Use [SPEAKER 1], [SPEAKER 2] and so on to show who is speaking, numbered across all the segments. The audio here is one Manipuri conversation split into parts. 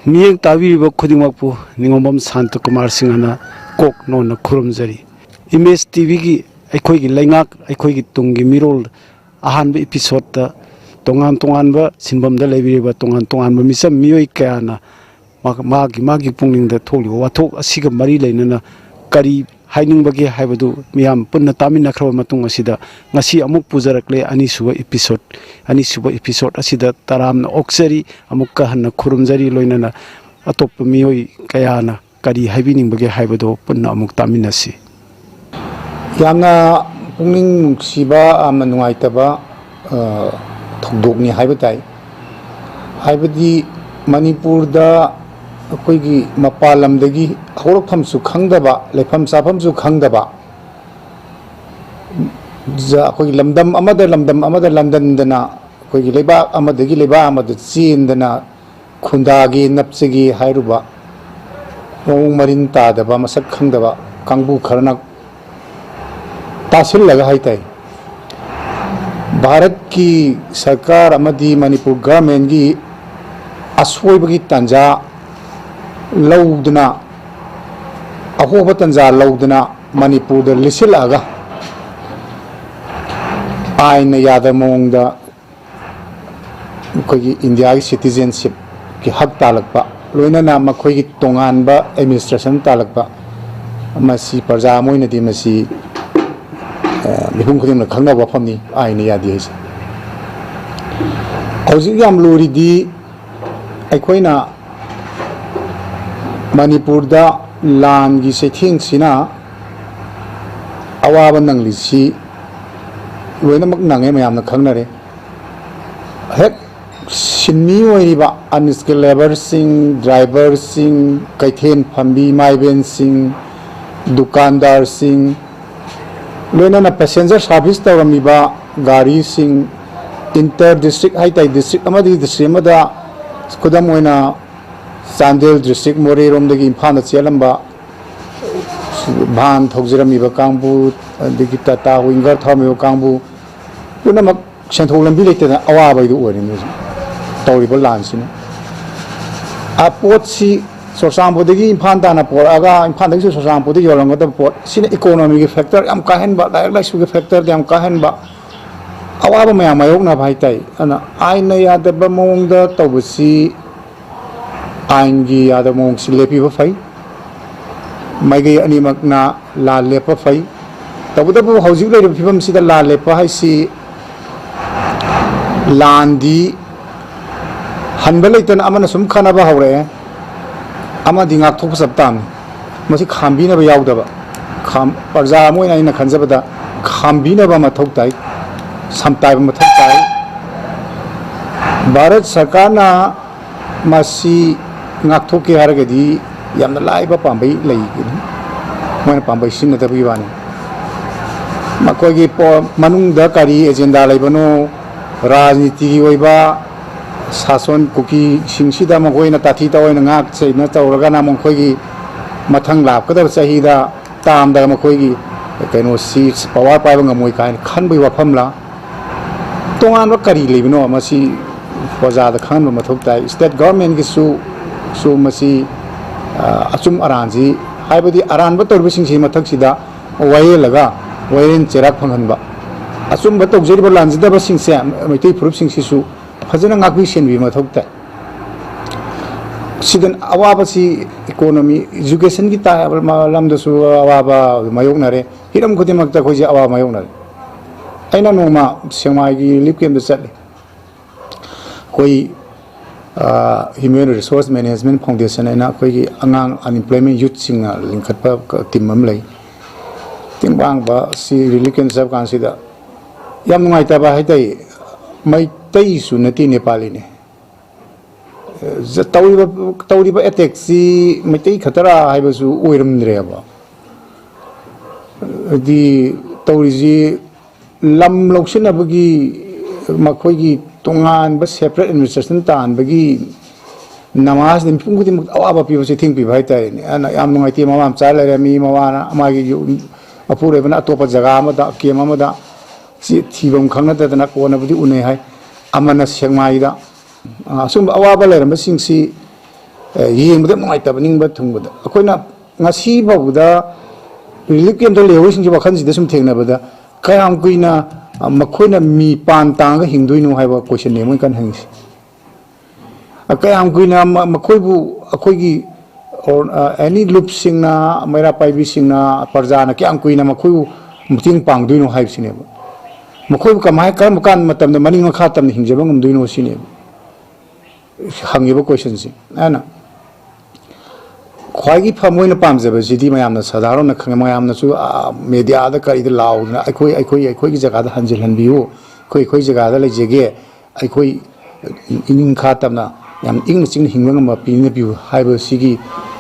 [SPEAKER 1] ꯃꯤꯌꯦꯡ ꯇꯥꯕꯤꯔꯤꯕ ꯈꯨꯗꯤꯡꯃꯛꯄꯨ ꯅꯤꯡꯉꯣꯝꯕꯝ ꯁꯥꯟꯇꯀꯨꯃꯥꯔ ꯁꯤꯡꯍꯅ ꯀꯣꯛ ꯅꯣꯟꯅ ꯈꯨꯔꯨꯝꯖꯔꯤ꯫ ꯏꯃꯦꯖ ꯇꯤꯚꯤꯒꯤ ꯑꯩꯈꯣꯏꯒꯤ ꯂꯩꯉꯥꯛ ꯑꯩꯈꯣꯏꯒꯤ ꯇꯨꯡꯒꯤ ꯃꯤꯔꯣꯜ ꯑꯍꯥꯟꯕ ꯏꯄꯤꯁꯣꯗꯇ ꯇꯣꯉꯥꯟ ꯇꯣꯉꯥꯟꯕ ꯁꯤꯟꯐꯝꯗ ꯂꯩꯕꯤꯔꯤꯕ ꯇꯣꯉꯥꯟ ꯇꯣꯉꯥꯟꯕ ꯃꯤꯆꯝ ꯃꯤꯑꯣꯏ ꯀꯌꯥꯅ ꯃꯥꯒꯤ ꯄꯨꯛꯅꯤꯡꯗ ꯊꯣꯛꯂꯤꯕ ꯋꯥꯊꯣꯛ ꯑꯁꯤꯒ ꯃꯔꯤ ꯂꯩꯅꯅ ꯀꯔꯤ ꯍꯥꯏꯅꯤꯡꯕꯒꯦ ꯍꯥꯏꯕꯗꯨ ꯃꯤꯌꯥꯝ ꯄꯨꯟꯅ ꯇꯥꯃꯤꯟꯅꯈ꯭ꯔꯕ ꯃꯇꯨꯡ ꯑꯁꯤꯗ ꯉꯁꯤ ꯑꯃꯨꯛ ꯄꯨꯖꯔꯛꯂꯦ ꯑꯅꯤꯁꯨꯕ ꯏꯄꯤꯁꯣꯗ ꯑꯁꯤꯗ ꯇꯔꯥꯝꯅ ꯑꯣꯛꯆꯔꯤ, ꯑꯃꯨꯛꯀ ꯍꯟꯅ ꯈꯨꯔꯨꯝꯖꯔꯤ, ꯂꯣꯏꯅꯅ ꯑꯇꯣꯞꯄ ꯃꯤꯑꯣꯏ ꯀꯌꯥꯅ ꯀꯔꯤ ꯍꯥꯏꯕꯤꯅꯤꯡꯕꯒꯦ ꯍꯥꯏꯕꯗꯨ ꯄꯨꯟꯅ ꯑꯃꯨꯛ ꯇꯥꯃꯤꯟꯅꯁꯤ꯫
[SPEAKER 2] ꯌꯥꯝꯅ ꯄꯨꯛꯅꯤꯡ ꯅꯨꯡꯁꯤꯕ ꯑꯃ ꯅꯨꯡꯉꯥꯏꯇꯕ ꯊꯧꯗꯣꯛꯅꯤ ꯍꯥꯏꯕ ꯇꯥꯏ꯫ ꯍꯥꯏꯕꯗꯤ ꯃꯅꯤꯄꯨꯔꯗ ꯑꯩꯈꯣꯏꯒꯤ ꯃꯄꯥꯟ ꯂꯝꯗꯒꯤ ꯍꯧꯔꯛꯐꯝꯁꯨ ꯈꯪꯗꯕ, ꯂꯩꯐꯝ ꯆꯥꯐꯝꯁꯨ ꯈꯪꯗꯕ, ꯑꯩꯈꯣꯏꯒꯤ ꯂꯝꯗꯝ ꯑꯃꯗ ꯂꯝꯗꯝꯗꯅ ꯑꯩꯈꯣꯏꯒꯤ ꯂꯩꯕꯥꯛ ꯑꯃꯗꯒꯤ ꯂꯩꯕꯥꯛ ꯑꯃꯗ ꯆꯦꯟꯗꯅ ꯈꯨꯟꯗꯥꯒꯦ ꯅꯞꯆꯒꯦ ꯍꯥꯏꯔꯨꯕ ꯃꯑꯣꯡ ꯃꯔꯤꯟ ꯇꯥꯗꯕ, ꯃꯁꯛ ꯈꯪꯗꯕ ꯀꯥꯡꯕꯨ ꯈꯔꯅ ꯇꯥꯁꯤꯜꯂꯒ ꯍꯥꯏꯇꯥꯏ ꯚꯥꯔꯠꯀꯤ ꯁꯔꯀꯥꯔ ꯑꯃꯗꯤ ꯃꯅꯤꯄꯨꯔ ꯒꯚꯔꯟꯃꯦꯟꯠꯒꯤ ꯑꯁꯣꯏꯕꯒꯤ ꯇꯥꯟꯖꯥ ꯂꯧꯗꯨꯅ, ꯑꯍꯣꯕ ꯇꯥꯟꯖꯥ ꯂꯧꯗꯨꯅ ꯃꯅꯤꯄꯨꯔꯗ ꯂꯤꯁꯤꯜꯂꯛꯑꯒ ꯑꯥꯏꯟꯅ ꯌꯥꯗꯕ ꯃꯑꯣꯡꯗ ꯑꯩꯈꯣꯏꯒꯤ ꯏꯟꯗꯤꯌꯥꯒꯤ ꯁꯤꯇꯤꯖꯦꯟꯁꯤꯞꯀꯤ ꯍꯛ ꯇꯥꯜꯂꯛꯄ, ꯂꯣꯏꯅꯅ ꯃꯈꯣꯏꯒꯤ ꯇꯣꯉꯥꯟꯕ ꯑꯦꯗꯃꯤꯅꯤꯁꯇ꯭ꯔꯦꯁꯟ ꯇꯥꯜꯂꯛꯄ, ꯃꯁꯤ ꯄ꯭ꯔꯖꯥ ꯑꯃ ꯑꯣꯏꯅꯗꯤ ꯃꯁꯤ ꯃꯤꯄꯨꯝ ꯈꯨꯗꯤꯡꯃꯛꯅ ꯈꯪꯅꯕ ꯋꯥꯐꯝꯅꯤ ꯑꯥꯏꯟꯅ ꯌꯥꯗꯦ ꯍꯥꯏꯁꯦ꯫ ꯍꯧꯖꯤꯛ ꯌꯥꯝ ꯂꯨꯔꯤꯗꯤ ꯑꯩꯈꯣꯏꯅ ꯃꯅꯤꯄꯨꯔꯗ ꯂꯥꯟꯒꯤ ꯆꯩꯊꯦꯡꯁꯤꯅ ꯑꯋꯥꯕ ꯅꯪꯂꯤꯁꯤ ꯂꯣꯏꯅꯃꯛ ꯅꯪꯉꯦ, ꯃꯌꯥꯝꯅ ꯈꯪꯅꯔꯦ꯫ ꯍꯦꯛ ꯁꯤꯟꯃꯤ ꯑꯣꯏꯔꯤꯕ ꯑꯟꯁ꯭ꯀꯤꯜ ꯂꯦꯕꯔꯁꯤꯡ, ꯗ꯭ꯔꯥꯏꯚꯔꯁꯤꯡ, ꯀꯩꯊꯦꯜ ꯐꯝꯕꯤ ꯏꯃꯥꯏꯕꯦꯟꯁꯤꯡ, ꯗꯨꯀꯥꯟꯗꯥꯔꯁꯤꯡ, ꯂꯣꯏꯅꯅ ꯄꯦꯁꯦꯟꯖꯔ ꯁꯥꯔꯚꯤꯁ ꯇꯧꯔꯝꯃꯤꯕ ꯒꯥꯔꯤꯁꯤꯡ, ꯏꯟꯇꯔ ꯗꯤꯁꯇ꯭ꯔꯤꯛ ꯍꯥꯏꯇꯥꯔꯦ, ꯗꯤꯁꯇ꯭ꯔꯤꯛ ꯑꯃꯗꯒꯤ ꯗꯤꯁꯇ꯭ꯔꯤꯛ ꯑꯃꯗ, ꯈꯨꯗꯝ ꯑꯣꯏꯅ ꯆꯥꯟꯗꯦꯜ ꯗꯤꯁꯇ꯭ꯔꯤꯛ ꯃꯣꯔꯦꯔꯣꯝꯗꯒꯤ ꯏꯝꯐꯥꯜꯗ ꯆꯦꯜꯂꯝꯕ ꯚꯥꯟ ꯊꯧꯖꯔꯝꯃꯤꯕ ꯀꯥꯡꯕꯨ, ꯑꯗꯒꯤ ꯇꯥꯇꯥ ꯋꯤꯡꯒꯔ ꯊꯧꯔꯝꯃꯤꯕ ꯀꯥꯡꯕꯨ ꯄꯨꯝꯅꯃꯛ ꯁꯦꯟꯊꯣꯛ ꯂꯝꯕꯤ ꯂꯩꯇꯗꯅ ꯑꯋꯥꯕꯗꯨ ꯑꯣꯏꯔꯤꯅꯤ ꯍꯧꯖꯤꯛ ꯇꯧꯔꯤꯕ ꯂꯥꯟꯁꯤꯅ꯫ ꯄꯣꯠꯁꯤ ꯆꯨꯔꯆꯥꯟꯄꯨꯔꯗꯒꯤ ꯏꯝꯐꯥꯜ ꯇꯥꯟꯅ ꯄꯣꯔꯛꯑꯒ ꯏꯝꯐꯥꯜꯗꯒꯤ ꯆꯨꯔꯆꯥꯟꯄꯨꯔꯗ ꯌꯣꯜꯂꯝꯒꯗꯕ ꯄꯣꯠ ꯁꯤꯅ ꯏꯀꯣꯅꯣꯃꯤꯒꯤ ꯐꯦꯛꯇꯔ ꯌꯥꯝ ꯀꯥꯏꯍꯟꯕ, ꯂꯥꯏꯔꯤꯛ ꯂꯥꯏꯁꯨꯒꯤ ꯐꯦꯛꯇꯔꯗ ꯌꯥꯝ ꯀꯥꯏꯍꯟꯕ, ꯑꯋꯥꯕ ꯃꯌꯥꯝ ꯃꯥꯌꯣꯛꯅꯕ ꯍꯥꯏꯇꯥꯏ꯫ ꯑꯗꯨꯅ ꯑꯥꯏꯟꯅ ꯌꯥꯗꯕ ꯃꯑꯣꯡꯗ ꯇꯧꯕꯁꯤ ꯑꯥꯏꯟꯒꯤ ꯌꯥꯗꯕ ꯃꯑꯣꯡꯁꯤ ꯂꯦꯞꯄꯤꯕ ꯐꯩ, ꯃꯥꯏꯀꯩ ꯑꯅꯤꯃꯛꯅ ꯂꯥꯟ ꯂꯦꯞꯄ ꯐꯩ꯫ ꯇꯧꯕꯇꯕꯨ ꯍꯧꯖꯤꯛ ꯂꯩꯔꯤꯕ ꯐꯤꯕꯝꯁꯤꯗ ꯂꯥꯟ ꯂꯦꯞꯄ ꯍꯥꯏꯁꯤ ꯂꯥꯟꯗꯤ ꯍꯟꯕ ꯂꯩꯇꯅ ꯑꯃꯅ ꯁꯨꯝ ꯈꯟꯅꯕ ꯍꯧꯔꯛꯑꯦ, ꯑꯃꯗꯤ ꯉꯥꯛꯊꯣꯛꯄ ꯆꯠ ꯇꯥꯕꯅꯤ꯫ ꯃꯁꯤ ꯈꯥꯝꯕꯤꯅꯕ ꯌꯥꯎꯗꯕ, ꯄ꯭ꯔꯖꯥ ꯑꯃ ꯑꯣꯏꯅ ꯑꯩꯅ ꯈꯟꯖꯕꯗ ꯈꯥꯝꯕꯤꯅꯕ ꯃꯊꯧ ꯇꯥꯏ, ꯁꯝꯇꯥꯏꯕ ꯃꯊꯧ ꯇꯥꯏ꯫ ꯚꯥꯔꯠ ꯁꯔꯀꯥꯔꯅ ꯃꯁꯤ ꯉꯥꯛꯊꯣꯛꯀꯦ ꯍꯥꯏꯔꯒꯗꯤ ꯌꯥꯝꯅ ꯂꯥꯏꯕ ꯄꯥꯝꯕꯩ ꯂꯩꯒꯅꯤ, ꯃꯣꯏꯅ ꯄꯥꯝꯕꯩ ꯁꯤꯖꯤꯟꯅꯗꯕꯒꯤ ꯋꯥꯅꯤ꯫ ꯃꯈꯣꯏꯒꯤ ꯃꯅꯨꯡꯗ ꯀꯔꯤ ꯑꯦꯖꯦꯟꯗꯥ ꯂꯩꯕꯅꯣ, ꯔꯥꯖꯅꯤꯇꯤꯒꯤ ꯑꯣꯏꯕ ꯁꯥꯁꯣꯟ ꯀꯨꯀꯤꯁꯤꯡꯁꯤꯗ ꯃꯈꯣꯏꯅ ꯇꯥꯊꯤ ꯇꯥꯑꯣꯏꯅ ꯉꯥꯛ ꯁꯦꯟꯅ ꯇꯧꯔꯒꯅ ꯃꯈꯣꯏꯒꯤ ꯃꯊꯪ ꯂꯥꯛꯀꯗꯕ ꯆꯍꯤꯗ ꯇꯥꯝꯗ ꯃꯈꯣꯏꯒꯤ ꯀꯩꯅꯣꯁꯤ ꯄꯋꯥꯔ ꯄꯥꯏꯕ ꯉꯝꯃꯣꯏ ꯀꯥꯏꯅ ꯈꯟꯕꯒꯤ ꯋꯥꯐꯝꯂ, ꯇꯣꯉꯥꯟꯕ ꯀꯔꯤ ꯂꯩꯕꯅꯣ ꯃꯁꯤ ꯄ꯭ꯔꯖꯥꯗ ꯈꯪꯍꯟꯕ ꯃꯊꯧ ꯇꯥꯏ꯫ ꯁ꯭ꯇꯦꯠ ꯒꯚꯔꯟꯃꯦꯟꯠꯒꯤꯁꯨ ꯃꯁꯤ ꯑꯆꯨꯝ ꯑꯔꯥꯟꯁꯤ, ꯍꯥꯏꯕꯗꯤ ꯑꯔꯥꯟꯕ ꯇꯧꯔꯤꯕꯁꯤꯡꯁꯤ ꯃꯊꯛꯁꯤꯗ ꯋꯥꯌꯦꯜꯂꯒ ꯋꯥꯌꯦꯜ ꯆꯩꯔꯥꯛ ꯐꯪꯍꯟꯕ, ꯑꯆꯨꯝꯕ ꯇꯧꯖꯔꯤꯕ ꯂꯥꯟꯖꯗꯕꯁꯤꯡꯁꯦ ꯃꯩꯇꯩ ꯐꯨꯔꯨꯞꯁꯤꯡꯁꯤꯁꯨ ꯐꯖꯅ ꯉꯥꯛꯄꯤ ꯁꯦꯟꯕꯤꯕ ꯃꯊꯧ ꯇꯥꯏ꯫ ꯁꯤꯗ ꯑꯋꯥꯕꯁꯤ ꯏꯀꯣꯅꯣꯃꯤ, ꯏꯖꯨꯀꯦꯁꯟꯒꯤ ꯂꯝꯗꯁꯨ ꯑꯋꯥꯕ ꯃꯥꯌꯣꯛꯅꯔꯦ, ꯍꯤꯔꯝ ꯈꯨꯗꯤꯡꯃꯛꯇ ꯑꯩꯈꯣꯏꯁꯦ ꯑꯋꯥꯕ ꯃꯥꯌꯣꯛꯅꯔꯦ꯫ ꯑꯩꯅ ꯅꯣꯡꯃ ꯁꯦꯛꯃꯥꯏꯒꯤ ꯔꯤꯂꯤꯐ ꯀꯦꯝꯞꯇ ꯆꯠꯂꯤ꯫ ꯑꯩꯈꯣꯏ ꯍ꯭ꯌꯨꯃꯦꯟ ꯔꯤꯁꯣꯔꯁ ꯃꯦꯅꯦꯖꯃꯦꯟꯠ ꯐꯥꯎꯟꯗꯦꯁꯟ ꯍꯥꯏꯅ ꯑꯩꯈꯣꯏꯒꯤ ꯑꯉꯥꯡ ꯑꯟꯏꯝꯄ꯭ꯂꯣꯏꯃꯦꯟꯠ ꯌꯨꯠꯁꯤꯡꯅ ꯂꯤꯡꯈꯠꯄ ꯇꯤꯝ ꯑꯃ ꯂꯩ꯫ ꯇꯦꯡꯕꯥꯡꯕ ꯁꯤ ꯔꯤꯂꯤꯐ ꯀꯦꯝꯞ ꯆꯠꯄ ꯀꯥꯟꯁꯤꯗ ꯌꯥꯝ ꯅꯨꯡꯉꯥꯏꯇꯕ ꯍꯥꯏꯇꯥꯔꯦ, ꯃꯩꯇꯩꯁꯨ ꯅꯠꯇꯦ ꯅꯦꯄꯥꯂꯤꯅꯤ꯫ ꯇꯧꯔꯤꯕ ꯑꯦꯇꯦꯛꯁꯤ ꯃꯩꯇꯩ ꯈꯛꯇꯔꯥ ꯍꯥꯏꯕꯁꯨ ꯑꯣꯏꯔꯝꯗ꯭ꯔꯦꯕ꯫ ꯍꯥꯏꯗꯤ ꯇꯧꯔꯤꯁꯤ ꯂꯝ ꯂꯧꯁꯤꯟꯅꯕꯒꯤ, ꯃꯈꯣꯏꯒꯤ ꯇꯣꯉꯥꯟꯕ ꯁꯦꯄꯔꯦꯠ ꯑꯦꯗꯃꯤꯅꯤꯁꯇ꯭ꯔꯦꯁꯟ ꯇꯥꯟꯕꯒꯤ ꯅꯃꯥꯁꯤꯗ ꯃꯤꯄꯨꯝ ꯈꯨꯗꯤꯡꯃꯛ ꯑꯋꯥꯕ ꯄꯤꯕ, ꯆꯩꯊꯦꯡ ꯄꯤꯕ ꯍꯥꯏꯇꯥꯔꯦꯅꯦ꯫ ꯑꯗꯨꯅ ꯌꯥꯝ ꯅꯨꯡꯉꯥꯏꯇꯦ꯫ ꯃꯃꯥ ꯃꯆꯥ ꯂꯩꯔꯝꯃꯤ, ꯃꯃꯥꯅ ꯃꯥꯒꯤ ꯃꯄꯨꯔꯣꯏꯕꯅ ꯑꯇꯣꯞꯄ ꯖꯒꯥ ꯑꯃꯗ, ꯀꯦꯝꯞ ꯑꯃꯗ ꯊꯤꯐꯝ ꯈꯪꯅꯗꯗꯅ ꯀꯣꯟꯅꯕꯨꯗꯤ ꯎꯅꯩ ꯍꯥꯏ꯫ ꯑꯃꯅ ꯁꯦꯛꯃꯥꯏꯗ꯫ ꯑꯁꯨꯝꯕ ꯑꯋꯥꯕ ꯂꯩꯔꯝꯕꯁꯤꯡꯁꯤ ꯌꯦꯡꯕꯗ ꯅꯨꯡꯉꯥꯏꯇꯕ ꯅꯤꯡꯕ ꯊꯨꯡꯕꯗ ꯑꯩꯈꯣꯏꯅ ꯉꯁꯤ ꯐꯥꯎꯕꯗ ꯔꯤꯂꯤꯐ ꯀꯦꯝꯞꯇ ꯂꯩꯍꯧꯔꯤꯁꯤꯡꯒꯤ ꯋꯥꯈꯜꯁꯤꯗ ꯁꯨꯝ ꯊꯦꯡꯅꯕꯗ ꯀꯌꯥꯝ ꯀꯨꯏꯅ ꯃꯈꯣꯏꯅ ꯃꯤ ꯄꯥꯟ ꯇꯥꯡꯒ ꯍꯤꯡꯗꯣꯏꯅꯣ ꯍꯥꯏꯕ ꯀꯣꯏꯁꯟꯅꯦ ꯃꯣꯏ ꯀꯟꯅ ꯍꯪꯉꯤꯁꯦ ꯀꯌꯥꯝ ꯀꯨꯏꯅ ꯃꯈꯣꯏꯕꯨ ꯑꯩꯈꯣꯏꯒꯤ ꯑꯦꯅꯤ ꯂꯨꯞꯁꯤꯡꯅ ꯃꯩꯔꯥ ꯄꯥꯏꯕꯤꯁꯤꯡꯅ ꯄ꯭ꯔꯖꯥꯅ ꯀꯌꯥꯝ ꯀꯨꯏꯅ ꯃꯈꯣꯏꯕꯨ ꯃꯇꯦꯡ ꯄꯥꯡꯗꯣꯏꯅꯣ ꯍꯥꯏꯕꯁꯤꯅꯦꯕ ꯃꯈꯣꯏꯕꯨ ꯀꯔꯝꯕ ꯀꯥꯟ ꯃꯇꯝꯗ ꯃꯅꯤꯡ ꯃꯈꯥ ꯇꯝꯅ ꯍꯤꯡꯖꯕ ꯉꯝꯗꯣꯏꯅꯣ ꯁꯤꯅꯦꯕ ꯍꯪꯉꯤꯕ ꯀꯣꯏꯁꯟꯁꯤ ꯑꯩꯅ ꯈ꯭ꯋꯥꯏꯒꯤ ꯃꯣꯏꯅ ꯄꯥꯝꯖꯕꯁꯤꯗꯤ ꯃꯌꯥꯝꯅ ꯁꯥꯙꯥꯔꯅ ꯈꯪꯉꯦ ꯃꯌꯥꯝꯅꯁꯨ ꯃꯦꯗꯤꯌꯥꯗ ꯀꯔꯤꯗ ꯂꯥꯎꯗꯅ ꯑꯩꯈꯣꯏꯒꯤ ꯖꯒꯥꯗ ꯍꯟꯖꯤꯜꯍꯟꯕꯤꯌꯨ ꯑꯩꯈꯣꯏ ꯖꯒꯥꯗ ꯂꯩꯖꯒꯦ ꯑꯩꯈꯣꯏ ꯏꯅꯤꯡ ꯈꯥ ꯇꯝꯅ ꯌꯥꯝ ꯏꯪꯅ ꯆꯤꯡꯅ ꯍꯤꯡꯕ ꯉꯝꯕ ꯄꯤꯅꯕꯤꯌꯨ ꯍꯥꯏꯕꯁꯤꯒꯤ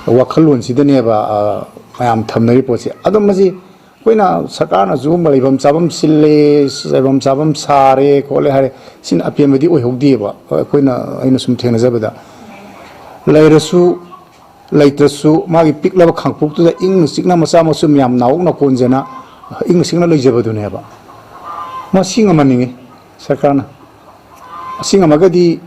[SPEAKER 2] ꯋꯥꯈꯜꯂꯣꯟꯁꯤꯗꯅꯦꯕ ꯃꯌꯥꯝ ꯊꯝꯅꯔꯤ ꯄꯣꯠꯁꯦ ꯑꯗꯨꯝ ꯃꯁꯤ ꯑꯩꯈꯣꯏꯅ ꯁꯔꯀꯥꯔꯅꯁꯨ ꯂꯩꯐꯝ ꯆꯥꯐꯝ ꯁꯤꯜꯂꯦ ꯂꯩꯐꯝ ꯆꯥꯐꯝ ꯁꯥꯔꯦ ꯈꯣꯠꯂꯦ ꯍꯥꯏꯔꯦ ꯁꯤꯅ ꯑꯄꯦꯟꯕꯗꯤ ꯑꯣꯏꯍꯧꯗꯦꯕ ꯑꯩꯅ ꯁꯨꯝ ꯊꯦꯡꯅꯖꯕꯗ ꯂꯩꯔꯁꯨ ꯂꯩꯇ꯭ꯔꯁꯨ ꯃꯥꯒꯤ ꯄꯤꯛꯂꯕ ꯈꯥꯡꯄꯣꯛꯇꯨꯗ ꯏꯪꯅ ꯆꯤꯛꯅ ꯃꯆꯥ ꯃꯁꯨ ꯃꯌꯥꯝ ꯅꯥꯎꯅ ꯀꯣꯟꯖꯅ ꯏꯪꯅ ꯆꯤꯛꯅ ꯂꯩꯖꯕꯗꯨꯅꯦꯕ ꯃꯁꯤ ꯉꯝꯍꯟꯅꯤꯡꯉꯤ ꯁꯔꯀꯥꯔꯅ ꯑꯁꯤ ꯉꯝꯃꯒꯗꯤ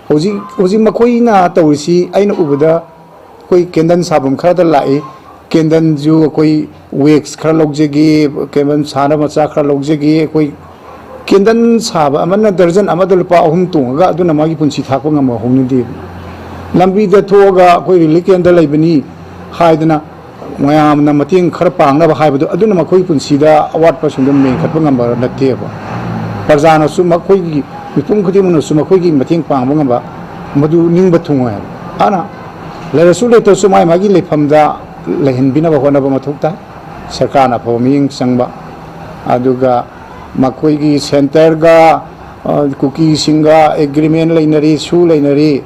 [SPEAKER 2] ꯍꯧꯖꯤꯛ ꯃꯈꯣꯏꯅ ꯇꯧꯔꯤꯁꯤ ꯑꯩꯅ ꯎꯕꯗ ꯑꯩꯈꯣই ꯀꯦꯟꯗꯜ ꯁꯥꯐꯝ ꯈꯔꯗ ꯂꯥꯛꯏ ꯀꯦꯟꯗꯜꯁꯨ ꯑꯩꯈꯣꯏ ꯋꯦꯛꯁ ꯈꯔ ꯂꯧꯖꯒꯦ ꯀꯦꯟꯗꯜ ꯁꯥꯅꯕ ꯃꯆꯥ ꯈꯔ ꯂꯧꯖꯒꯦ ꯑꯩꯈꯣꯏ ꯀꯦꯟꯗꯜ ꯁꯥꯕ ꯑꯃꯅ ꯗꯔꯖꯟ ꯑꯃꯗ ꯂꯨꯄꯥ 3 ꯇꯣꯡꯉꯒ ꯑꯗꯨꯅ ꯃꯥꯒꯤ ꯄꯨꯟꯁꯤ ꯊꯥꯛꯄ ꯉꯝꯕ ꯍꯧꯅꯗꯦ ꯂꯝꯕꯤꯗ ꯊꯣꯛꯑꯒ ꯑꯩꯈꯣꯏ ꯔꯤꯂꯤꯐ ꯀꯦꯝꯞꯇ ꯂꯩꯕꯅꯤ ꯍꯥꯏꯗꯅ ꯃꯌꯥꯝꯅ ꯃꯇꯦꯡ ꯈꯔ ꯄꯥꯡꯅꯕ ꯍꯥꯏꯕꯗꯨ ꯑꯗꯨꯅ ꯃꯈꯣꯏ ꯄꯨꯟꯁꯤꯗ ꯑꯋꯥꯠꯄꯁꯤꯡꯗꯨ ꯃꯦꯟꯈꯠꯄ ꯉꯝꯕ ꯅꯠꯇꯦꯕ ꯄ꯭ꯔꯖꯥꯅꯁꯨ ꯃꯈꯣꯏꯒꯤ ꯃꯤꯄꯨꯝ ꯈꯨꯗꯤꯡꯃꯛꯅꯁꯨ ꯃꯈꯣꯏꯒꯤ ꯃꯇꯦꯡ ꯄꯥꯡꯕ ꯉꯝꯕ ꯃꯗꯨ ꯅꯤꯡꯕ ꯊꯨꯡꯉꯣꯏ ꯍꯥꯏꯕ ꯑꯗꯨꯅ ꯂꯩꯔꯁꯨ ꯂꯩꯇ꯭ꯔꯁꯨ ꯃꯥꯒꯤ ꯂꯩꯐꯝꯗ ꯂꯩꯍꯟꯕꯤꯅꯕ ꯍꯣꯠꯅꯕ ꯃꯊꯧ ꯇꯥꯏ ꯁꯔꯀꯥꯔꯅ ꯑꯐꯕ ꯃꯤꯠꯌꯦꯡ ꯆꯪꯕ ꯑꯗꯨꯒ ꯃꯈꯣꯏꯒꯤ ꯁꯦꯟꯇꯔꯒ ꯀꯨꯀꯤꯁꯤꯡꯒ ꯑꯦꯒ꯭ꯔꯤꯃꯦꯟ ꯂꯩꯅꯔꯤ ꯁꯨ ꯂꯩꯅꯔꯤ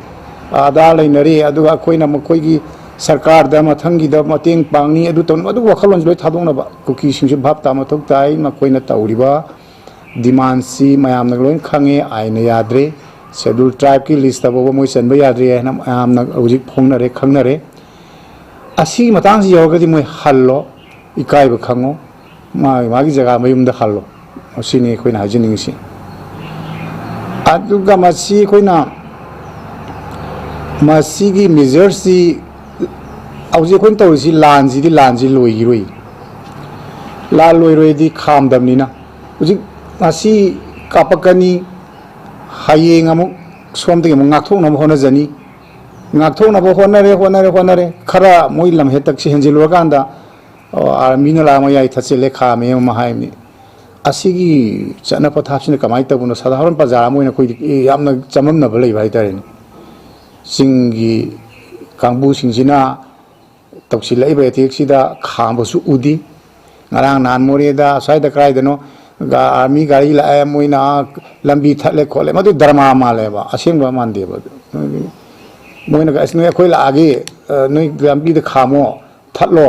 [SPEAKER 2] ꯑꯗꯥ ꯂꯩꯅꯔꯤ ꯑꯗꯨꯒ ꯑꯩꯈꯣꯏꯅ ꯃꯈꯣꯏꯒꯤ ꯁꯔꯀꯥꯔꯗ ꯃꯊꯪꯒꯤꯗ ꯃꯇꯦꯡ ꯄꯥꯡꯅꯤ ꯑꯗꯨ ꯇꯧꯅꯤ ꯑꯗꯨ ꯋꯥꯈꯜꯂꯣꯟꯁꯤ ꯂꯣꯏ ꯊꯥꯗꯣꯛꯅꯕ ꯀꯨꯀꯤꯁꯤꯡꯁꯨ ꯚꯥꯞ ꯇꯥꯕ ꯃꯊꯧ ꯇꯥꯏ ꯃꯈꯣꯏꯅ ꯇꯧꯔꯤꯕ ꯗꯤꯃꯥꯟꯁꯤ ꯃꯌꯥꯝꯅ ꯂꯣꯏ ꯈꯪꯉꯦ ꯑꯥꯏꯟꯅ ꯌꯥꯗ꯭ꯔꯦ ꯁꯦꯗꯨꯜ ꯇ꯭ꯔꯥꯏꯕꯀꯤ ꯂꯤꯁꯇ ꯐꯥꯎꯕ ꯃꯣꯏ ꯆꯟꯕ ꯌꯥꯗ꯭ꯔꯦ ꯍꯥꯏꯅ ꯃꯌꯥꯝꯅ ꯍꯧꯖꯤꯛ ꯐꯣꯡꯅꯔꯦ ꯈꯪꯅꯔꯦ ꯑꯁꯤꯒꯤ ꯃꯇꯥꯡꯁꯤ ꯌꯧꯔꯒꯗꯤ ꯃꯣꯏ ꯍꯜꯂꯣ ꯏꯀꯥꯏꯕ ꯈꯪꯉꯣ ꯃꯥꯒꯤ ꯖꯒꯥ ꯃꯌꯨꯝꯗ ꯍꯜꯂꯣ ꯃꯁꯤꯅꯤ ꯑꯩꯈꯣꯏꯅ ꯍꯥꯏꯖꯅꯤꯡꯉꯤꯁꯤ ꯑꯗꯨꯒ ꯃꯁꯤ ꯑꯩꯈꯣꯏꯅ ꯃꯁꯤꯒꯤ ꯃꯦꯖꯔꯁꯤ ꯍꯧꯖꯤꯛ ꯑꯩꯈꯣꯏꯅ ꯇꯧꯔꯤꯁꯤ ꯂꯥꯟꯁꯤ ꯂꯣꯏꯈꯤꯔꯣꯏ ꯂꯥꯟ ꯂꯣꯏꯔꯣꯏꯗꯤ ꯈꯥꯝꯗꯕꯅꯤꯅ ꯍꯧꯖꯤꯛ ꯉꯁꯤ ꯀꯥꯞꯄꯛꯀꯅꯤ ꯍꯌꯦꯡ ꯑꯃꯨꯛ ꯁꯣꯝꯗꯒꯤ ꯑꯃꯨꯛ ꯉꯥꯛꯊꯣꯛꯅꯕ ꯍꯣꯠꯅꯖꯅꯤ ꯉꯥꯛꯊꯣꯛꯅꯕ ꯍꯣꯠꯅꯔꯦ ꯈꯔ ꯃꯣꯏ ꯂꯝꯍꯦꯠꯇꯛꯁꯤ ꯍꯦꯟꯖꯤꯜꯂꯨꯔꯀꯥꯟꯗ ꯑꯥꯔꯃꯤꯅ ꯂꯥꯛꯑ ꯃꯌꯥꯏ ꯊꯠꯆꯤꯜꯂꯦ ꯈꯥꯝꯃꯦ ꯑꯃ ꯍꯥꯏꯕꯅꯤ ꯑꯁꯤꯒꯤ ꯆꯠꯅ ꯄꯊꯥꯞꯁꯤꯅ ꯀꯃꯥꯏꯅ ꯇꯧꯕꯅꯣ ꯁꯥꯙꯥꯔꯟ ꯄ꯭ꯔꯖꯥ ꯑꯃ ꯑꯣꯏꯅ ꯑꯩꯈꯣꯏꯗꯤ ꯌꯥꯝꯅ ꯆꯃꯝꯅꯕ ꯂꯩꯕ ꯍꯥꯏꯇꯥꯔꯦꯅꯦ ꯆꯤꯡꯒꯤ ꯀꯥꯡꯕꯨꯁꯤꯡꯁꯤꯅ ꯇꯧꯁꯤꯜꯂꯛꯏꯕ ꯑꯦꯇꯦꯛꯁꯤꯗ ꯈꯥꯝꯕꯁꯨ ꯎꯗꯦ ꯉꯔꯥꯡ ꯅꯍꯥꯟ ꯃꯣꯔꯦꯗ ꯑꯁ꯭ꯋꯥꯏꯗ ꯀꯗꯥꯏꯗꯅꯣ आर्मी गाड़ी लाए मोइना लंबी थले खोले मधु धर्मा मालेबा असेंग मानदेबा मोइना असने अखोय लागे नोय लंबी द खामो थलो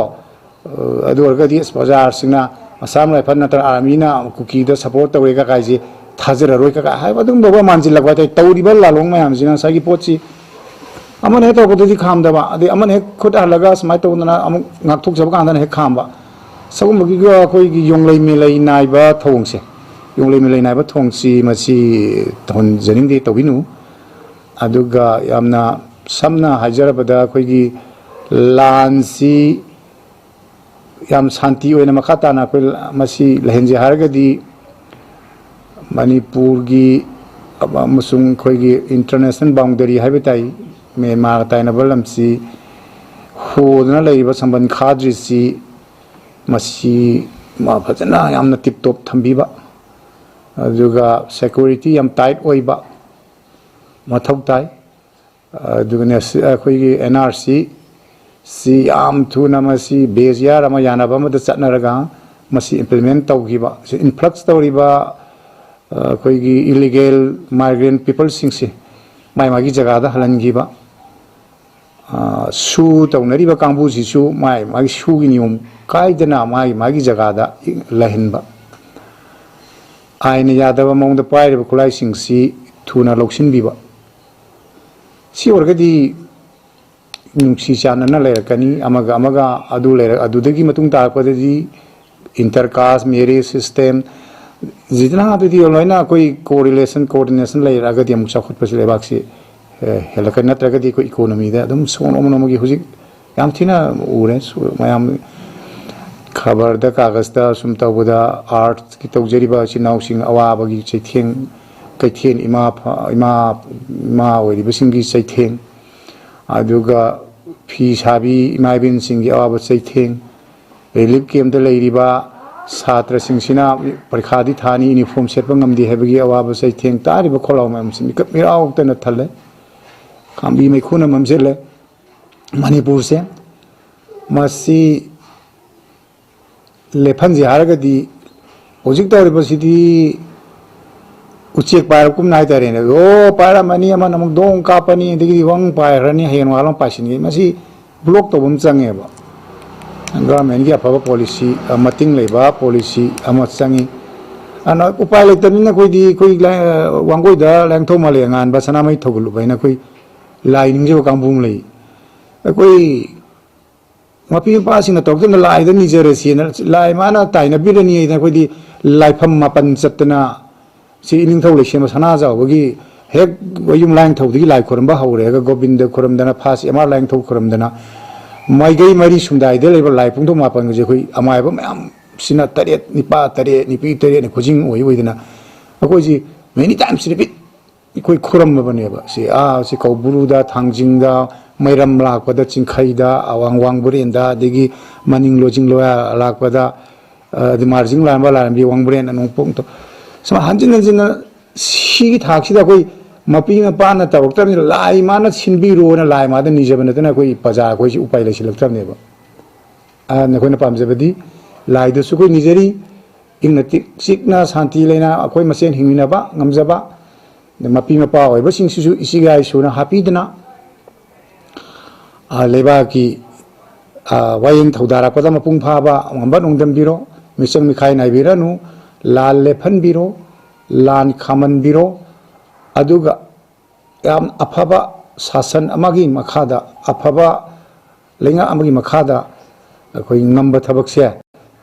[SPEAKER 2] अदु अरगदी बाजार सिंगना असम राइफल नतर आर्मी ना कुकी द सपोर्ट तवरेगा काइजे थाजर रोय का हाय अदुम बबा मानजिल लगवा तै तौरिबा लालोंग मयाम जिना सागी पोची अमन हे तौबदि खामदबा अदे अमन हे खुद हलगा समाय तौना अमुक ngakthok jab kan he khamba सगुम्बगी अखोई योंगलै मेलै नाइबा थोंगसे योंगलै मेलै नाइबा थोंगसी मसी थोंजनिंगदे तौबिनु अदुगा यामना समना हाजरबदा अखोई लानसी याम शांति ओइना मखाताना अखोई मसी लहेंजे हारगदी मणिपुर की अमसुंग अखोई इंटरनेशनल बाउंड्री हाइबताई म्यांमार ताइनाबा लमसी होदना लैबा संबंध खाद्रिसी मसी मा फजना यामना टिप टॉप थंबीबा अदुगा सिक्योरिटी याम टाइट ओइबा मथौ ताई अदुगने अखोई एनआरसी सी याम थुना मसी बेजिया रमा यानाबा मद चटनरगा मसी इंप्लीमेंट तौगिबा इनफ्लक्स तौरिबा अखोई इलीगल माइग्रेंट पीपल सिंगसे माइ मागी जगह हलनगिबा सू तौनरीबा कांबुसिसु मागी सूगी नियम कायदना मागी जगह लहनबा आइन यादव मौद पाइरबा खुलाइसिंगसी थुना लौसिनबिबा सी ओरगदी नुंसी चानना लेरकनी अमगा अमगा अदु लेर अदुदगी मतुंग तारपददी इंटरकास्ट मैरिज सिस्टम जितना अदुदी लोइना कोई कोरिलेशन कोऑर्डिनेशन लेरगदी अमुक चखुतपसि लेबाक्सी हेलक नत्रगदी को इकोनॉमी दे अदुम सोनोमनोमगी हुजिक याम थिना उरे मयाम खबर द कागज द सुम तबदा आर्ट की तौजरिबा चिनाउसिंग अवाबगी चैथें कैथेन इमा इमा इमा ओरिबसिंगी चैथें अदुगा फी साबी इमाबिन सिंगी अवाब चैथें रिलीफ कैम्प द लेरिबा छात्र सिंसिना परीक्षादी थानी यूनिफॉर्म सेटबा ngamdi hebagi अवाब चैथें तारिबा खोलाव मैम सिंगी मिराव तन थले खांबी मैखुना ममसेले मणिपुर से मसी लेफन जिहारगदी होजिक तौरिबसिदी उचेक पायरकुम नाय तारेने ओ पायरा मनी अमा नमक दोंग कापनी दिगी वंग पायरनी हेन वालों पासिनी मसी ब्लॉक तो बम चंगेबा गवर्नमेंट की अफबा पॉलिसी मतिंग लेबा पॉलिसी अमा चंगी अना उपाय लेतनिना कोई कोई वांगोइदा लैंगथो माले ngan ba sanamai thogulu baina koi lining जो कांबुंग लई कोई मपी पासिंग तौरन लाइद निजरे सी लाई माना ताइना बिरनी इना कोई लाइफम मापन चतना सी इनिंग थौ लेसेम सना जावगी हेक वयुम लाइन थौदगी लाई खोरमबा हौरेगा गोविंद खोरमदना फास एमा लाइन थौ खोरमदना माइगई मरी सुंदाइ दे लेबा लाई पुंथो मापन जे कोई अमायबा मयाम सिना तरेत निपा तरे निपी तरे ने खुजिंग ओइ ओइदना अकोइ जी मेनी टाइम्स रिपीट कोई खुरम बनेबा से कौबुरुदा थांजिंगदा मैरम लाकपदा चिंखैदा अवांग वांगबुरेंदा देगी मनिंग लोजिंग लोया लाकपदा दि मार्जिंग लांबा लांबी वांगबुरेन नोंपोंग तो सम हंजिन हंजिन सी थाक्सिदा कोई मपी मपाना तवक्तनि लाई माना सिनबिरोना लाई मादा निजबनतना कोई पजा कोई उपाय लेसिलक्तनेबा नखोइना पामजबदी लाइदसु कोई निजरी इंगनति सिकना शांति लेना कोई मसेन हिंगिनाबा ngamjaba मपी मपा होइबसिंगसिसु इसिगाइ सुना हापीदना लेबा की वायंग थौदारापदा मपुंग फाबा ngamba nongdambiro misang mikhai naibiranu लाल लेफनबिरो लान खामनबिरो अदुगा याम अफबा शासन अमागी मखादा अफबा लेंगा अमागी मखादा अखोइ ngamba थबकसे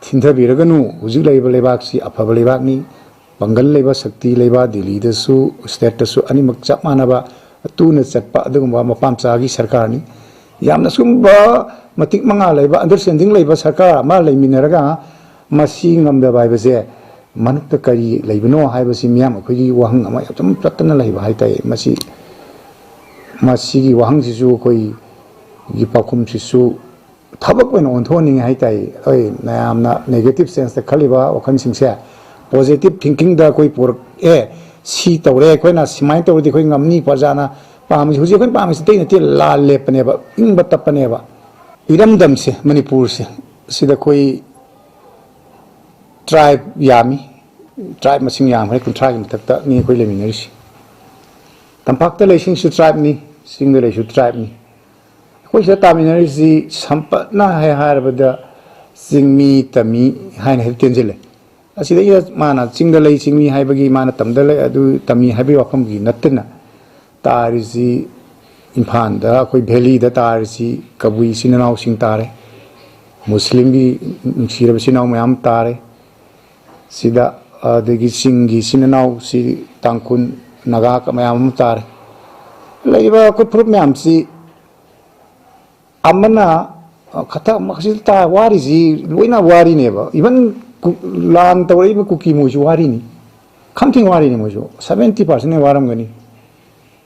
[SPEAKER 2] थिंथबिरगनु हुजिक लैबा लेबाकसी अफबा लेबाकनी पंगल लेबा शक्ति लेबा दिल्ली दसु स्टेट दसु अनिमक चप मानबा तुन चटपा अदुगुंबा मपामचागी सरकार नि यामना सुंबा मतिक मंगा लेबा अंडरस्टैंडिंग लेबा सरकार मा लेमिनरगा मसी ngamda बाइबसे मनुक्त करी लेबनो हाइबसी मियाम अखोगी वहंग अमा यतम प्रतन लेबा हाइताय मसी मसीगी वहंग सिसु कोई गी पाखुम सिसु थबक वेन ओनथोनिंग हाइताय ओय नायामना नेगेटिव सेंस द खलिबा वखन सिंगसे पॉजिटिव थिंकिंग दा कोई पुर सी तौरे कोइना सिमाइन तौरदि कोइ ngamni पजाना पामि हुजि कोइ पामि से तेन ते लाल लेपनेबा इंग तपनेबा इरमदम से मणिपुर से सिदा कोई ट्राइब यामी ट्राइब मसिंग याम है कुंट्रा की मथकता नि कोइ लेमिनरिसि तंपाक्ता लेसिंग सु ट्राइब नि सिंग दे लेसु ट्राइब नि कोइ से तामिनरिसि संपना है हारबदा सिंगमी तमी हाइन हे तेंजेले असिदा माना चिंगदा लई चिंगमी हाइबगी माना तमदा लई अदु तमी हाइबी वफमगी नत्तना तारिसि इम्फान दा कोई वैली दा तारिसि कबुई सिनाव सिंग तारे मुस्लिम की सिरब सिनाव मयाम तारे सिदा अदगी सिंगी सिनाव सि तांकुन नगा का मयाम तारे लईबा कोई प्रूफ मयाम सि अमना खता मखसिल ता वारिसि लोइना वारी नेबा इवन लान तवरी में कुकी मोजु वारी नि खमथिंग वारी नि मोजु 70% ने वारम गनी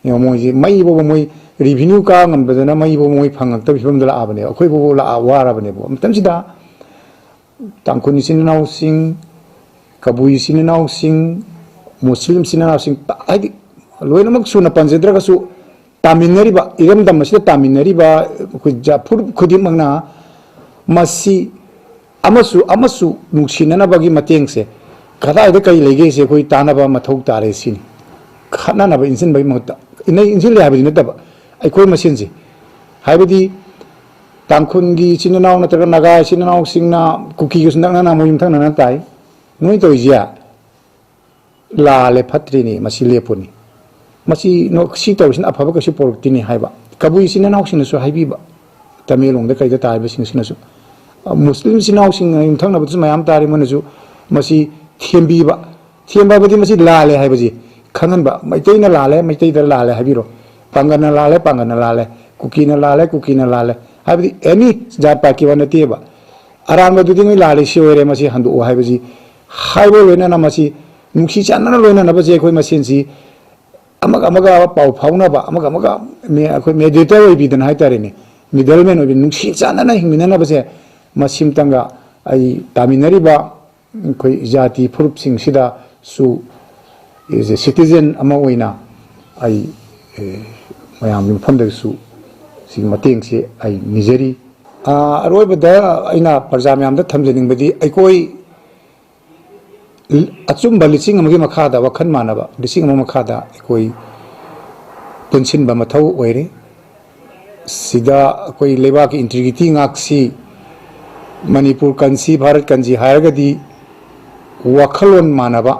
[SPEAKER 2] यो मोजि मई बो मोय रिवेन्यू का ngambadana मई बो मोय फंगक त बिफम दला आबने अखोय बो ला वाराबने बो मतमसिदा तांकुनि सिनाव सिंग कबुई सिनाव सिंग मुस्लिम सिनाव सिंग हाइदि लोइनमक सुना पंजेद्रगसु तामिनरिबा इरमदम मसिदा तामिनरिबा खुजा फुर खुदिमंगना मसी अमसु नुसिननबगी मतेंग से कदाइदा कई लेगे से कोई तानबा मथौ तारे सिन खनानबा इंसिन बई महता इनै इंसिन ले हाबिदि नतबा अखोय मसिन से हाबिदि तांखुनगी सिननाव नतरगा नगा सिननाव सिंगना कुकी गुसनना ना मोयम थांना ताई नोय तोइजिया लाले फत्रिनी मसि लेपुनी मसि नो सि तौसिन अफबा कसी पोरक्तिनी हाइबा कबुई सिननाव सिनसु हाइबिबा तमिलंगदा कइदा ताइबा सिंगसिनसु मुस्लिम सिनाव सिंग इंथंगनबसु मयाम तारि मनसु मसि थेंबीबा थेंबाबदि मसि लाले हाइबजी खंगनबा मैतैना लाले मैतैदा लाले हाबिरो pangana lale kukina lale habdi any jat party wana tiba aran ba duding lale si ore masi handu haibji haibo loina na masi nuksi channa loina na ba je khoi masin si amaga pau phauna ba amaga me khoi mediator oi bidan hai tare ni middleman oi nuksi channa na hingmina na ba je masim tanga ai taminari ba khoi jati furup sing sida su is a citizen ama oina ai mayam ni pham da su si mateng se ai nizari aroi bada aina parja myam da thamjening badi ai koi achum balising amagi makha da wakhan manaba lising ama makha da koi punsin ba mathau oire sida koi leba ki integrity ngaksi manipur kansi bharat kanji hairagadi wakhalon manaba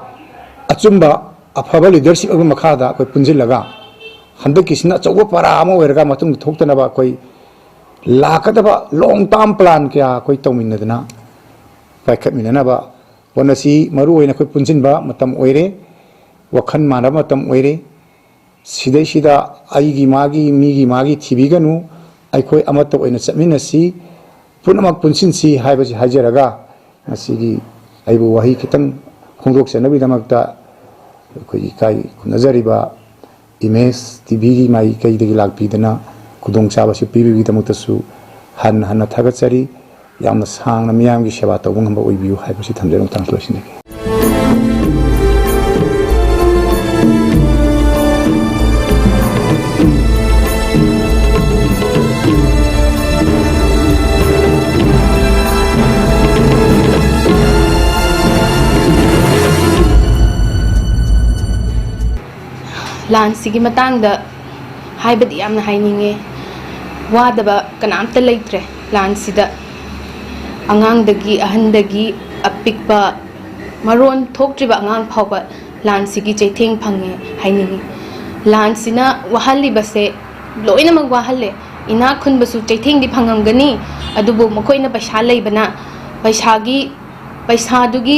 [SPEAKER 2] achumba afaba leadership aga makha da koi punjil laga handak kisna chawba para ama oirga matung thoktana ba koi lakadaba long term plan kya koi tawminadana paikhat minana ba wanasi maru oina koi punjin ba matam oire wakhan mana matam oire sidai sida aigi magi migi magi thibiganu aikoi amato oina chapminasi punamak punsin si haibaji hajaraga asigi aibu wahi kitang khongdok senabi damakta koi kai nazariba image tv gi mai kai degi lakpidana kudong chaba su pbb gi damakta su han han thagatsari yamna sang na miyam gi seba tawung hamba oibiu haibaji thamjerong translation ne
[SPEAKER 3] lan sigi matang da haibadi amna haininge wadaba kanamta leitre lan sida angang dagi ahan dagi apikpa maron thoktriba angang phawba lan sigi chaitheng phange haininge lan sina wahali base loina mag wahalle ina khun basu chaitheng di phangam gani adubu makoina paisa leibana paisa dugi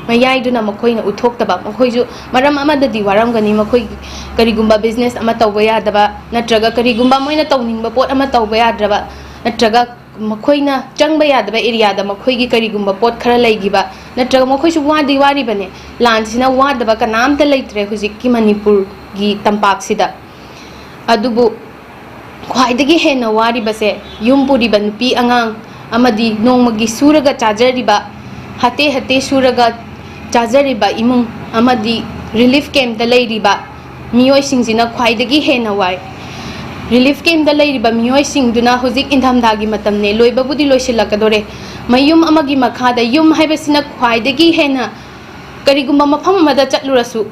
[SPEAKER 3] mayai duna makoina uthoktaba makoiju maram amada di waram gani makoi karigumba business ama tawba yadaba natraga karigumba moina tawningba pot ama tawba yadraba natraga makoina changba yadaba area da makoi gi karigumba pot khara leigiba natraga makoisu wadi wari bane lansina wadaba kanamta leitre hujikki manipur gi tampak sida adubu khwaidagi hena wari base yumpuri banpi angang amadi nongmagi suraga chajariba hate suraga chajariba imung amadi relief camp da leiriba miyoi singjina khwaidagi hena wai relief camp da leiriba miyoi singduna hojik indhamdagi matamne loiba budi loisilakadore mayum amagi makhada yum haibasina khwaidagi hena karigumba mafam amada chatlurasu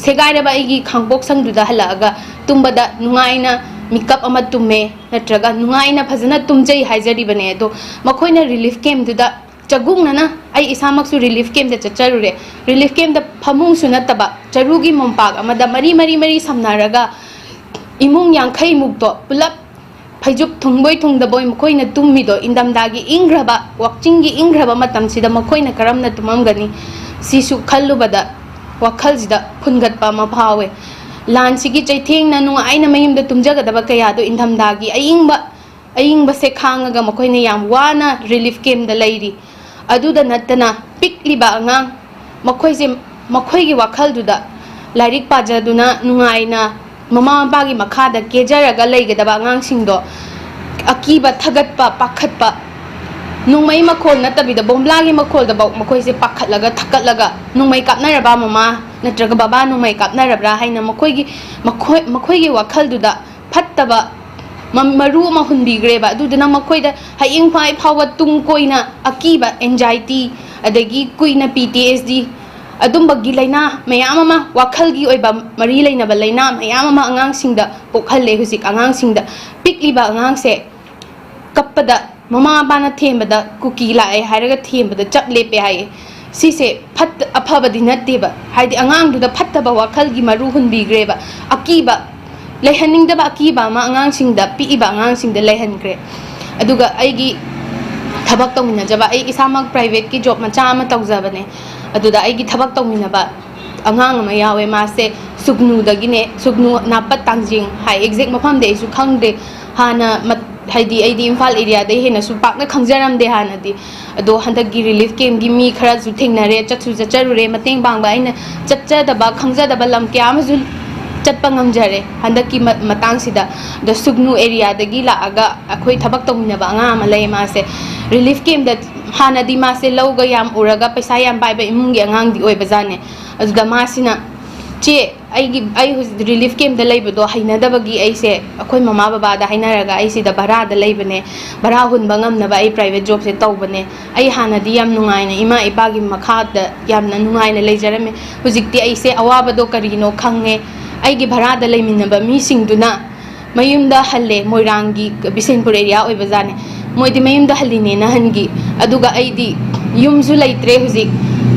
[SPEAKER 3] segairaba igi khangbok sangduda halaga tumbada nungaina mikap ama tumme natraga nungaina phajana tumjai haijari bane do makoina relief camp duda chagung nana ai isamaksu relief camp da chacharure relief camp da phamung sunataba charugi mompak amada mari samnaraga imung yangkhai mukto pulap phaijuk thungboi thungdaboi makoina tummido indamdagi ingraba wakchingi ingraba matam sida makoina karamna tumamgani sisu khallubada wakhalsida phungatpa ma phawe lansigi chaitheng na nunga aina mayimda tumjagadaba kaya do indamdagi ayingba se khangaga makoina yam wana relief camp da leiri aduda natana pikliba angang makhoigi wakhalduda lairik pajaduna nungaina mama bagi makhada kejaraga leigedaba angang singdo akiba thagatpa pakhatpa nungmai makhol natabida bomblagi makhol da bau makhoise pakhatlaga thakatlaga nungmai kapnaraba mama natraga baba nungmai kapnarabra haina makhoigi wakhalduda phattaba maru ma hunbigreba aduduna makoida haying phai phawa tung koina akiba anxiety adagi kuina PTSD adumba gi laina mayam ama wakhal gi oiba mari laina ba laina mayam ama angang singda pokhalle husik angang singda pikliba angang se kappada mama bana thembada kuki lae hairaga thembada chap lepe hai sise phat aphabadi natteba haidi angang duda phattaba wakhal gi maru hunbigreba akiba lehaning da baki ba ma angang sing da pi ba angang sing da lehan kre aduga aigi thabak tawmina jaba ai isamak private ki job macha ama tawjabane aduda aigi thabak tawmina ba angang ama yawe mase sugnu dagine sugnu napat tangjing hai exact mafam de su khangde hana haidi aidi imphal area de hena su pak na khangjaram de hana di ado handak gi relief camp gi mi khara su thingnare chachu charu re mateng bang ba ina chacha da ba khangja da ba lam kya ma ju chatpa ngamjare handak ki matang sida the sugnu area de gi la aga akhoi thabak tongna ba nga ma lei ma se relief camp da hana di ma se loga yam uraga paisa yam bai ba imung gi angang di oi bazane adu da ma sina che ai relief camp da lei do haina da bagi ai se akhoi mama baba da haina raga ai si da bara da lei bane bara hun bangam na ba ai private job se tau bane ai hana di yam nungai na ima iba gi makha da yam na nungai na leijarame hujikti ai se awaba do karino khange ai gi bara da lei min ba mi sing duna mayum da halle moirangi bisenpur area oi bazane moi di mayum da haline na hangi aduga ai di yum zu leitre hujik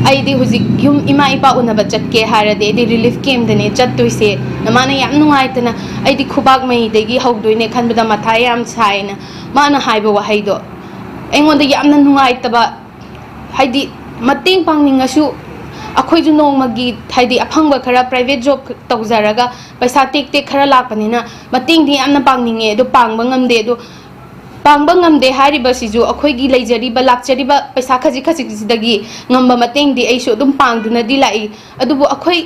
[SPEAKER 3] ai di hujik yum ima ipa una ba chatke hara de di relief camp dane chattoi se namana yam nungai tana ai di khubak mai de gi hogdoi ne khan bada matha yam sai na mana haiba wa haido engon da yam na nungai taba haidi mateng pangninga su akhoi ju nong magi haidi aphangba khara private job tawjaraga paisa tek tek khara lakpanina mateng di amna pangninge do pangba ngamde do pangba ngamde hariba siju akhoi gi leijari ba lakchari ba paisa khaji khaji sidagi ngamba mateng di aisu dum pangduna di lai adubu akhoi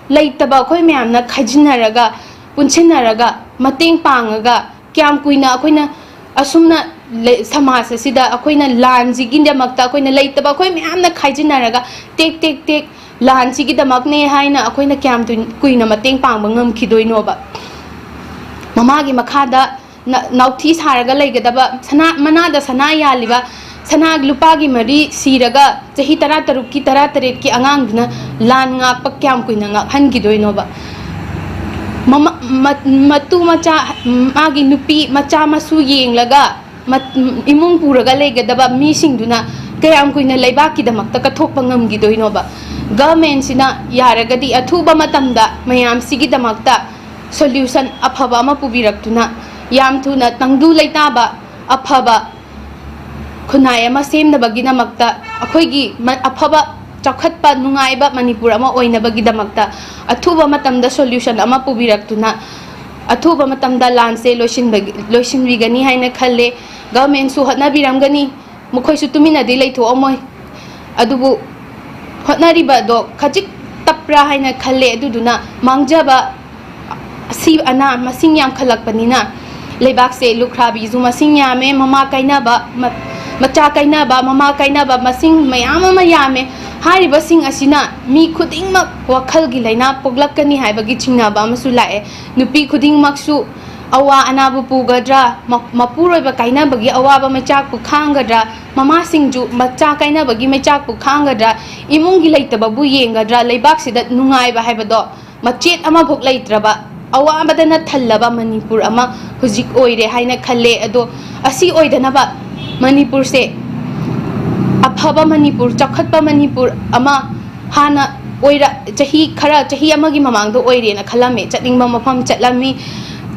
[SPEAKER 3] leitaba akhoi myamna khajinaraga punchinaraga mateng pangaga kyam kuina akhoina asumna samaj sida akhoina lanji ginda makta akhoina leitaba akhoi myamna khajinaraga tek tek tek lanji gi damak ne haina akhoina kyam tu kuina mateng pangba ngam khidoino ba mama gi makhada nauthi saraga leigadaba sana manada sana yaliba sana lupa gi mari siraga chahi tara taruk ki tara taret ki angang duna lan nga pakyam kuina nga han gi doino ba mama matu macha agi nupi macha masu yeng laga imung puraga leigadaba mi singduna kayam kuina leiba ki damak ta kathok pangam gi doino ba government sina yaragadi athuba matamda mayam sigi damak ta solution aphaba ma pubirak yam thuna tangdu leitaba aphaba khunai ama semnabagi damakta akhoigi aphaba chakhatpa nungaiba manipur ama oinabagi damakta athuba matamda solution ama pubiraktuna athuba matamda lanse loishinbigani haina khalle government su hatna biramgani mukhoi su tumina di leitho amoi adubu hotnariba do khajik tapra haina khalle aduduna mangjaba si ana masing yam khalakpanina leibak se lukhrabi zu masing yame mama kainaba macha kainaba mama kainaba masing mayam ama yame hariba sing asina mi khudingmak wakhal gi laina poglakani haibagi chingnaba amasu lae nupi khudingmak su awa anabu pugadra mapuroi ba kainabagi awaba machak pu khangadra mama singju macha kainabagi machak pu khangadra imung gi leitaba bu yengadra leibak sida nungai ba haibado machet ama bhok leitraba awabadana thallaba manipur ama hujik oire haina khalle ado asi oidanaba manipur se aphaba manipur chakhatpa manipur ama hana oira chahi khara chahi amagi mamang do oire na khalame chatningba mafam chatlami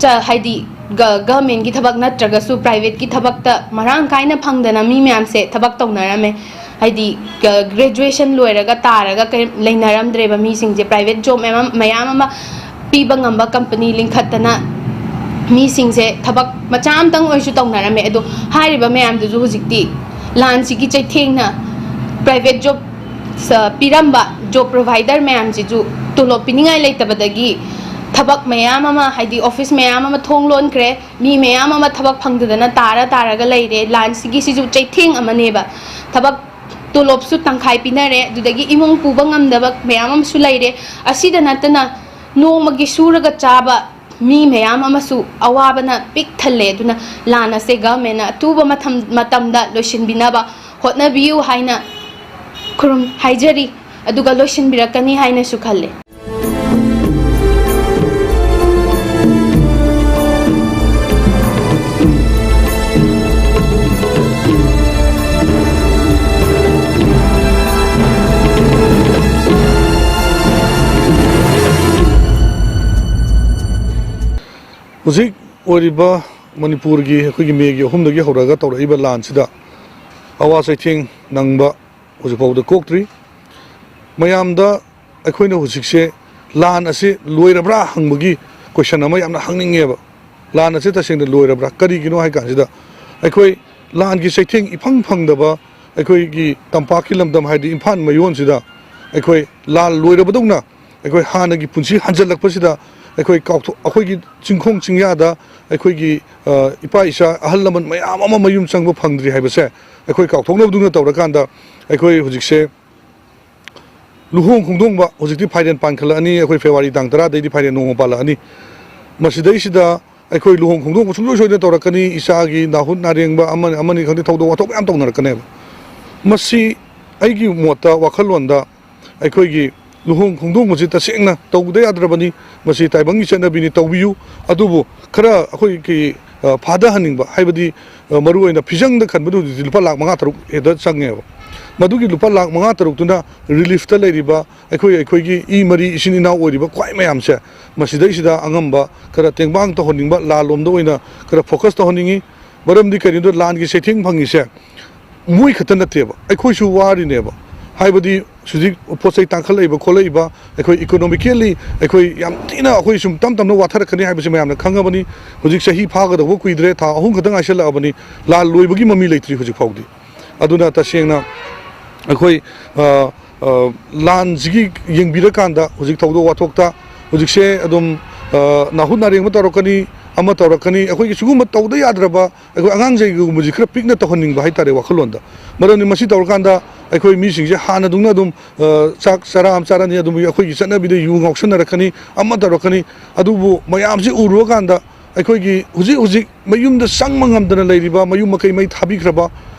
[SPEAKER 3] cha haidi government gi thabak natraga su private gi thabak ta marang kaina phangdana mi myam se thabak tongnarame haidi graduation loiraga taraga leinaram dreba mi singje private job mayam ama piba ngamba company linkhatana mi singse thabak macham tang oisu tongnarame ado hariba mayam du hujikti lanchi gi chaithengna private job sa piramba job provider mayam ji ju tolo piningai leitabadagi thabak mayam ama haidi office mayam ama thonglon kre mi mayam ama thabak phangdana taraga leire lanchi gi si ju chaitheng amaneba thabak tolop su tangkhai pinare dudagi imung puba ngamdaba mayam am su leire asida natana nongmagi suraga chaba mi mayam amasu awabana pik thalle duna lana se government na tuba matamda loishin binaba hotna biu haina kurum haijari aduga loishin birakani haina su khalle
[SPEAKER 4] Hujik oriba Manipur gi khoi megi humdagi horaga tawraiba lan sida awa saithing nangba hujipawda koktri mayamda ꯑꯩꯈꯣꯏꯅ ꯍꯧꯖꯤꯛꯁꯦ ꯂꯥꯟ ꯑꯁꯤ ꯂꯣꯏꯔꯕ꯭ꯔꯥ ꯍꯪꯕꯒꯤ ꯀꯣꯏꯁꯟ ꯑꯃ ꯌꯥꯝꯅ ꯍꯪꯅꯤꯡꯉꯦꯕ ꯂꯥꯟ ꯑꯁꯤ ꯇꯁꯦꯡꯅ ꯂꯣꯏꯔꯕ꯭ꯔꯥ ꯀꯔꯤꯒꯤꯅꯣ ꯍꯥꯏ ꯀꯥꯟꯁꯤꯗ ꯑꯩꯈꯣꯏ ꯂꯥꯟꯒꯤ ꯆꯩꯊꯦꯡ ꯏꯐꯪ ꯐꯪꯗꯕ ꯑꯩꯈꯣꯏꯒꯤ ꯇꯝꯄꯥꯛꯀꯤ ꯂꯝꯗꯝ ꯍꯥꯏꯗꯤ ꯏꯝꯐꯥꯜ ꯃꯌꯣꯟꯁꯤꯗ ꯑꯩꯈꯣꯏ ꯂꯥꯟ ꯂꯣꯏꯔꯕꯗꯧꯅ ꯑꯩꯈꯣꯏ ꯍꯥꯟꯅꯒꯤ ꯄꯨꯟꯁꯤ ꯍꯟꯖꯜꯂꯛꯄꯁꯤꯗ ꯑꯩꯈꯣꯏꯒꯤ ꯆꯤꯡꯈꯣꯡ ꯆꯤꯡꯌꯥꯗ ꯑꯩꯈꯣꯏꯒꯤ ꯏꯄꯥ ꯏꯆꯥ ꯑꯍꯜ ꯂꯃꯟ ꯃꯌꯥꯝ ꯑꯃ ꯃꯌꯨꯝ ꯆꯪꯕ ꯐꯪꯗ꯭ꯔꯤ ꯍꯥꯏꯕꯁꯦ ꯑꯩꯈꯣꯏ ꯀꯥꯎꯊꯣꯛꯅꯕꯗꯨꯅ ꯇꯧꯔꯀꯥꯟꯗ ꯑꯩꯈꯣꯏ ꯍꯧꯖꯤꯛꯁꯦ ꯂꯨꯍꯣꯡ ꯈꯣꯡꯗꯣꯡꯕ ꯍꯧꯖꯤꯛꯇꯤ ꯐꯥꯏꯔꯦꯟ ꯄꯥꯟꯈꯠꯂꯛꯑꯅꯤ ꯑꯩꯈꯣꯏ ꯐꯦꯕꯋꯥꯔꯤ ꯇꯥꯡ 10ꯗꯩꯗꯤ ꯐꯥꯏꯔꯦꯟ ꯅꯣꯡꯃ ꯄꯥꯜꯂꯛꯑꯅꯤ ꯃꯁꯤꯗꯩꯁꯤꯗ ꯑꯩꯈꯣꯏ ꯂꯨꯍꯣꯡ ꯈꯣꯡꯗꯣꯡꯕ ꯁꯨꯡꯁꯣꯏ ꯁꯣꯏꯗꯅ ꯇꯧꯔꯛꯀꯅꯤ ꯏꯆꯥꯒꯤ ꯅꯥꯍꯨꯠ ꯅꯥꯔꯦꯡꯕ ꯑꯃꯅꯤ ꯈꯪꯗꯦ ꯊꯧꯗꯣꯛ ꯋꯥꯊꯣꯛ ꯃꯌꯥꯝ ꯇꯧꯅꯔꯛꯀꯅꯦꯕ ꯃꯁꯤ ꯑꯩꯒꯤ ꯃꯣꯠꯇ ꯋꯥꯈꯜꯂꯣꯟꯗ ꯑꯩꯈꯣꯏꯒꯤ ꯂꯨꯍꯣꯡ ꯈꯣꯡꯗꯣꯡꯕꯁꯤ ꯇꯁꯦꯡꯅ ꯇꯧꯗ ꯌꯥꯗ꯭ꯔꯕꯅꯤ ꯃꯁꯤ ꯇꯥꯏꯕꯪꯒꯤ ꯆꯠꯅꯕꯤꯅꯤ ꯇꯧꯕꯤꯌꯨ ꯑꯗꯨꯕꯨ ꯈꯔ ꯑꯩꯈꯣꯏꯒꯤ ꯐꯥꯗꯍꯟꯅꯤꯡꯕ ꯍꯥꯏꯕꯗꯤ ꯃꯔꯨꯑꯣꯏꯅ ꯐꯤꯖꯪꯗ ꯈꯟꯕꯗꯨ ꯍꯧꯖꯤꯛꯇꯤ ꯂꯨꯄꯥ ꯂꯥꯛ 5-6 ꯍꯦꯛꯇ ꯆꯪꯉꯦꯕ ꯃꯗꯨꯒꯤ ꯂꯨꯄꯥ ꯂꯥꯛ 5-6ꯇꯨꯅ ꯔꯤꯂꯤꯐꯇ ꯂꯩꯔꯤꯕ ꯑꯩꯈꯣꯏꯒꯤ ꯏ ꯃꯔꯤ ꯏꯆꯤꯟ ꯏꯅꯥꯎ ꯑꯣꯏꯔꯤꯕ ꯈ꯭ꯋꯥꯏ ꯃꯌꯥꯝꯁꯦ ꯃꯁꯤꯗꯩꯁꯤꯗ ꯑꯉꯝꯕ ꯈꯔ ꯇꯦꯡꯕꯥꯡ ꯇꯧꯍꯟꯅꯤꯡꯕ ꯂꯥꯟꯂꯣꯝꯗ ꯑꯣꯏꯅ ꯈꯔ ꯐꯣꯀꯁ ꯇꯧꯍꯟꯅꯤꯡꯉꯤ ꯃꯔꯝꯗꯤ ꯀꯔꯤꯒꯤꯅꯣ ꯂꯥꯟꯒꯤ ꯆꯩꯊꯦꯡ ꯐꯪꯉꯤꯁꯦ ꯃꯣꯏ ꯈꯛꯇ ꯅꯠꯇꯦꯕ ꯑꯩꯈꯣꯏꯁꯨ ꯋꯥꯔꯤꯅꯦꯕ ꯍꯥꯏꯕꯗꯤ ꯍꯧꯖꯤꯛ ꯄꯣꯠ ꯆꯩ ꯇꯥꯡꯈꯠꯂꯛꯏꯕ ꯈꯣꯠꯂꯛꯏꯕ ꯑꯩꯈꯣꯏ 이코노미컬ꯤ ꯑꯩꯈꯣꯏ ꯌꯥꯝ ꯊꯤꯅ ꯑꯩꯈꯣꯏ ꯁꯨꯝ ꯇꯝ ꯇꯝꯅ ꯋꯥꯊꯔꯛꯀꯅꯤ ꯍꯥꯏꯕꯁꯤ ꯃꯌꯥꯝꯅ ꯈꯪꯉꯕꯅꯤ ꯍꯧꯖꯤꯛ ꯆꯍꯤ ꯐꯥꯒꯗꯧꯕ ꯀꯨꯏꯗ꯭ꯔꯦ ꯊꯥ 3 ꯈꯛꯇꯪ ꯉꯥꯏꯁꯜꯂꯛꯑꯕꯅꯤ ꯂꯥꯟ ꯂꯣꯏꯕꯒꯤ ꯃꯃꯤ ꯂꯩꯇ꯭ꯔꯤ ꯍꯧꯖꯤꯛ ꯐꯥꯎꯗꯤ ꯑꯗꯨꯅ ꯇꯁꯦꯡꯅ ꯑꯩꯈꯣꯏ ꯂꯥꯟꯁꯤꯒꯤ ꯌꯦꯡꯕꯤꯔꯀꯥꯟꯗ ꯍꯧꯖꯤꯛ ꯊꯧꯗꯣꯛ ꯋꯥꯊꯣꯛꯇ ꯍꯧꯖꯤꯛꯁꯦ ꯑꯗꯨꯝ ꯅꯥꯍꯨꯠ ꯅꯥꯔꯦꯡꯕ ꯇꯧꯔꯛꯀꯅꯤ ꯑꯃ ꯇꯧꯔꯛꯀꯅꯤ ꯑꯩꯈꯣꯏꯒꯤ ꯁꯤꯒꯨꯝꯕ ꯇꯧꯗ ꯌꯥꯗ꯭ꯔꯕ ꯑꯩꯈꯣই ꯑꯉꯥꯡꯖꯩꯒꯨꯝꯕꯁꯤ ꯈꯔ ꯄꯤꯛꯅ ꯇꯧꯍꯟꯅꯤꯡꯕ ꯍꯥꯏꯇꯥꯔꯦ ꯋꯥꯈꯜꯂꯣꯟꯗ ꯃꯔꯝꯗꯤ ꯃꯁꯤ ꯇꯧꯔꯀꯥꯟꯗ ꯑꯩꯈꯣꯏ ꯃꯤꯁꯤꯡꯁꯦ ꯍꯥꯟꯅꯗꯧꯅ ꯑꯗꯨꯝ ꯆꯥꯛ ꯆꯔꯥ ꯑꯃ ꯆꯥꯔꯅꯤ ꯑꯗꯨꯝ ꯑꯩꯈꯣꯏꯒꯤ ꯆꯠꯅꯕꯤꯗ ꯌꯨ ꯉꯥꯎꯁꯟꯅꯔꯛꯀꯅꯤ ꯑꯃ ꯇꯧꯔꯛꯀꯅꯤ ꯑꯗꯨꯕꯨ ꯃꯌꯥꯝꯁꯤ ꯎꯔꯨꯔꯀꯥꯟꯗ ꯑꯩꯈꯣꯏꯒꯤ ꯍꯧꯖꯤꯛ ꯃꯌꯨꯝꯗ ꯆꯪꯕ ꯉꯝꯗꯅ ꯂꯩꯔꯤꯕ ꯃꯌꯨꯝ ꯃꯀꯩ ꯃꯩ ꯊꯥꯕꯤꯈ꯭ꯔꯕ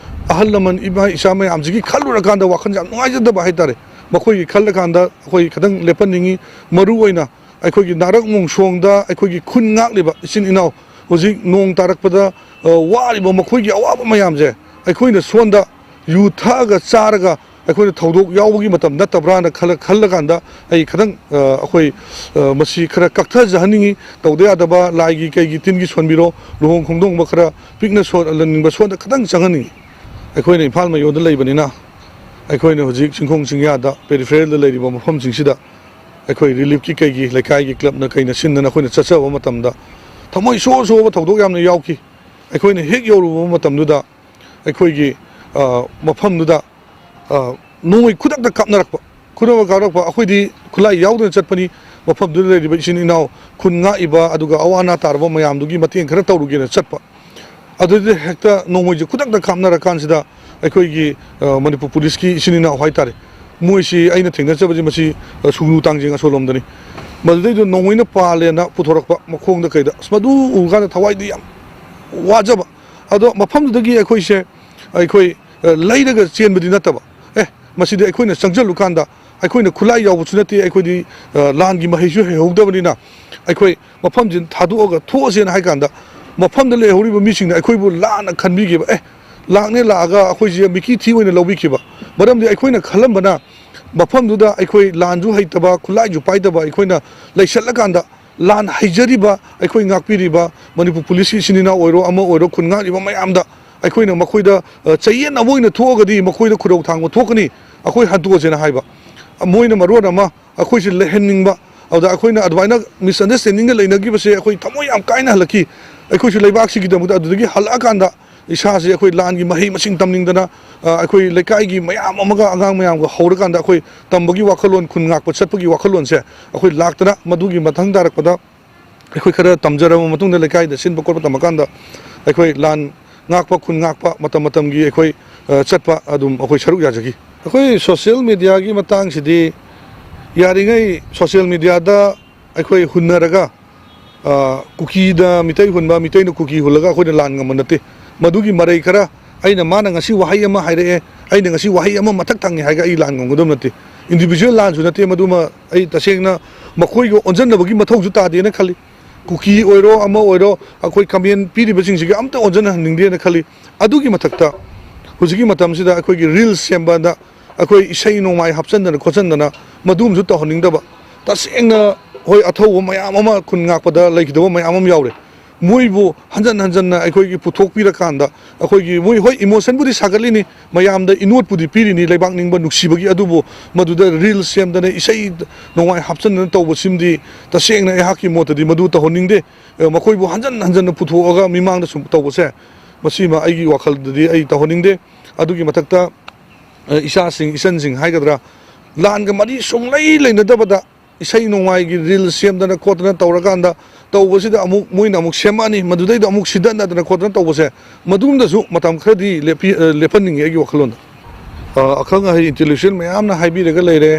[SPEAKER 4] ꯑꯍꯜ ꯂꯃꯟ ꯏꯃꯥ ꯏꯆꯥ ꯃꯌꯥꯝꯁꯤꯒꯤ ꯈꯜꯂꯨꯔꯀꯥꯟꯗ ꯋꯥꯈꯜ ꯌꯥꯝ ꯅꯨꯡꯉꯥꯏꯖꯗꯕ ꯍꯥꯏꯇꯥꯔꯦ ꯃꯈꯣꯏꯒꯤ ꯈꯜꯂꯀꯥꯟꯗ ꯑꯩꯈꯣꯏ ꯈꯤꯇꯪ ꯂꯦꯞꯍꯟꯅꯤꯡꯉꯤ ꯃꯔꯨꯑꯣꯏꯅ ꯑꯩꯈꯣꯏꯒꯤ ꯅꯥꯔꯛ ꯃꯣꯡꯁꯣꯡꯗ ꯑꯩꯈꯣꯏꯒꯤ ꯈꯨꯟ ꯉꯥꯛꯂꯤꯕ ꯏꯆꯤꯟ ꯏꯅꯥꯎ ꯍꯧꯖꯤꯛ ꯅꯣꯡ ꯇꯥꯔꯛꯄꯗ ꯋꯥꯔꯤꯕ ꯃꯈꯣꯏꯒꯤ ꯑꯋꯥꯕ ꯃꯌꯥꯝꯁꯦ ꯑꯩꯈꯣꯏꯅ ꯁꯣꯟꯗ ꯌꯨ ꯊꯛꯑꯒ ꯆꯥꯔꯒ ꯑꯩꯈꯣꯏꯅ ꯊꯧꯗꯣꯛ ꯌꯥꯎꯕꯒꯤ ꯃꯇꯝ ꯅꯠꯇꯕ꯭ꯔꯥꯅ ꯈꯜꯂꯀꯥꯟꯗ ꯑꯩ ꯈꯤꯇꯪ ꯑꯩꯈꯣꯏ ꯃꯁꯤ ꯈꯔ ꯀꯛꯊꯖꯍꯟꯅꯤꯡꯉꯤ ꯇꯧꯗ ꯌꯥꯗꯕ ꯂꯥꯏꯒꯤ ꯀꯩꯒꯤ ꯇꯤꯟꯒꯤ ꯁꯣꯟꯕꯤꯔꯣ ꯂꯨꯍꯣꯡ ꯈꯣꯡꯗꯣꯡꯕ ꯈꯔ ꯄꯤꯛꯅ ꯁꯣꯟꯍꯟꯅꯤꯡꯕ ꯁꯣꯟꯗ ꯈꯤꯇꯪ ꯆꯪꯍꯟꯅꯤꯡꯉꯤ ꯑꯩꯈꯣꯏꯅ ꯏꯝꯐꯥꯜ ꯃꯌꯣꯟꯗ ꯂꯩꯕꯅꯤꯅ ꯑꯩꯈꯣꯏꯅ ꯍꯧꯖꯤꯛ ꯆꯤꯡꯈꯣꯡ ꯆꯤꯡꯌꯥꯗ ꯄꯦꯔꯤꯐꯦꯔꯦꯜꯗ ꯂꯩꯔꯤꯕ ꯃꯐꯝꯁꯤꯡꯁꯤꯗ ꯑꯩꯈꯣꯏ ꯔꯤꯂꯤꯐꯀꯤ ꯀꯩꯒꯤ ꯂꯩꯀꯥꯏꯒꯤ ꯀ꯭ꯂꯕꯅ ꯀꯩꯅ ꯁꯤꯟꯗꯅ ꯑꯩꯈꯣꯏꯅ ꯆꯠꯆꯕ ꯃꯇꯝꯗ ꯊꯃꯣꯏ ꯁꯣꯛꯑꯕ ꯊꯧꯗꯣꯛ ꯌꯥꯝꯅ ꯌꯥꯎꯈꯤ ꯑꯩꯈꯣꯏꯅ ꯍꯦꯛ ꯌꯧꯔꯨꯕ ꯃꯇꯝꯗꯨꯗ ꯑꯩꯈꯣꯏꯒꯤ ꯃꯐꯝꯗꯨꯗ ꯅꯣꯡꯃꯩ ꯈꯨꯗꯛꯇ ꯀꯥꯞꯅꯔꯛꯄ ꯑꯩꯈꯣꯏꯗꯤ ꯈꯨꯠꯂꯥꯏ ꯌꯥꯎꯗꯅ ꯆꯠꯄꯅꯤ ꯃꯐꯝꯗꯨꯗ ꯂꯩꯔꯤꯕ ꯏꯆꯤꯟ ꯏꯅꯥꯎ ꯈꯨꯟ ꯉꯥꯛꯏꯕ ꯑꯗꯨꯒ ꯑꯋꯥ ꯑꯅꯥ ꯇꯥꯔꯕ ꯃꯌꯥꯝꯗꯨꯒꯤ ꯃꯇꯦꯡ ꯈꯔ ꯇꯧꯔꯨꯒꯦꯅ ꯆꯠꯄ ꯑꯗꯨꯗ ꯍꯦꯛꯇ ꯅꯣꯡꯃꯩꯁꯦ ꯈꯨꯗꯛꯇ ꯀꯥꯞꯅꯔꯀꯥꯟꯁꯤꯗ ꯑꯩꯈꯣꯏꯒꯤ ꯃꯅꯤꯄꯨꯔ ꯄꯨꯂꯤꯁꯀꯤ ꯏꯆꯤꯟ ꯏꯅꯥꯎ ꯍꯥꯏꯇꯥꯔꯦ ꯃꯣꯏꯁꯤ ꯑꯩꯅ ꯊꯦꯡꯅꯖꯕꯁꯤ ꯃꯁꯤ ꯁꯨꯒꯅꯨ ꯇꯥꯡꯖꯦꯡ ꯑꯁꯣꯂꯣꯝꯗꯅꯤ ꯃꯗꯨꯗꯩꯗ ꯅꯣꯡꯃꯩꯅ ꯄꯥꯜꯂꯦꯅ ꯄꯨꯊꯣꯔꯛꯄ ꯃꯈꯣꯡꯗ ꯀꯩꯗ ꯃꯗꯨ ꯎꯔꯀꯥꯟꯗ ꯊꯋꯥꯏꯗꯤ ꯌꯥꯝ ꯋꯥꯖꯕ ꯑꯗꯣ ꯃꯐꯝꯗꯨꯗꯒꯤ ꯑꯩꯈꯣꯏ ꯂꯩꯔꯒ ꯆꯦꯟꯕꯗꯤ ꯅꯠꯇꯕ ꯃꯁꯤꯗꯤ ꯑꯩꯈꯣꯏꯅ ꯆꯪꯁꯤꯜꯂꯨꯀꯥꯟꯗ ꯑꯩꯈꯣꯏꯅ ꯈꯨꯠꯂꯥꯏ ꯌꯥꯎꯕꯁꯨ ꯅꯠꯇꯦ ꯑꯩꯈꯣꯏꯗꯤ ꯂꯥꯟꯒꯤ ꯃꯍꯩꯁꯨ ꯍꯩꯍꯧꯗꯕꯅꯤ나 ꯑꯩꯈꯣꯏ ꯃꯐꯝꯁꯤ ꯊꯥꯗꯣꯛꯑꯒ ꯊꯣꯛꯑꯁꯦꯅ ꯍꯥꯏ ꯀꯥꯟꯗ ꯃꯐꯝꯗ ꯂꯩꯍꯧꯔꯤꯕ ꯃꯤꯁꯤꯡꯅ ꯑꯩꯈꯣꯏꯕꯨ ꯂꯥꯟꯅ ꯈꯟꯕꯤꯈꯤꯕ ꯂꯥꯛꯅꯦ ꯂꯥꯛꯑꯒ ꯑꯩꯈꯣꯏꯁꯦ ꯃꯤꯀꯤ ꯊꯤ ꯑꯣꯏꯅ ꯂꯧꯕꯤꯈꯤꯕ ꯃꯔꯝꯗꯤ ꯑꯩꯈꯣꯏꯅ ꯈꯜꯂꯝꯕꯅ ꯃꯐꯝꯗꯨꯗ ꯑꯩꯈꯣꯏ ꯂꯥꯟꯁꯨ ꯍꯩꯇꯕ ꯈꯨꯠꯂꯥꯏꯁꯨ ꯄꯥꯏꯗꯕ ꯑꯩꯈꯣꯏꯅ ꯂꯩꯁꯜꯂꯀꯥꯟꯗ ꯂꯥꯟ ꯍꯩꯖꯔꯤꯕ ꯑꯩꯈꯣꯏ ꯉꯥꯛꯄꯤꯔꯤꯕ ꯃꯅꯤꯄꯨꯔ ꯄꯨꯂꯤꯁꯀꯤ ꯏꯆꯤꯟ ꯏꯅꯥꯎ ꯑꯣꯏꯔꯣ ꯑꯃ ꯑꯣꯏꯔꯣ ꯈꯨꯟ ꯉꯥꯛꯂꯤꯕ ꯃꯌꯥꯝꯗ ꯑꯩꯈꯣꯏꯅ ꯃꯈꯣꯏꯗ ꯆꯌꯦꯠ ꯑꯃ ꯑꯣꯏꯅ ꯊꯣꯛꯑꯒꯗꯤ ꯃꯈꯣꯏꯗ ꯈꯨꯗꯧ ꯊꯥꯡꯕ ꯊꯣꯛꯀꯅꯤ ꯑꯩꯈꯣꯏ ꯍꯟꯇꯣꯛꯑꯁꯦꯅ ꯍꯥꯏꯕ ꯃꯣꯏꯅ ꯃꯔꯣꯟ ꯑꯃ ꯑꯩꯈꯣꯏꯁꯦ ꯂꯩꯍꯟꯅꯤꯡꯕ ꯑꯗꯨꯗ ꯑꯩꯈꯣꯏꯅ ꯑꯗꯨꯃꯥꯏꯅ ꯃꯤꯁꯑꯟꯗꯔꯁꯇꯦꯟꯗꯤꯡꯒ ꯂꯩꯅꯈꯤꯕꯁꯦ ꯑꯩꯈꯣꯏ ꯊꯃꯣꯏ ꯌꯥꯝ ꯀꯥꯏꯅ ꯍꯜꯂꯛꯈꯤ ꯑꯩꯈꯣꯏꯁꯨ ꯂꯩꯕꯥꯛꯁꯤꯒꯤꯗꯃꯛꯇ ꯑꯗꯨꯗꯒꯤ ꯍꯜꯂꯛꯑꯀꯥꯟꯗ ꯏꯁꯥꯁꯦ ꯑꯩꯈꯣꯏ ꯂꯥꯟꯒꯤ ꯃꯍꯩ ꯃꯁꯤꯡ ꯇꯝꯅꯤꯡꯗꯅ ꯑꯩꯈꯣꯏ ꯂꯩꯀꯥꯏꯒꯤ ꯃꯌꯥꯝ ꯑꯃꯒ ꯑꯉꯥꯡ ꯃꯌꯥꯝꯒ ꯍꯧꯔꯀꯥꯟꯗ ꯑꯩꯈꯣꯏ ꯇꯝꯕꯒꯤ ꯋꯥꯈꯜꯂꯣꯟ ꯈꯨꯟ ꯉꯥꯛꯄ ꯆꯠꯄꯒꯤ ꯋꯥꯈꯜꯂꯣꯟꯁꯦ ꯑꯩꯈꯣꯏ ꯂꯥꯛꯇꯅ ꯃꯗꯨꯒꯤ ꯃꯊꯪ ꯇꯥꯔꯛꯄꯗ ꯑꯩꯈꯣꯏ ꯈꯔ ꯇꯝꯖꯔꯕ ꯃꯇꯨꯡꯗ ꯂꯩꯀꯥꯏꯗ ꯁꯤꯟꯕ ꯈꯣꯠꯄ ꯇꯝꯃꯀꯥꯟꯗ ꯑꯩꯈꯣꯏ ꯂꯥꯟ ꯉꯥꯛꯄ ꯈꯨꯟ ꯉꯥꯛꯄ ꯃꯇꯝ ꯃꯇꯝꯒꯤ ꯑꯩꯈꯣꯏ ꯆꯠꯄ ꯑꯗꯨꯝ ꯑꯩꯈꯣꯏ ꯁꯔꯨꯛ ꯌꯥꯖꯈꯤ ꯑꯩꯈꯣꯏ ꯁꯣꯁꯤꯌꯦꯜ ꯃꯤꯗꯤꯌꯥꯒꯤ ꯃꯇꯥꯡꯁꯤꯗꯤ ꯌꯥꯔꯤꯉꯩ ꯁꯣꯁꯤꯌꯦꯜ ꯃꯤꯗꯤꯌꯥꯗ ꯑꯩꯈꯣꯏ ꯍꯨꯟꯅꯔꯒ ꯀꯨꯀꯤꯗ ꯃꯤꯇꯩ ꯍꯨꯟꯕ ꯃꯤꯇꯩꯅ ꯀꯨꯀꯤ ꯍꯨꯜꯂꯒ ꯑꯩꯈꯣꯏꯅ ꯂꯥꯟ ꯉꯝꯕ ꯅꯠꯇꯦ ꯃꯗꯨꯒꯤ ꯃꯔꯩ ꯈꯔ ꯃꯥꯅ ngasi ꯋꯥꯍꯩ ꯑꯃ ꯍꯥꯏꯔꯛꯑꯦ ꯑꯩꯅ ngasi ꯋꯥꯍꯩ ꯑꯃ ꯃꯊꯛ ꯊꯪꯉꯦ ꯍꯥꯏꯒ ꯑꯩ ꯂꯥꯟ ꯉꯝꯒꯗꯕ ꯅꯠꯇꯦ ꯏꯟꯗꯤꯕꯤꯖꯨꯋꯦꯜ ꯂꯥꯟꯁꯨ ꯅꯠꯇꯦ ꯃꯗꯨꯃ ꯑꯩ ꯇꯁꯦꯡꯅ ꯃꯈꯣꯏꯒ ꯑꯣꯟꯖꯟꯅꯕꯒꯤ ꯃꯊꯧꯁꯨ ꯇꯥꯗꯦꯅ ꯈꯜꯂꯤ ꯀꯨꯀꯤ ꯑꯣꯏꯔꯣ ꯑꯃ ꯑꯣꯏꯔꯣ ꯑꯩꯈꯣꯏ ꯀꯃꯦꯟ ꯄꯤꯔꯤꯕꯁꯤꯡꯁꯤꯒ ꯑꯝꯇ ꯑꯣꯟꯖꯟꯅꯍꯟꯅꯤꯡꯗꯦꯅ ꯈꯜꯂꯤ ꯑꯗꯨꯒꯤ ꯃꯊꯛꯇ ꯍꯧꯖꯤꯛꯀꯤ ꯃꯇꯝꯁꯤꯗ ꯑꯩꯈꯣꯏꯒꯤ ꯔꯤꯜꯁ ꯁꯦꯝꯕꯗ ꯑꯩꯈꯣꯏ ꯏꯁꯩ ꯅꯣꯡꯃꯥꯏ ꯍꯥꯞꯆꯟꯗꯅ ꯈꯣꯠꯆꯟꯗꯅ ꯃꯗꯨꯝꯁꯨ ꯇꯧꯍꯟꯅꯤꯡꯗꯕ ꯇꯁꯦꯡꯅ ꯍꯣꯏ ꯑꯊꯧꯕ ꯃꯌꯥꯝ ꯑꯃ ꯈꯨꯟ ꯉꯥꯛꯄꯗ ꯂꯩꯈꯤꯗꯕ ꯃꯌꯥꯝ ꯑꯃ ꯌꯥꯎꯔꯦ मोइबो हंजन हंजन अखोई पुथोक पीरकांदा अखोई मोइ होय इमोशन बुदी सागलिनी मयाम द इनोट बुदी पीरिनी लेबाक निंगबा नुक्सिबगी अदुबो मदुदा रील सेमदने इसै नोंगाय हापसन तौबो सिमदी तसेंगना एहाकी मोतदी मदु तहोनिंगदे मखोइबो हंजन हंजन पुथोगा मिमांग सुम तौबसे मसीमा आइगी वाखलददी आई तहोनिंगदे अदुगी मथक्ता इसा सिंग इसन सिंग हाइगद्रा लानगा मरी सुंगलै लेनदबदा इसै नोंगायगी रील सेमदना खोतना तौरकांदा तौबसिदा अमुक मोइना अमुक सेमानी मदुदैदा अमुक सिदनदना खोतना तौबसे मदुमदसु मतम खरदी लेपनिंग एगी वखलोन अखंग हाई इंटेलेक्चुअल मयामना हाइबिरगा लेरे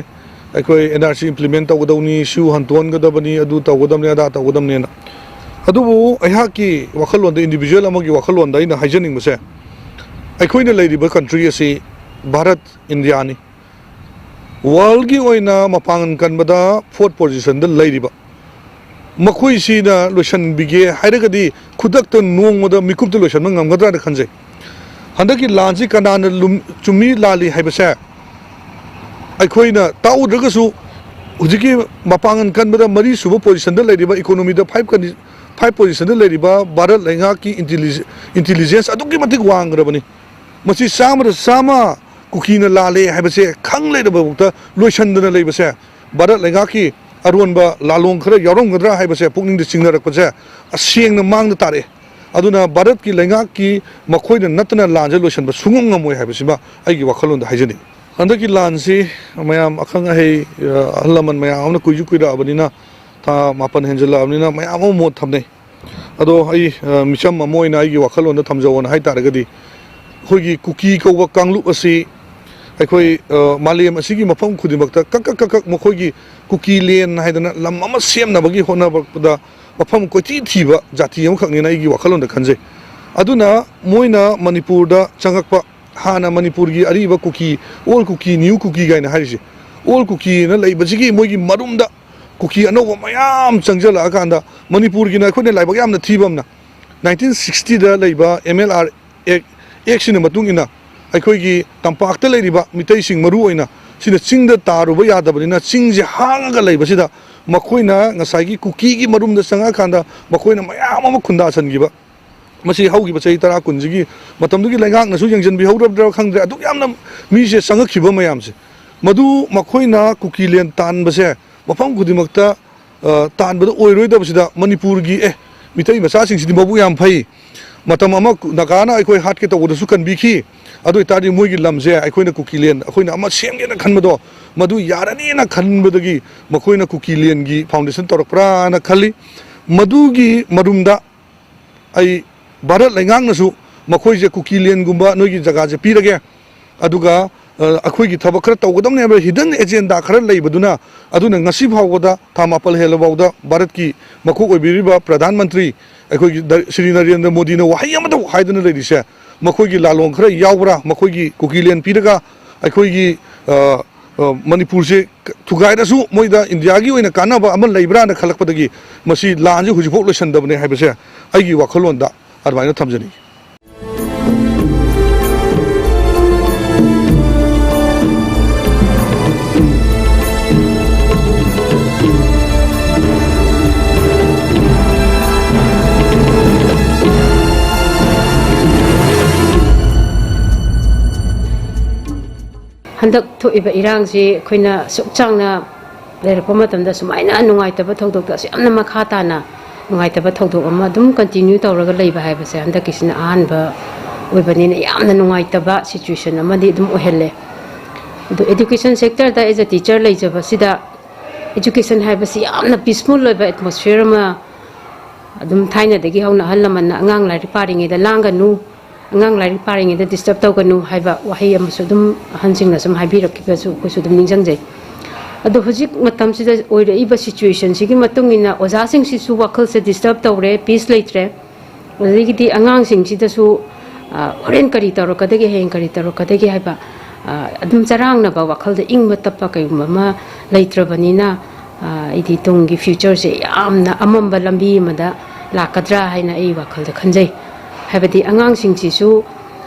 [SPEAKER 4] अखोई एनआरसी इंप्लीमेंट तौगदौनी सु हंतोनगदबनी अदु तौगदमने अदा तौगदमने अदुबु अहाकी वखलोन इंडिविजुअल अमगी वखलोन दा इना हाइजनिंग बसे अखोइना लेरिबा कंट्री असि भारत इंडिया नि वर्ल्ड की ओइना मपांगन कनबदा 4th पोजीशन द लेरिबा मखोई सिना लोशन बिगे हाइरगदी खुदक तो नोंगमद मिकुप तो लोशन ngमगद्रा द खनजे हंदकी लांसी कनान चुमी लाली हाइबसे अखोइना ताउद्रगसु हुजिकी मपांगन कनबदा मरी सुबो पोजीशन द लेरिबा इकोनॉमी द 5 पोजीशन द लेरिबा भारत लेंगा की इंटेलिजेंस अदुकी मतिक वांगरबनी मसी सामा कुकीना लाले हाइबसे खंग लेदबबुक्ता लोशनदना लेबसे भारत लेंगा की अरुणबा लालोंग खरा यारोंगद्रा हाइबसे पुकनिंग चिंगनरकपसे असेंगना मांगना तारे अदुना भारत की लेंगा की मखोइना नतना लांजे लोशनबा सुंगम ngमोय हाइबसिबा आइगी वखलोंदा हाइजनी हंदकी लांसी मयाम अखंग है अहलमन मयामना कुइजु कुइराबनिना था मापन हेंजलाबनिना मयाम मोत थमने अदो आई मिचम मोइना आइगी वखलोंदा थमजवन हाइ तारगदी होगी कुकी कौबा कांगलुप असि अखोई मालेम असिगी मफम खुदिमक्ता कक मखोगी कुकी लेन हाइदना लम अमा सेमनबगी होनबदा मफम कोइती थीबा जाति अमखकनिना आइगी वखलोंदा खनजे अदुना मोइना मणिपुरदा चंगकपा हाना मणिपुर की अरीबा कुकी ओल कुकी न्यू कुकी गाइना हारिसे ओल कुकी ना लेबसिगी मोइगी मरुमदा कुकी अनोबा मयाम चंगजला कांदा मणिपुर की ना अखोइना लाइबा यामना थीबमना 1960 दा लेबा MLR एक्सिन मतुंगिना अखोइगी तंपाक्ता लेरिबा मितैसिंग मरु ओइना सिना चिंगदा तारुबा यादबनिना चिंगजे हांगा लेबसिदा मखोइना ngसाइगी कुकीगी मरुमदा संगा कांदा मखोइना मयाम अमा खुंदा सनगिबा मसी हौगिबा चै तरा कुंजिगी मतमदुगी लेंगांगनसु यंजन बिहौरबद्रा खंगद्रे अदु यामना मीसे संगखिबा मयामसे मदु मखोइना कुकी लेन तानबसे मफम खुदिमक्ता तानबदा ओइरोइदबसिदा मणिपुरगी मितै मसासिंगसिदि मबु याम फै मतम अमा नगाना अखोइ हाट के तौदसु कनबिखि अदु तारि मोइगी लमजे अखोइना कुकी लेन अखोइना अमा सेमगेना खनबदो मदु यारनीना खनबदगी मखोइना कुकी लेनगी फाउंडेशन तौरप्राना खली मदुगी मरुमदा आई भारत लेंगांगनसु मखोइजे कुकी लेनगुंबा नोगी जगाजे पीरगे अदुगा अखोइगी थबक खरा तौगदमने हिडन एजेंडा खरा लेबदुना अदुना ngasi फावगदा थामापल हेलबावदा भारत की मखो ओइबिरिबा प्रधानमंत्री अखोइगी श्री नरेंद्र मोदी ने वहाई अमदा हाइदना लेदिसे मखोइगी लालोंग खरा यावरा मखोइगी कुकी लेन पीरगा अखोइगी मणिपुर से थुगाइदसु मोइदा इंडिया की ओइना कानाबा अमन लेब्राना खलकपदगी मसी लांजे हुजिफोक लोसनदबने हाइबसे आइगी वखलोंदा अदबाइना थमजनी
[SPEAKER 5] हंदक थोइबा इरांगसे अखोइना सुकचांगना लेरप मतमदा सुमाइना नुंगाइतबा थौदोक तासे यामना मखा ताना नुंगाइतबा थौदोक अमा दुम कंटिन्यू तौरगा लेबा हाइबसे हंदकिसिना आहानबा ओइबनिना यामना नुंगाइतबा सिचुएशन अमदि दुम ओहेले दो एजुकेशन सेक्टर दा एज अ टीचर लेजबा सिदा एजुकेशन हाइबसे यामना पीसफुल लेबा एटमॉस्फियर अमा दुम थाइना दगी हौना हल्लमन अंगांग लाइरि पारिङेदा लांगनु अंगांग लाइरि पारिङेदा डिस्टर्ब तौगनु हाइबा वहाई अमसु दुम हनसिंगना सम हाइबिरकिबसु कोसु दुम निंजंगजे अदो हुजिक मतमसिदा ओइरइबा सिचुएशन सिगी मतुंगिना ओजासिंग सिसु वखल से डिस्टर्ब तौरे पीस लेत्रे ओदिगिदि अंगांग सिंगसिदसु होरेन करी तौरकदगी हें करी तौरकदगी हाइबा अदुम चरांगनबा वखलदा इंगबा तप्पा कयुममा लेत्रबनिना इदि तुंगी फ्यूचर से यामना अमंबा लंबी मदा लाकद्रा हाइना ए वखलदा खंजै हाइबदि अंगांग सिंगसिसु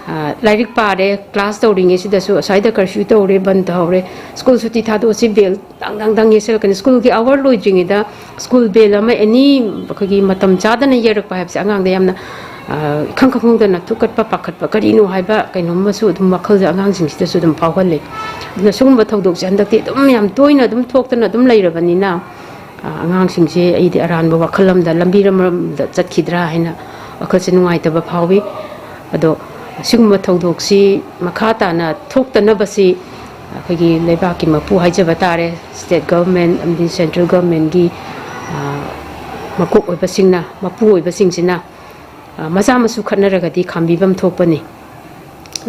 [SPEAKER 5] लाइक पारे क्लास तौरींगे असाइद कर्फ्यू तौरे बंद तौरे स्कूल सुटी थादोसी बेल दांग दांग येसलकनी स्कूल की आवर लोइद्रिंगेदा स्कूल बेल अमा एनी खगी मतम चादना येरक पाइबसे आंगांगदे यामना खंग खंगदना थुकटपा पाखटपा करिनो हाइबा कैनोमसु दुम वखल आंगांसिंगसिदसु दुम फावहले न सुगुंबा थौदोकसे हंदक्ति दुम याम तोइना दुम थोक्तना दुम लैरबनिना आंगांसिंगसे अइदि अरानबा वखलमदा लंबीरमरमदा चटखिद्रा हाइना वखलसे नुंगाइतबा फावी अदो सिगुंबा थौदोकसी मखा ताना थोक्तनबसी अखोगी लेबाकी मपु हाइजबा तारे स्टेट गवर्नमेंट अमदि सेंट्रल गवर्नमेंट की मकुक ओइबसिंगना मपु ओइबसिंगसिना मजा मसु खनरगदी खांबीबम थोकपनी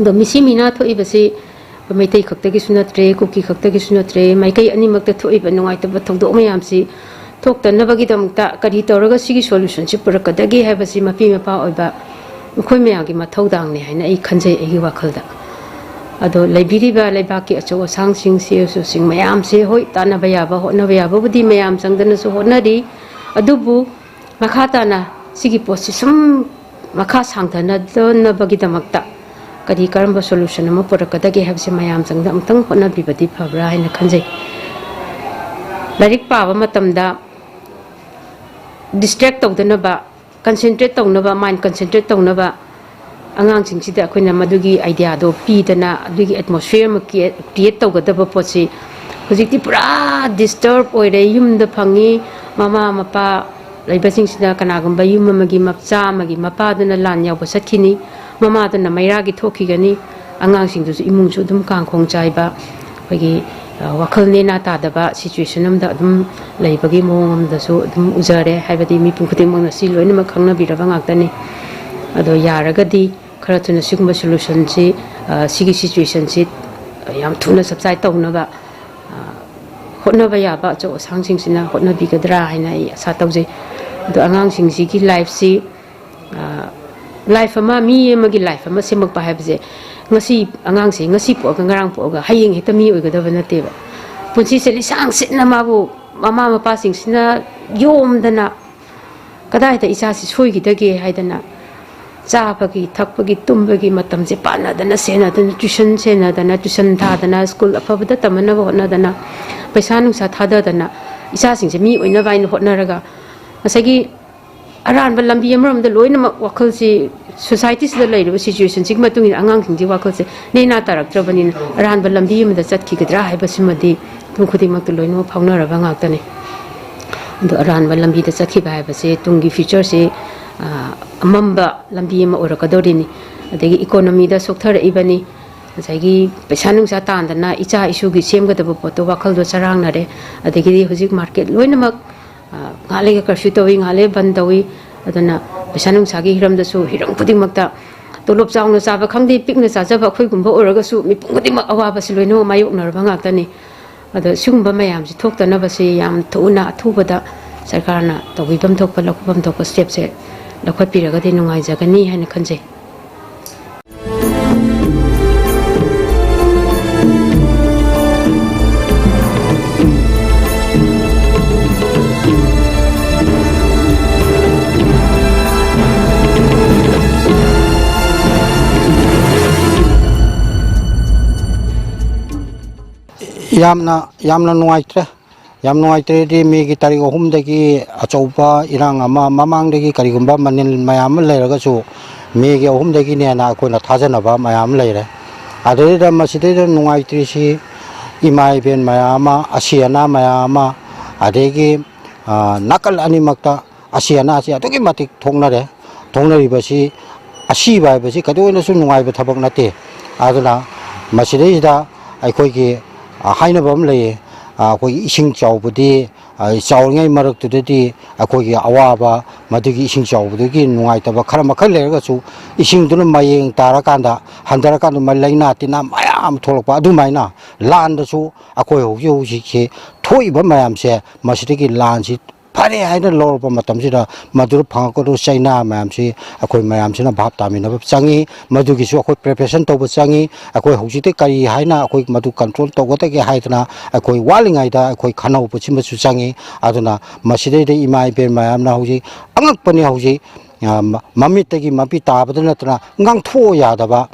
[SPEAKER 5] दो मिसी मीना थोइबसी मैतै खक्तगी सुनत्रे कुकी खक्तगी सुनत्रे माइकै अनिमक्ता थोइबा नुंगाइतबा थौदोक मयामसी थोक्तनबगीदमक्ता करी तौरगा सिगी सोल्यूशन सि पुरकदगी हाइबसी मपी मपा ओइबा मखोय मयागी मथौदांगने हाइना आई खंजै एगी वाखलदा अदो लेबिरिबा लेबाकी अचो असांगसिंग सियसु सिंग मयामसे होय तानबा याबा होनबा याबबुदी मयाम संगदनसु होनरी अदुबु मखा ताना सिगी पोसि सम मखा सांगथना दनबगीदमक्ता करी करंबा सोल्यूशन अमा पुरकदगी हाइबसे मयाम संगदा अमतंग होनबिबदी फबरा हाइना खंजै लाइक पाबा मतमदा डिस्ट्रैक्ट तौदनबा कंसेंट्रेट तौनबा माइंड कंसेंट्रेट तौनबा आंगांसिंगसिदा अखोइना मदुगी आइडिया दो पीदना अदुगी एटमॉस्फेयर म क्रिएट तौगदबा पोछि हुजिकति पुरा डिस्टर्ब ओइरे युमदा फंगी मामा मपा लैबसिंगसिदा कनागुंबा युम अमगी मपचा अमगी मपादना लान यावबा सटखिनी ममादना मैरागी थोखिगनी आंगांसिंगदुसु इमुंगसु दुम कांखोंग चाइबा अखोइगी वखल नेना तादबा सिचुएशन अमदा दुम लैबगी मोंग अमदसु दुम उजरे हाइबदी मिपुं खुदिंगमंगना सि लोइनमक खंगनाबिरबा ngaktani ado yaragadi khara thuna sigumba solution si sigi situation si yam thuna subside tawnaba hotnaba yaba cho sangsing sina hotna bigadra haina sa tawje ado angang sing si ki life si life ama mi emagi life ama semak pa habje ngasi angang si ngasi po ga ngarang po ga hayeng hekta mi oigadaba nateba punsi se li sang sitna mabu mama mapa sing sina yom dana kadai ta isa si soi gi dage haidana चापगी थकपगी तुम्बगी मतम से पानादना सेनादना ट्यूशन सेनादना ट्यूशन थादना स्कूल अफबदा तमनबा होनादना पैसा नुसा थाददना इसासिंग से मी ओइना बाइन होनरगा असगी अरानबा लंबी अमरमदा लोइना वखल से सोसाइटी से लैरबा सिचुएशन सिग मतुंग आंगांग सिंग वखल से नेना तारक्त्रबनी अरानबा लंबी अमदा चटखिगद्रा हाइबसिमदी तुम खुदिमक लोइना फाउनरबा ngaktani दो अरानबा लंबी दा चटखिबा हाइबसे तुंगी फ्यूचर से अमंबा लंबी अमा ओरकदोरिनी अदगी इकोनॉमी दा सोक्थरइबनी जैगी पैसा नुसा तांदना इचा इशुगी सेमगदब पोतो वाखल दो चरांगनरे अदगी हुजिक मार्केट लोइनमक गाले कर्फ्यू तोवी गाले बंद तोवी अदना पैसा नुसागी हिरमदसु हिरम पुदिमक्ता तोलोब चाउना चाबा खंगदे पिकना चाजबा अखोइगुंबा ओरगसु मिपुंगदिमक अवाबसि लोइनो मायोकनरबा ngaktani अद सिगुंबा मयामसि थोक्तनबसि याम थुना अथुबदा सरकारना तोबिबम थोकपा लखुबम थोकपा स्टेप से लखोत्पिरगदि नुंगाइजगनी हाइना खंजै
[SPEAKER 6] यामना नुआइत्रे याम नुआइत्रे दि मेगी तारिख अहुमदगी अचौबा इरांग अमा ममांगदगी करिगुंबा मनिल मयाम लैरगसु मेगी अहुमदगी नेना अखोना थाजनबा मयाम लैरे अदरेदा मसिदेदा नुआइत्रिसि इमाई बेन मयाम असियाना मयाम अदेगी नकल अनिमक्ता असियाना सि अतुगी मतिक थोंगनरे थोंगनरिबसि असिबा हाइबसि कदोइनसु नुआइबा थबक नते अदुना मसिदेदा अखोइगी हाइनबम लैये अखोई इसिंग चाउबदी चाउरङै मरक्तुददी अखोई अवाबा मदुगी इसिंग चाउबदगी नुंगाइतबा खरा मखल लेरगसु इसिंगदुना मयेंग तारकांदा हंदरकांदा मलैना तिना मयाम थोलकपा अदुमाइना लानदसु अखोई होजिसे थोइबा मयामसे मसिदगी लानसि फरे हाइना लौरबा मतमसिदा मदुर फंगकदु चाइना मयामसि अखोई मयामसिना भाप तामिनबा चांगी मदुगिसु अखोई प्रिपरेशन तौबा चांगी अखोई होजिते करी हाइना अखोई मदु कंट्रोल तौगदगे हाइदना अखोई वालिङाइदा अखोई खनौबसिमसु चांगी अदुना मसिदैदे इमाई बेन मयामना होजि अंगकपनि होजि ꯃꯃꯤꯠꯇꯒꯤ ꯃꯄꯤ ꯇꯥꯕꯗ ꯅꯠꯇꯅ ꯉꯥꯡꯊꯣꯛꯑꯣ ꯌꯥꯗꯕ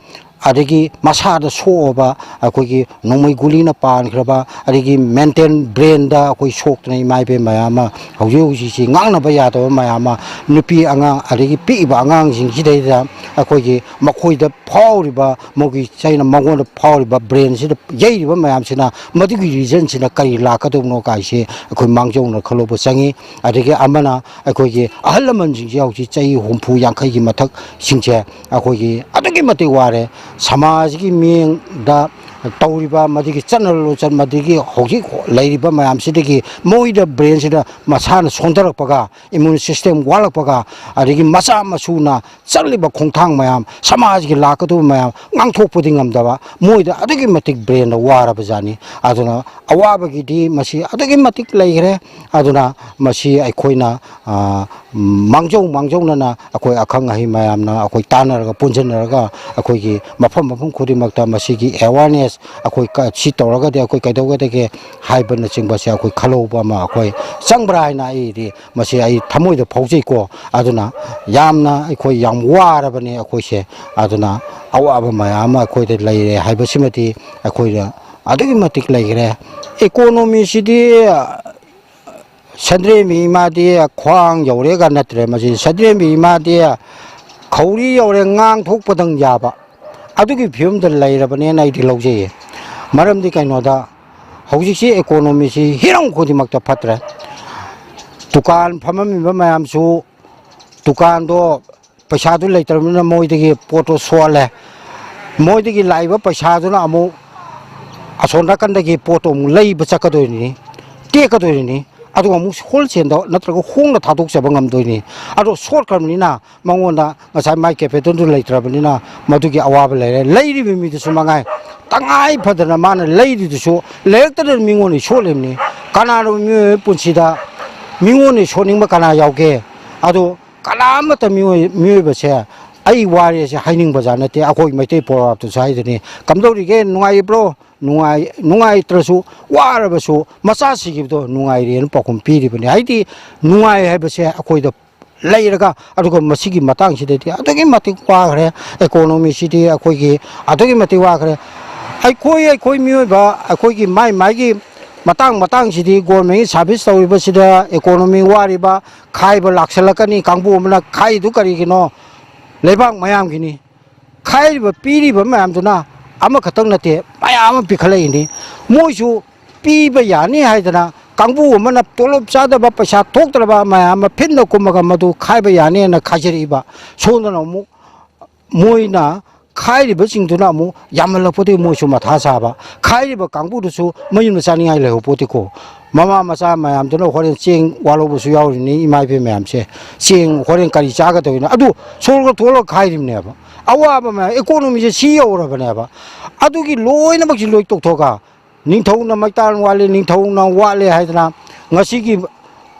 [SPEAKER 6] ꯑꯗꯒꯤ ꯃꯁꯥꯗ ꯁꯣꯛꯑꯕ ꯑꯩꯈꯣꯏꯒꯤ ꯅꯣꯡꯃꯩ ꯒꯨꯂꯤꯅ ꯄꯥꯟꯈ꯭ꯔꯕ ꯑꯗꯒꯤ ꯃꯦꯟꯇꯦꯜ ꯕ꯭ꯔꯦꯟꯗ ꯑꯩꯈꯣꯏ ꯁꯣꯛꯇꯅ ꯏꯃꯥ ꯏꯕꯦꯟ ꯃꯌꯥꯝ ꯑꯃ ꯍꯧꯖꯤꯛꯁꯤ ꯉꯥꯡꯅꯕ ꯌꯥꯗꯕ ꯃꯌꯥꯝ ꯑꯃ ꯅꯨꯄꯤ ꯑꯉꯥꯡ ꯑꯗꯒꯤ ꯄꯤꯛꯏꯕ ꯑꯉꯥꯡꯁꯤꯡꯁꯤꯗꯩꯗ ꯑꯩꯈꯣꯏꯒꯤ ꯃꯈꯣꯏꯗ ꯐꯥꯎꯔꯤꯕ ꯃꯉꯣꯟꯗ ꯐꯥꯎꯔꯤꯕ ꯕ꯭ꯔꯦꯟꯁꯤꯗ ꯌꯩꯔꯤꯕ ꯃꯌꯥꯝꯁꯤꯅ ꯃꯗꯨꯒꯤ ꯔꯤꯖꯟꯁꯤꯅ ꯀꯔꯤ ꯂꯥꯛꯀꯗꯧꯕꯅꯣ ꯀꯥꯏꯁꯦ ꯑꯩꯈꯣꯏ ꯃꯥꯡꯖꯧꯅ ꯈꯜꯂꯨꯕ ꯆꯪꯉꯤ ꯑꯗꯒꯤ ꯑꯃꯅ ꯑꯩꯈꯣꯏꯒꯤ ꯑꯍꯜ ꯂꯃꯟꯁꯤꯡꯁꯦ ꯍꯧꯖꯤꯛ ꯆꯍꯤ 60-50ꯒꯤ ꯃꯊꯛꯁꯤꯡꯁꯦ ꯑꯩꯈꯣꯏꯒꯤ ꯑꯗꯨꯛꯀꯤ ꯃꯇꯤꯛ ꯋꯥꯔꯦ ꯁꯃꯥꯖꯒꯤ ꯃꯤꯠꯌꯦꯡꯗ ꯇꯧꯔꯤꯕ ꯃꯗꯨꯒꯤ ꯆꯠꯅ ꯂꯣꯟꯆꯠ ꯃꯗꯨꯒꯤ ꯍꯧꯖꯤꯛ ꯂꯩꯔꯤꯕ ꯃꯌꯥꯝꯁꯤꯗꯒꯤ ꯃꯣꯏꯗ ꯕ꯭ꯔꯦꯟꯁꯤꯗ ꯃꯁꯥꯅ ꯁꯣꯟꯊꯔꯛꯄꯒ ꯏꯝꯃ꯭ꯌꯨꯟ ꯁꯤꯁꯇꯦꯝ ꯋꯥꯠꯂꯛꯄꯒ ꯑꯗꯒꯤ ꯃꯆꯥ ꯃꯁꯨꯅ ꯆꯠꯂꯤꯕ ꯈꯣꯡꯊꯥꯡ ꯃꯌꯥꯝ ꯁꯃꯥꯖꯒꯤ ꯂꯥꯛꯀꯗꯕ ꯃꯌꯥꯝ ꯉꯥꯡꯊꯣꯛꯄꯗꯤ ꯉꯝꯗꯕ ꯃꯣꯏꯗ ꯑꯗꯨꯛꯀꯤ ꯃꯇꯤꯛ ꯕ꯭ꯔꯦꯟꯗ ꯋꯥꯔꯕꯖꯥꯠꯅꯤ ꯑꯗꯨꯅ ꯑꯋꯥꯕꯒꯤꯗꯤ ꯃꯁꯤ ꯑꯗꯨꯛꯀꯤ ꯃꯇꯤꯛ ꯂꯩꯈ꯭ꯔꯦ ꯑꯗꯨꯅ ꯃꯁꯤ ꯑꯩꯈꯣꯏꯅ ꯃꯥꯡꯖꯧꯅꯅ ꯑꯩꯈꯣꯏ ꯑꯈꯪ ꯑꯍꯩ ꯃꯌꯥꯝꯅ ꯑꯩꯈꯣꯏ ꯇꯥꯟꯅꯔꯒ ꯄꯨꯟꯁꯤꯟꯅꯔꯒ ꯑꯩꯈꯣꯏꯒꯤ ꯃꯐꯝ ꯈꯨꯗꯤꯡꯃꯛꯇ ꯃꯁꯤꯒꯤ ꯑꯦꯋꯥꯔꯅꯦꯁ ꯑꯩꯈꯣꯏ ꯁꯤ ꯇꯧꯔꯒꯗꯤ ꯑꯩꯈꯣꯏ ꯀꯩꯗꯧꯒꯗꯒꯦ ꯍꯥꯏꯕꯅꯆꯤꯡꯕꯁꯦ ꯑꯩꯈꯣꯏ ꯈꯜꯍꯧꯕ ꯑꯃ ꯑꯩꯈꯣꯏ ꯆꯪꯕ꯭ꯔꯥ ꯍꯥꯏꯅ ꯑꯩꯗꯤ ꯃꯁꯤ ꯑꯩ ꯊꯃꯣꯏꯗ ꯐꯥꯎꯖꯩꯀꯣ ꯑꯗꯨꯅ ꯌꯥꯝꯅ ꯑꯩꯈꯣꯏ ꯌꯥꯝ ꯋꯥꯔꯕꯅꯤ ꯑꯩꯈꯣꯏꯁꯦ ꯑꯗꯨꯅ ꯑꯋꯥꯕ ꯃꯌꯥꯝ ꯑꯃ ꯑꯩꯈꯣꯏꯗ ꯂꯩꯔꯦ ꯍꯥꯏꯕꯁꯤꯃꯗꯤ ꯑꯩꯈꯣꯏꯗ ꯑꯗꯨꯛꯀꯤ ꯃꯇꯤꯛ ꯂꯩꯈ꯭ꯔꯦ ꯏꯀꯣꯅꯣꯃꯤꯁꯤꯗꯤ ꯁꯟꯗ꯭ꯔꯦꯝꯕꯤ ꯏꯃꯥꯗꯤ ꯈ꯭ꯋꯥꯡ ꯌꯧꯔꯦꯒ ꯅꯠꯇ꯭ꯔꯦ ꯃꯁꯤ ꯁꯟꯗ꯭ꯔꯦꯝꯕꯤ ꯏꯃꯥꯗꯤ ꯈꯧꯔꯤ ꯌꯧꯔꯦ ꯉꯥꯡ ꯊꯣꯛꯄꯗꯪ ꯌꯥꯕ ꯑꯗꯨꯒꯤ ꯐꯤꯕꯝꯗ ꯂꯩꯔꯕꯅꯦꯅ ꯑꯩꯗꯤ ꯂꯧꯖꯩꯌꯦ ꯃꯔꯝꯗꯤ ꯀꯩꯅꯣꯗ ꯍꯧꯖꯤꯛꯁꯤ ꯏꯀꯣꯅꯣꯃꯤꯁꯤ ꯍꯤꯔꯝ ꯈꯨꯗꯤꯡꯃꯛꯇ ꯐꯠꯇ꯭ꯔꯦ ꯗꯨꯀꯥꯟ ꯐꯝꯃꯝꯃꯤꯕ ꯃꯌꯥꯝꯁꯨ ꯗꯨꯀꯥꯟꯗꯣ ꯄꯩꯁꯥꯗꯨ ꯂꯩꯇ꯭ꯔꯕꯅꯤꯅ ꯃꯣꯏꯗꯒꯤ ꯄꯣꯠꯇꯣ ꯁꯣꯜꯂꯦ ꯃꯣꯏꯗꯒꯤ ꯂꯥꯛꯏꯕ ꯄꯩꯁꯥꯗꯨꯅ ꯑꯃꯨꯛ ꯑꯁꯣꯝ ꯅꯥꯀꯟꯗꯒꯤ ꯄꯣꯠꯇꯣ ꯑꯃꯨꯛ ꯂꯩꯕ ꯆꯠꯀꯗꯣꯏꯅꯤ ꯇꯦꯛꯀꯗꯣꯏꯅꯤ ꯑꯗꯨꯒ ꯑꯃꯨꯛ ꯍꯣꯜꯁꯦꯜꯗ ꯅꯠꯇ꯭ꯔꯒ ꯍꯣꯡꯅ ꯊꯥꯗꯣꯛꯆꯕ ꯉꯝꯗꯣꯏꯅꯤ ꯑꯗꯣ ꯁꯣꯠꯈ꯭ꯔꯕꯅꯤꯅ ꯃꯉꯣꯟꯗ ꯉꯁꯥꯏ ꯃꯥꯏ ꯀꯦꯄꯤꯇꯦꯜꯗꯨ ꯂꯩꯇ꯭ꯔꯕꯅꯤ나 ꯃꯗꯨꯒꯤ ꯑꯋꯥꯕ ꯂꯩꯔꯦ ꯂꯩꯔꯤꯕ ꯃꯤꯗꯨꯁꯨ ꯃꯉꯥꯏ ꯇꯉꯥꯏ ꯐꯗꯅ ꯃꯥꯅ ꯂꯩꯔꯤꯗꯨꯁꯨ ꯂꯩꯔꯛꯇꯗꯅ ꯃꯤꯉꯣꯟꯗ ꯁꯣꯠꯂꯤꯕꯅꯤ ꯀꯅꯥꯅꯣ ꯃꯤꯑꯣꯏꯕ ꯄꯨꯟꯁꯤꯗ ꯃꯤꯉꯣꯟꯗ ꯁꯣꯠꯅꯤꯡꯕ ꯀꯅꯥ ꯌꯥꯎꯒꯦ ꯑꯗꯣ ꯀꯅꯥ ꯑꯃꯠꯇ ꯃꯤꯑꯣꯏꯕꯁꯦ ꯑꯩ ꯋꯥꯔꯦꯁꯦ ꯍꯥꯏꯅꯤꯡꯕꯖꯥꯠ ꯅꯠꯇꯦ ꯑꯩꯈꯣꯏ ꯃꯩꯇꯩ ꯄ꯭ꯔꯣꯚꯥꯞꯇꯁꯨ ꯍꯥꯏꯗꯨꯅꯤ ꯀꯝꯗꯧꯔꯤꯒꯦ ꯅꯨꯡꯉꯥꯏꯔꯤꯕ꯭ꯔꯣ ꯅꯨꯡꯉꯥꯏꯇ꯭ꯔꯁꯨ ꯋꯥꯔꯕꯁꯨ ꯃꯆꯥ ꯁꯤꯈꯤꯕꯗꯣ ꯅꯨꯡꯉꯥꯏꯔꯦꯅ ꯄꯥꯎꯈꯨꯝ ꯄꯤꯔꯤꯕꯅꯤ ꯍꯥꯏꯗꯤ ꯅꯨꯡꯉꯥꯏ ꯍꯥꯏꯕꯁꯦ ꯑꯩꯈꯣꯏꯗ ꯂꯩꯔꯒ ꯑꯗꯨꯒ ꯃꯁꯤꯒꯤ ꯃꯇꯥꯡꯁꯤꯗꯗꯤ ꯑꯗꯨꯛꯀꯤ ꯃꯇꯤꯛ ꯋꯥꯈ꯭ꯔꯦ ꯏꯀꯣꯅꯣꯃꯤꯁꯤꯗꯤ ꯑꯩꯈꯣꯏꯒꯤ ꯑꯗꯨꯛꯀꯤ ꯃꯇꯤꯛ ꯋꯥꯈ꯭ꯔꯦ ꯑꯩꯈꯣꯏ ꯃꯤꯑꯣꯏꯕ ꯑꯩꯈꯣꯏꯒꯤ ꯃꯥꯒꯤ ꯃꯇꯥꯡꯁꯤꯗꯤ ꯒꯣꯔꯃꯦꯟꯒꯤ ꯁꯥꯔꯚꯤꯁ ꯇꯧꯔꯤꯕꯁꯤꯗ ꯏꯀꯣꯅꯣꯃꯤ ꯋꯥꯔꯤꯕ ꯈꯥꯏꯕ ꯂꯥꯛꯁꯜꯂꯛꯀꯅꯤ ꯀꯥꯡꯕꯨ ꯑꯃꯅ ꯈꯥꯏꯗꯨ ꯀꯔꯤꯒꯤꯅꯣ ꯂꯩꯕꯥꯛ ꯃꯌꯥꯝꯒꯤꯅꯤ ꯈꯥꯏꯔꯤꯕ ꯄꯤꯔꯤꯕ ꯃꯌꯥꯝꯗꯨꯅ ꯑꯃꯈꯛꯇꯪ ꯅꯠꯇꯦ ꯃꯌꯥꯝ ꯑꯃ ꯄꯤꯈꯠꯂꯛꯏꯅꯤ ꯃꯣꯏꯁꯨ ꯄꯤꯕ ꯌꯥꯅꯤ ꯍꯥꯏꯗꯅ ꯀꯥꯡꯕꯨ ꯑꯃꯅ ꯇꯣꯂꯣꯞ ꯆꯥꯗꯕ ꯄꯩꯁꯥ ꯊꯣꯛꯇ꯭ꯔꯕ ꯃꯌꯥꯝ ꯑꯃ ꯐꯤꯟꯅ ꯀꯨꯝꯃꯒ ꯃꯗꯨ ꯈꯥꯏꯕ ꯌꯥꯅꯤꯅ ꯈꯥꯏꯖꯔꯛꯏꯕ ꯁꯣꯝꯗꯅ ꯑꯃꯨꯛ ꯃꯣꯏꯅ ꯈꯥꯏꯔꯤꯕꯁꯤꯡꯗꯨꯅ ꯑꯃꯨꯛ ꯌꯥꯝꯃꯜꯂꯛꯄꯗꯒꯤ ꯃꯣꯏꯁꯨ ꯃꯊꯥ ꯁꯥꯕ ꯈꯥꯏꯔꯤꯕ ꯀꯥꯡꯕꯨꯗꯨꯁꯨ ꯃꯌꯨꯝꯗ ꯆꯥꯅꯤꯡꯉꯥꯏ ꯂꯩꯍꯧꯄꯣꯠꯇꯦꯀꯣ ꯃꯃꯥ ꯃꯆꯥ ꯃꯌꯥꯝꯗꯨꯅ ꯍꯣꯔꯦꯟ ꯆꯦꯡ ꯋꯥꯜꯍꯧꯕꯁꯨ ꯌꯥꯎꯔꯤꯅꯤ ꯏꯃꯥ ꯏꯕꯦꯟ ꯃꯌꯥꯝꯁꯦ ꯆꯦꯡ ꯍꯣꯔꯦꯟ ꯀꯔꯤ ꯆꯥꯒꯗꯧꯔꯤꯅꯣ ꯑꯗꯨ ꯁꯣꯜꯒ ꯊꯣꯛꯂꯒ ꯈꯥꯏꯔꯤꯕꯅꯦꯕ ꯑꯋꯥꯕ ꯃꯌꯥꯝ ꯏꯀꯣꯅꯣꯃꯤꯁꯦ ꯁꯤ ꯌꯧꯔꯕꯅꯦꯕ ꯑꯗꯨꯒꯤ ꯂꯣꯏꯅꯃꯛꯁꯤ ꯂꯣꯏ ꯇꯣꯛꯊꯣꯛꯑꯒ ꯅꯤꯡꯊꯧꯅ ꯃꯩꯇꯥꯟ ꯋꯥꯠꯂꯤ ꯅꯤꯡꯊꯧꯅ ꯋꯥꯠꯂꯦ ꯍꯥꯏꯗꯅ ꯉꯁꯤꯒꯤ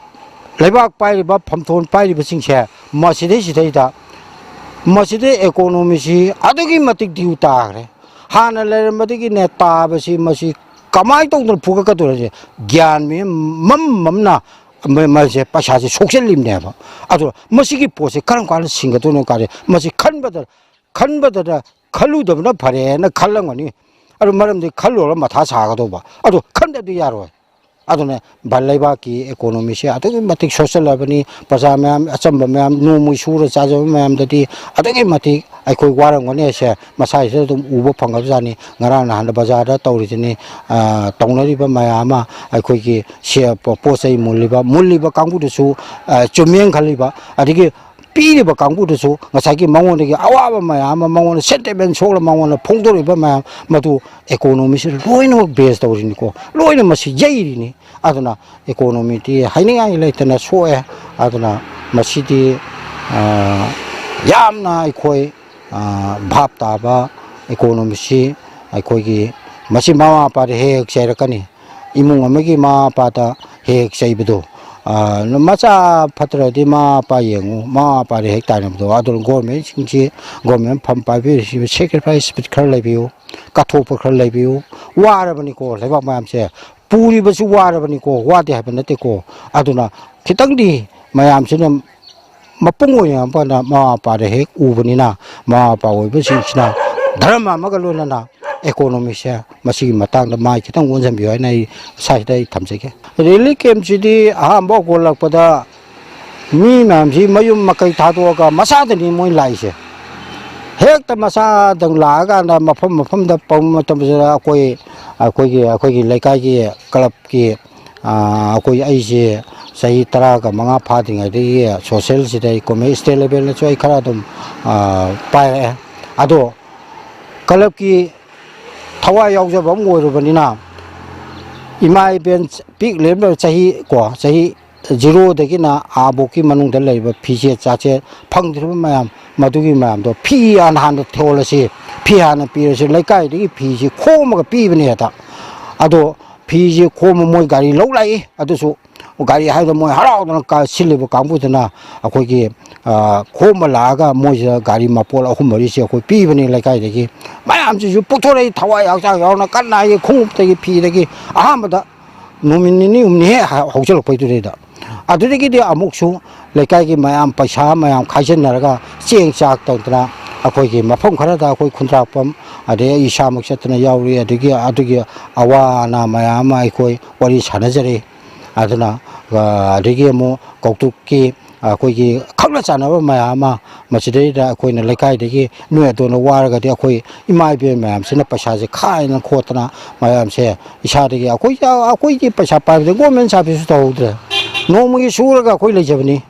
[SPEAKER 6] ꯂꯩꯕꯥꯛ ꯄꯥꯏꯔꯤꯕ ꯐꯝꯊꯣꯟ ꯄꯥꯏꯔꯤꯕꯁꯤꯡꯁꯦ ꯃꯁꯤꯗꯩꯗ ꯏꯀꯣꯅꯣꯃꯤꯁꯤ ꯑꯗꯨꯛꯀꯤ ꯃꯇꯤꯛ ꯗ꯭ꯌꯨ ꯇꯥꯈ꯭ꯔꯦ ꯍꯥꯟꯅ ꯂꯩꯔꯝꯕꯗꯒꯤꯅꯦ ꯇꯥꯕꯁꯤ ꯃꯁꯤ ꯀꯃꯥꯏꯅ ꯇꯧꯗꯅ ꯐꯨꯒꯠꯀꯗꯣꯏꯔꯁꯦ ꯒ꯭ꯌꯥꯟ ꯃꯝꯅ ꯃꯁꯦ ꯄꯩꯁꯥꯁꯦ ꯁꯣꯛꯆꯜꯂꯤꯕꯅꯦꯕ ꯑꯗꯣ ꯃꯁꯤꯒꯤ ꯄꯣꯠꯁꯦ ꯀꯔꯝ ꯀꯥꯟꯗ ꯁꯤꯡꯒꯗꯣꯏꯅꯣ ꯀꯥꯔꯦ ꯃꯁꯤ ꯈꯟꯕꯗ ꯈꯜꯂꯨꯗꯕꯅ ꯐꯔꯦꯅ ꯈꯜꯂꯝꯒꯅꯤ ꯑꯗꯨ ꯃꯔꯝꯗꯤ ꯈꯜꯂꯨꯔꯒ ꯃꯊꯥ ꯁꯥꯒꯗꯧꯕ ꯑꯗꯣ ꯈꯟꯗꯗꯤ ꯌꯥꯔꯣꯏ ꯑꯗꯨꯅ ꯂꯩꯕꯥꯛꯀꯤ ꯏꯀꯣꯅꯣꯃꯤꯁꯦ ꯑꯗꯨꯛꯀꯤ ꯃꯇꯤꯛ ꯁꯣꯛꯆꯜꯂꯕꯅꯤ ꯄ꯭ꯔꯖꯥ ꯃꯌꯥꯝ ꯑꯆꯝꯕ ꯃꯌꯥꯝ ꯅꯣꯡꯃꯩ ꯁꯨꯔ ꯆꯥꯖꯕ ꯃꯌꯥꯝꯗꯗꯤ ꯑꯗꯨꯛꯀꯤ ꯃꯇꯤꯛ ꯑꯩꯈꯣꯏ ꯋꯥꯔꯝꯒꯅꯤꯁꯦ ꯃꯁꯥꯁꯤꯗ ꯑꯗꯨꯝ ꯎꯕ ꯐꯪꯉꯕꯖꯥꯠꯅꯤ ꯉꯔꯥꯡ ꯅꯍꯥꯟꯗ ꯕꯖꯥꯔꯗ ꯇꯧꯔꯤꯁꯤꯅꯤ ꯇꯧꯅꯔꯤꯕ ꯃꯌꯥꯝ ꯑꯃ ꯑꯩꯈꯣꯏꯒꯤ ꯄꯣꯠ ꯆꯩ ꯃꯨꯜꯂꯤꯕ ꯀꯥꯡꯕꯨꯗꯨꯁꯨ ꯆꯨꯝꯃꯦꯅ ꯈꯜꯂꯤꯕ ꯑꯗꯒꯤ ꯄꯤꯔꯤꯕ ꯀꯥꯡꯕꯨꯗꯨꯁꯨ ꯉꯁꯥꯏꯒꯤ ꯃꯉꯣꯟꯗꯒꯤ ꯑꯋꯥꯕ ꯃꯌꯥꯝ ꯑꯃ ꯃꯉꯣꯟꯗ ꯁꯦꯟꯇꯤꯃꯦꯟ ꯁꯣꯛꯂ ꯃꯉꯣꯟꯗ ꯐꯣꯡꯗꯣꯔꯛꯏꯕ ꯃꯌꯥꯝ ꯃꯗꯨ ꯏꯀꯣꯅꯣꯃꯤꯁꯤꯗ ꯂꯣꯏꯅꯃꯛ ꯕꯦꯁ ꯇꯧꯔꯤꯅꯤꯀꯣ ꯂꯣꯏꯅ ꯃꯁꯤ ꯌꯩꯔꯤꯅꯤ ꯑꯗꯨꯅ ꯏꯀꯣꯅꯣꯃꯤꯗꯤ ꯍꯥꯏꯅꯤꯡꯉꯥꯏ ꯂꯩꯇꯅ ꯁꯣꯛꯑꯦ ꯑꯗꯨꯅ ꯃꯁꯤꯗꯤ ꯌꯥꯝꯅ ꯑꯩꯈꯣই ꯚꯥꯞ ꯇꯥꯕ ꯏꯀꯣꯅꯣꯃꯤꯁꯤ ꯑꯩꯈꯣꯏꯒꯤ ꯃꯁꯤ ꯃꯃꯥ ꯃꯄꯥꯗ ꯍꯦꯛ ꯆꯩꯔꯛꯀꯅꯤ ꯏꯃꯨꯡ ꯑꯃꯒꯤ ꯃꯃꯥ ꯃꯄꯥꯗ ꯍꯦꯛ ꯆꯩꯕꯗꯣ ꯃꯆꯥ ꯐꯠꯇ꯭ꯔꯗꯤ ꯃꯃꯥ ꯃꯄꯥ ꯌꯦꯡꯉꯨ ꯃꯃꯥ ꯃꯄꯥꯗ ꯍꯦꯛ ꯇꯥꯏꯅꯕꯗꯣ ꯑꯗꯨꯅ ꯒꯣꯔꯃꯦꯟꯁꯤꯡꯁꯤ ꯒꯣꯔꯃꯦꯟ ꯐꯝ ꯄꯥꯏꯕꯤꯔꯤꯁꯤ ꯁꯦꯀ꯭ꯔꯤꯐꯥꯏꯁ ꯈꯔ ꯂꯩꯕꯤꯌꯨ ꯀꯠꯊꯣꯛꯄ ꯈꯔ ꯂꯩꯕꯤꯌꯨ ꯋꯥꯔꯕꯅꯤꯀꯣ ꯂꯩꯕꯥꯛ ꯃꯌꯥꯝꯁꯦ ꯄꯨꯔꯤꯕꯁꯨ ꯋꯥꯔꯕꯅꯤꯀꯣ ꯋꯥꯗꯦ ꯍꯥꯏꯕ ꯅꯠꯇꯦꯀꯣ ꯑꯗꯨꯅ ꯈꯤꯇꯪꯗꯤ ꯃꯌꯥꯝꯁꯤꯅ ꯃꯄꯨꯡ ꯑꯣꯏꯅ ꯃꯄꯥꯅ ꯃꯃꯥ ꯃꯄꯥꯗ ꯍꯦꯛ ꯎꯕꯅꯤꯅ ꯃꯃꯥ ꯃꯄꯥ ꯑꯣꯏꯕꯁꯤꯡꯁꯤꯅ ꯙꯔꯃ ꯑꯃꯒ ꯂꯣꯏꯅꯅ ꯏꯀꯣꯅꯣꯃꯤꯁꯦ ꯃꯁꯤꯒꯤ ꯃꯇꯥꯡꯗ ꯃꯥꯏ ꯈꯤꯇꯪ ꯑꯣꯟꯁꯤꯟꯕꯤꯌꯨ ꯍꯥꯏꯅ ꯑꯩ ꯁ꯭ꯋꯥꯏꯗ ꯑꯩ ꯊꯝꯖꯒꯦ ꯔꯤꯂꯤꯐ ꯀꯦꯝꯞꯁꯤꯗꯤ ꯑꯍꯥꯟꯕ ꯍꯧꯒꯠꯂꯛꯄꯗ ꯃꯤ ꯃꯌꯥꯝꯁꯤ ꯃꯌꯨꯝ ꯃꯀꯩ ꯊꯥꯗꯣꯛꯑꯒ ꯃꯁꯥꯗꯅꯤ ꯃꯣꯏ ꯂꯥꯛꯏꯁꯦ ꯍꯦꯛꯇ ꯃꯁꯥꯗꯪ ꯂꯥꯛꯑꯀꯥꯟꯗ ꯃꯐꯝꯗ ꯄꯧꯕ ꯃꯇꯝꯁꯤꯗ ꯑꯩꯈꯣꯏꯒꯤ ꯂꯩꯀꯥꯏꯒꯤ ꯀ꯭ꯂꯕꯀꯤ ꯑꯩꯁꯦ ꯆꯍꯤ 15 ꯐꯥꯗ꯭ꯔꯤꯉꯩꯗꯒꯤ ꯁꯣꯁꯤꯌꯦꯜꯁꯤꯗ ꯏꯀꯣꯅꯣꯃꯤꯛ ꯁ꯭ꯇꯦꯠ ꯂꯦꯚꯦꯜꯗꯁꯨ ꯑꯩ ꯈꯔ ꯑꯗꯨꯝ ꯄꯥꯏꯔꯛꯑꯦ ꯑꯗꯣ ꯀ꯭ꯂꯕꯀꯤ ꯊꯋꯥꯏ ꯌꯥꯎꯖꯕ ꯑꯃ ꯑꯣꯏꯔꯨꯕꯅꯤꯅ ꯏꯃꯥ ꯏꯕꯦꯟ ꯄꯤꯛꯂꯤꯕ ꯆꯍꯤ 0ꯗꯒꯤꯅ ꯑꯥꯕꯣꯛꯀꯤ ꯃꯅꯨꯡꯗ ꯂꯩꯔꯤꯕ ꯐꯤꯖꯦꯠ ꯆꯥꯛꯁꯦꯠ ꯐꯪꯗ꯭ꯔꯤꯕ ꯃꯌꯥꯝ ꯃꯗꯨꯒꯤ ꯃꯌꯥꯝꯗꯣ ꯐꯤ ꯍꯥꯟꯅ ꯊꯣꯜꯂꯁꯤ ꯐꯤ ꯍꯥꯟꯅ ꯄꯤꯔꯁꯤ ꯂꯩꯀꯥꯏꯗꯒꯤ ꯐꯤꯁꯤ ꯈꯣꯝꯃꯒ ꯄꯤꯕꯅꯦ ꯍꯦꯛꯇ ꯑꯗꯣ ꯐꯤꯁꯤ ꯈꯣꯝꯃ ꯃꯣꯏ ꯒꯥꯔꯤ ꯂꯧ ꯂꯥꯛꯏ ꯑꯗꯨꯁꯨ ꯒꯥꯔꯤ ꯍꯥꯏꯕꯗ ꯃꯣꯏ ꯍꯔꯥꯎꯗꯅ ꯁꯤꯜꯂꯤꯕ ꯀꯥꯡꯕꯨꯗꯨꯅ ꯑꯩꯈꯣꯏꯒꯤ ꯈꯣꯝꯕ ꯂꯥꯛꯑꯒ ꯃꯣꯏꯁꯤꯗ ꯒꯥꯔꯤ ꯃꯄꯣꯠ 3-4ꯁꯦ ꯑꯩꯈꯣꯏ ꯄꯤꯕꯅꯤ ꯂꯩꯀꯥꯏꯗꯒꯤ ꯃꯌꯥꯝꯁꯤꯁꯨ ꯄꯨꯊꯣꯔꯛꯏ ꯊꯋꯥꯏ ꯍꯛꯆꯥꯡ ꯌꯥꯎꯅ ꯀꯟꯅ ꯑꯩꯒꯤ ꯈꯣꯡꯎꯞꯇꯒꯤ ꯐꯤꯗꯒꯤ ꯑꯍꯥꯟꯕꯗ ꯅꯨꯃꯤꯠ 2-3 ꯍꯦꯛ ꯍꯧꯖꯤꯜꯂꯛꯄꯩꯗꯨꯗꯩꯗ ꯑꯗꯨꯗꯒꯤꯗꯤ ꯑꯃꯨꯛꯁꯨ ꯂꯩꯀꯥꯏꯒꯤ ꯃꯌꯥꯝ ꯄꯩꯁꯥ ꯃꯌꯥꯝ ꯈꯥꯏꯖꯤꯟꯅꯔꯒ ꯆꯦꯡ ꯆꯥꯛ ꯇꯧꯗꯅ ꯑꯩꯈꯣꯏꯒꯤ ꯃꯐꯝ ꯈꯔꯗ ꯑꯩꯈꯣꯏ ꯈꯨꯟꯗ꯭ꯔꯥꯛꯄꯝ ꯑꯗꯩ ꯑꯩ ꯏꯁꯥꯃꯛ ꯆꯠꯇꯅ ꯌꯥꯎꯔꯤ ꯑꯗꯨꯒꯤ ꯑꯋꯥ ꯑꯅꯥ ꯃꯌꯥꯝ ꯑꯃ ꯑꯩꯈꯣꯏ ꯋꯥꯔꯤ ꯁꯥꯟꯅꯖꯔꯤ ꯑꯗꯨꯅ ꯑꯗꯒꯤ ꯑꯃꯨꯛ ꯀꯧꯇꯨꯛꯀꯤ ꯑꯩꯈꯣꯏꯒꯤ ꯈꯪꯅ ꯆꯥꯟꯅꯕ ꯃꯌꯥꯝ ꯑꯃ ꯃꯁꯤꯗꯩꯗ ꯑꯩꯈꯣꯏꯅ ꯂꯩꯀꯥꯏꯗꯒꯤ ꯅꯣꯏ ꯑꯗꯣꯝꯅ ꯋꯥꯔꯒꯗꯤ ꯑꯩꯈꯣꯏ ꯏꯃꯥ ꯏꯕꯦꯟ ꯃꯌꯥꯝꯁꯤꯅ ꯄꯩꯁꯥꯁꯦ ꯈꯥꯏꯗꯅ ꯈꯣꯠꯇꯅ ꯃꯌꯥꯝꯁꯦ ꯏꯁꯥꯗꯒꯤ ꯑꯩꯈꯣꯏꯒꯤ ꯄꯩꯁꯥ ꯄꯥꯏꯕꯗ ꯒꯣꯔꯃꯦꯟ ꯁꯥꯔꯚꯤꯁꯁꯨ ꯇꯧꯍꯧꯗ꯭ꯔꯦ ꯅꯣꯡꯃꯒꯤ ꯁꯨꯔꯒ ꯑꯩꯈꯣꯏ ꯂꯩꯖꯕꯅꯤ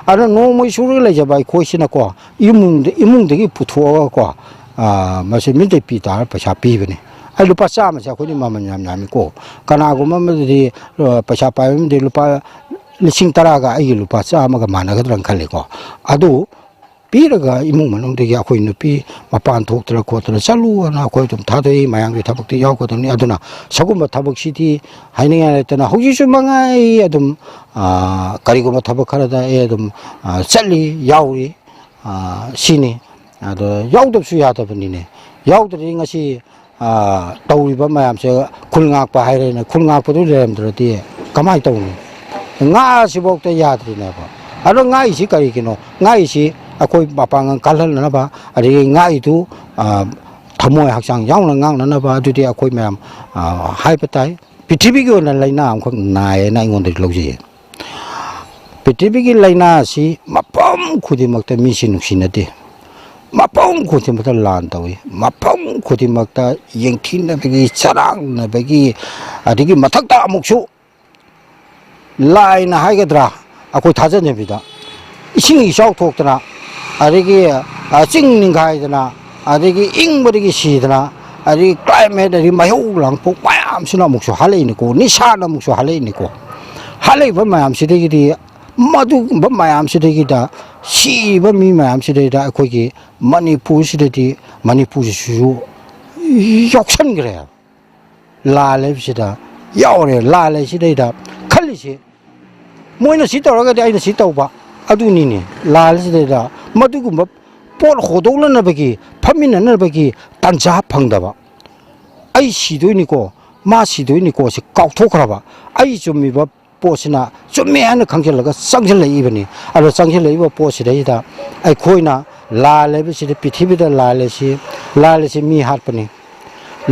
[SPEAKER 6] ꯑꯗꯨꯅ ꯅꯣꯡꯃꯒꯤ ꯁꯨꯔꯒ ꯂꯩꯖꯕ ꯑꯩꯈꯣꯏꯁꯤꯅꯀꯣ ꯏꯃꯨꯡꯗꯒꯤ ꯄꯨꯊꯣꯛꯑꯒꯀꯣ ꯃꯁꯤ ꯃꯤꯠꯇꯩ ꯄꯤ ꯇꯥꯔꯒ ꯄꯩꯁꯥ ꯄꯤꯕꯅꯤ ꯑꯩ ꯂꯨꯄꯥ 100ꯁꯦ ꯑꯩꯈꯣꯏꯗꯤ ꯃꯃꯜ ꯌꯥꯝ ꯌꯥꯝꯃꯤꯀꯣ ꯀꯅꯥꯒꯨꯝꯕ ꯑꯃꯗꯗꯤ ꯄꯩꯁꯥ ꯄꯥꯏꯕ ꯑꯃꯗꯤ ꯂꯨꯄꯥ 10,000ꯒ ꯑꯩꯒꯤ ꯂꯨꯄꯥ 100ꯒ ꯃꯥꯟꯅꯒꯗ꯭ꯔꯅ ꯈꯜꯂꯤꯀꯣ ꯑꯗꯨ ꯄꯤꯔꯒ ꯏꯃꯨꯡ ꯃꯅꯨꯡꯗꯒꯤ ꯑꯩꯈꯣꯏ ꯅꯨꯄꯤ ꯃꯄꯥꯟ ꯊꯣꯛꯇꯅ ꯈꯣꯠꯇꯅ ꯆꯠꯂꯨꯑꯅ ꯑꯩꯈꯣꯏ ꯑꯗꯨꯝ ꯊꯥꯗꯣꯛꯏ ꯃꯌꯥꯝꯒꯤ ꯊꯕꯛꯇꯤ ꯌꯥꯎꯒꯗꯕꯅꯤ ꯑꯗꯨꯅ ꯁꯒꯨꯝꯕ ꯊꯕꯛꯁꯤꯗꯤ ꯍꯥꯏꯅꯤꯡꯉꯥꯏ ꯂꯩꯇꯅ ꯍꯧꯖꯤꯛꯁꯨ ꯃꯉꯥꯏ ꯑꯗꯨꯝ ꯀꯔꯤꯒꯨꯝꯕ ꯊꯕꯛ ꯈꯔꯗ ꯑꯗꯨꯝ ꯆꯠꯂꯤ ꯌꯥꯎꯔꯤ ꯁꯤꯅꯤ ꯑꯗꯣ ꯌꯥꯎꯗꯕꯁꯨ ꯌꯥꯗꯕꯅꯤꯅꯦ ꯌꯥꯎꯗ꯭ꯔꯗꯤ ꯉꯁꯤ ꯇꯧꯔꯤꯕ ꯃꯌꯥꯝꯁꯦ ꯈꯨꯜ ꯉꯥꯛꯄ ꯍꯥꯏꯔꯦꯅꯦ ꯈꯨꯜ ꯉꯥꯛꯄꯗꯨ ꯂꯩꯔꯝꯗ꯭ꯔꯗꯤ ꯀꯃꯥꯏꯅ ꯇꯧꯅꯤ ꯉꯥꯁꯤꯐꯥꯎꯗ ꯌꯥꯗ꯭ꯔꯤꯅꯦꯕ ꯑꯗꯣ ꯉꯥꯛꯏꯁꯤ ꯀꯔꯤꯒꯤꯅꯣ ꯉꯥꯛꯏꯁꯤ ꯑꯩꯈꯣꯏ ꯃꯄꯥꯡꯒꯜ ꯀꯜꯍꯟꯅꯕ ꯑꯗꯒꯤ ꯉꯥꯛꯏꯗꯨ ꯊꯃꯣꯏ ꯍꯛꯆꯥꯡ ꯌꯥꯎꯅ ꯉꯥꯛꯅꯅꯕ ꯑꯗꯨꯗꯤ ꯑꯩꯈꯣꯏ ꯃꯌꯥꯝ ꯍꯥꯏꯕ ꯇꯥꯏ ꯄ꯭ꯔꯤꯊꯤꯕꯤꯒꯤ ꯑꯣꯏꯅ ꯂꯩꯅꯥ ꯑꯃꯈꯛ ꯅꯥꯏꯌꯦꯅ ꯑꯩꯉꯣꯟꯗꯗꯤ ꯂꯧꯖꯩ ꯄ꯭ꯔꯤꯊꯤꯕꯤꯒꯤ ꯂꯩꯅꯥ ꯑꯁꯤ ꯃꯐꯝ ꯈꯨꯗꯤꯡꯃꯛꯇ ꯃꯤꯁꯤ ꯅꯨꯡꯁꯤꯅꯗꯦ ꯃꯐꯝ ꯈꯨꯗꯤꯡꯃꯛꯇ ꯂꯥꯟ ꯇꯧꯏ ꯃꯐꯝ ꯈꯨꯗꯤꯡꯃꯛꯇ ꯌꯦꯡꯊꯤꯅꯕꯒꯤ ꯆꯔꯥꯡꯅꯕꯒꯤ ꯑꯗꯒꯤ ꯃꯊꯛꯇ ꯑꯃꯨꯛꯁꯨ ꯂꯥꯏꯅ ꯍꯥꯏꯒꯗ꯭ꯔꯥ ꯑꯩꯈꯣꯏ ꯊꯥꯖꯅꯕꯤꯗ ꯏꯁꯤꯡ ꯏꯆꯥꯎ ꯊꯣꯛꯇꯅ ꯑꯗꯒꯤ ꯆꯤꯡ ꯅꯤꯡꯈꯥꯏꯗꯅ ꯑꯗꯒꯤ ꯏꯪꯕꯗꯒꯤ ꯁꯤꯗꯅ ꯑꯗꯒꯤ ꯀ꯭ꯂꯥꯏꯃꯦꯠ ꯑꯗꯒꯤ ꯃꯩꯍꯧ ꯂꯥꯡꯄꯣꯛ ꯃꯌꯥꯝꯁꯤꯅ ꯑꯃꯨꯛꯁꯨ ꯍꯥꯠꯂꯛꯏꯅꯤꯀꯣ ꯅꯤꯁꯥꯅ ꯑꯃꯨꯛꯁꯨ ꯍꯥꯠꯂꯛꯏꯅꯤꯀꯣ ꯍꯥꯠꯂꯛꯏꯕ ꯃꯌꯥꯝꯁꯤꯗꯒꯤꯗꯤ ꯃꯗꯨꯒꯨꯝꯕ ꯃꯌꯥꯝꯁꯤꯗꯒꯤꯗ ꯁꯤꯕ ꯃꯤ ꯃꯌꯥꯝꯁꯤꯗꯩꯗ ꯑꯩꯈꯣꯏꯒꯤ ꯃꯅꯤꯄꯨꯔꯁꯤꯗꯗꯤ ꯃꯅꯤꯄꯨꯔꯁꯤꯁꯨ ꯌꯥꯎꯁꯟꯈ꯭ꯔꯦ ꯂꯥꯜ ꯍꯥꯏꯕꯁꯤꯗ ꯌꯥꯎꯔꯦ ꯂꯥꯜ ꯍꯥꯏꯁꯤꯗꯩꯗ ꯈꯜꯂꯤꯁꯤ ꯃꯣꯏꯅ ꯁꯤ ꯇꯧꯔꯒꯗꯤ ꯑꯩꯅ ꯁꯤ ꯇꯧꯕ ꯑꯗꯨꯅꯤꯅꯦ ꯂꯥꯜꯁꯤꯗꯩꯗ ꯃꯗꯨꯒꯨꯝꯕ ꯄꯣꯠ ꯍꯣꯗꯣꯛꯅꯅꯕꯒꯤ ꯐꯝꯃꯤꯟꯅꯅꯕꯒꯤ ꯇꯥꯟꯖꯥ ꯐꯪꯗꯕ ꯑꯩ ꯁꯤꯗꯣꯏꯅꯤꯀꯣ ꯃꯥ ꯁꯤꯗꯣꯏꯅꯤꯀꯣ ꯁꯤ ꯀꯥꯎꯊꯣꯛꯈ꯭ꯔꯕ ꯑꯩ ꯆꯨꯝꯃꯤꯕ ꯄꯣꯠꯁꯤꯅ ꯆꯨꯝꯃꯦ ꯍꯥꯏꯅ ꯈꯪꯖꯤꯜꯂꯒ ꯆꯪꯁꯤꯜꯂꯛꯏꯕꯅꯤ ꯑꯗꯣ ꯆꯪꯁꯤꯜꯂꯛꯏꯕ ꯄꯣꯠꯁꯤꯗꯩꯗ ꯑꯩꯈꯣꯏꯅ ꯂꯥꯜ ꯍꯥꯏꯕꯁꯤꯗ ꯄ꯭ꯔꯤꯊꯤꯕꯤꯗ ꯂꯥꯜ ꯑꯁꯤ ꯃꯤ ꯍꯥꯠꯄꯅꯤ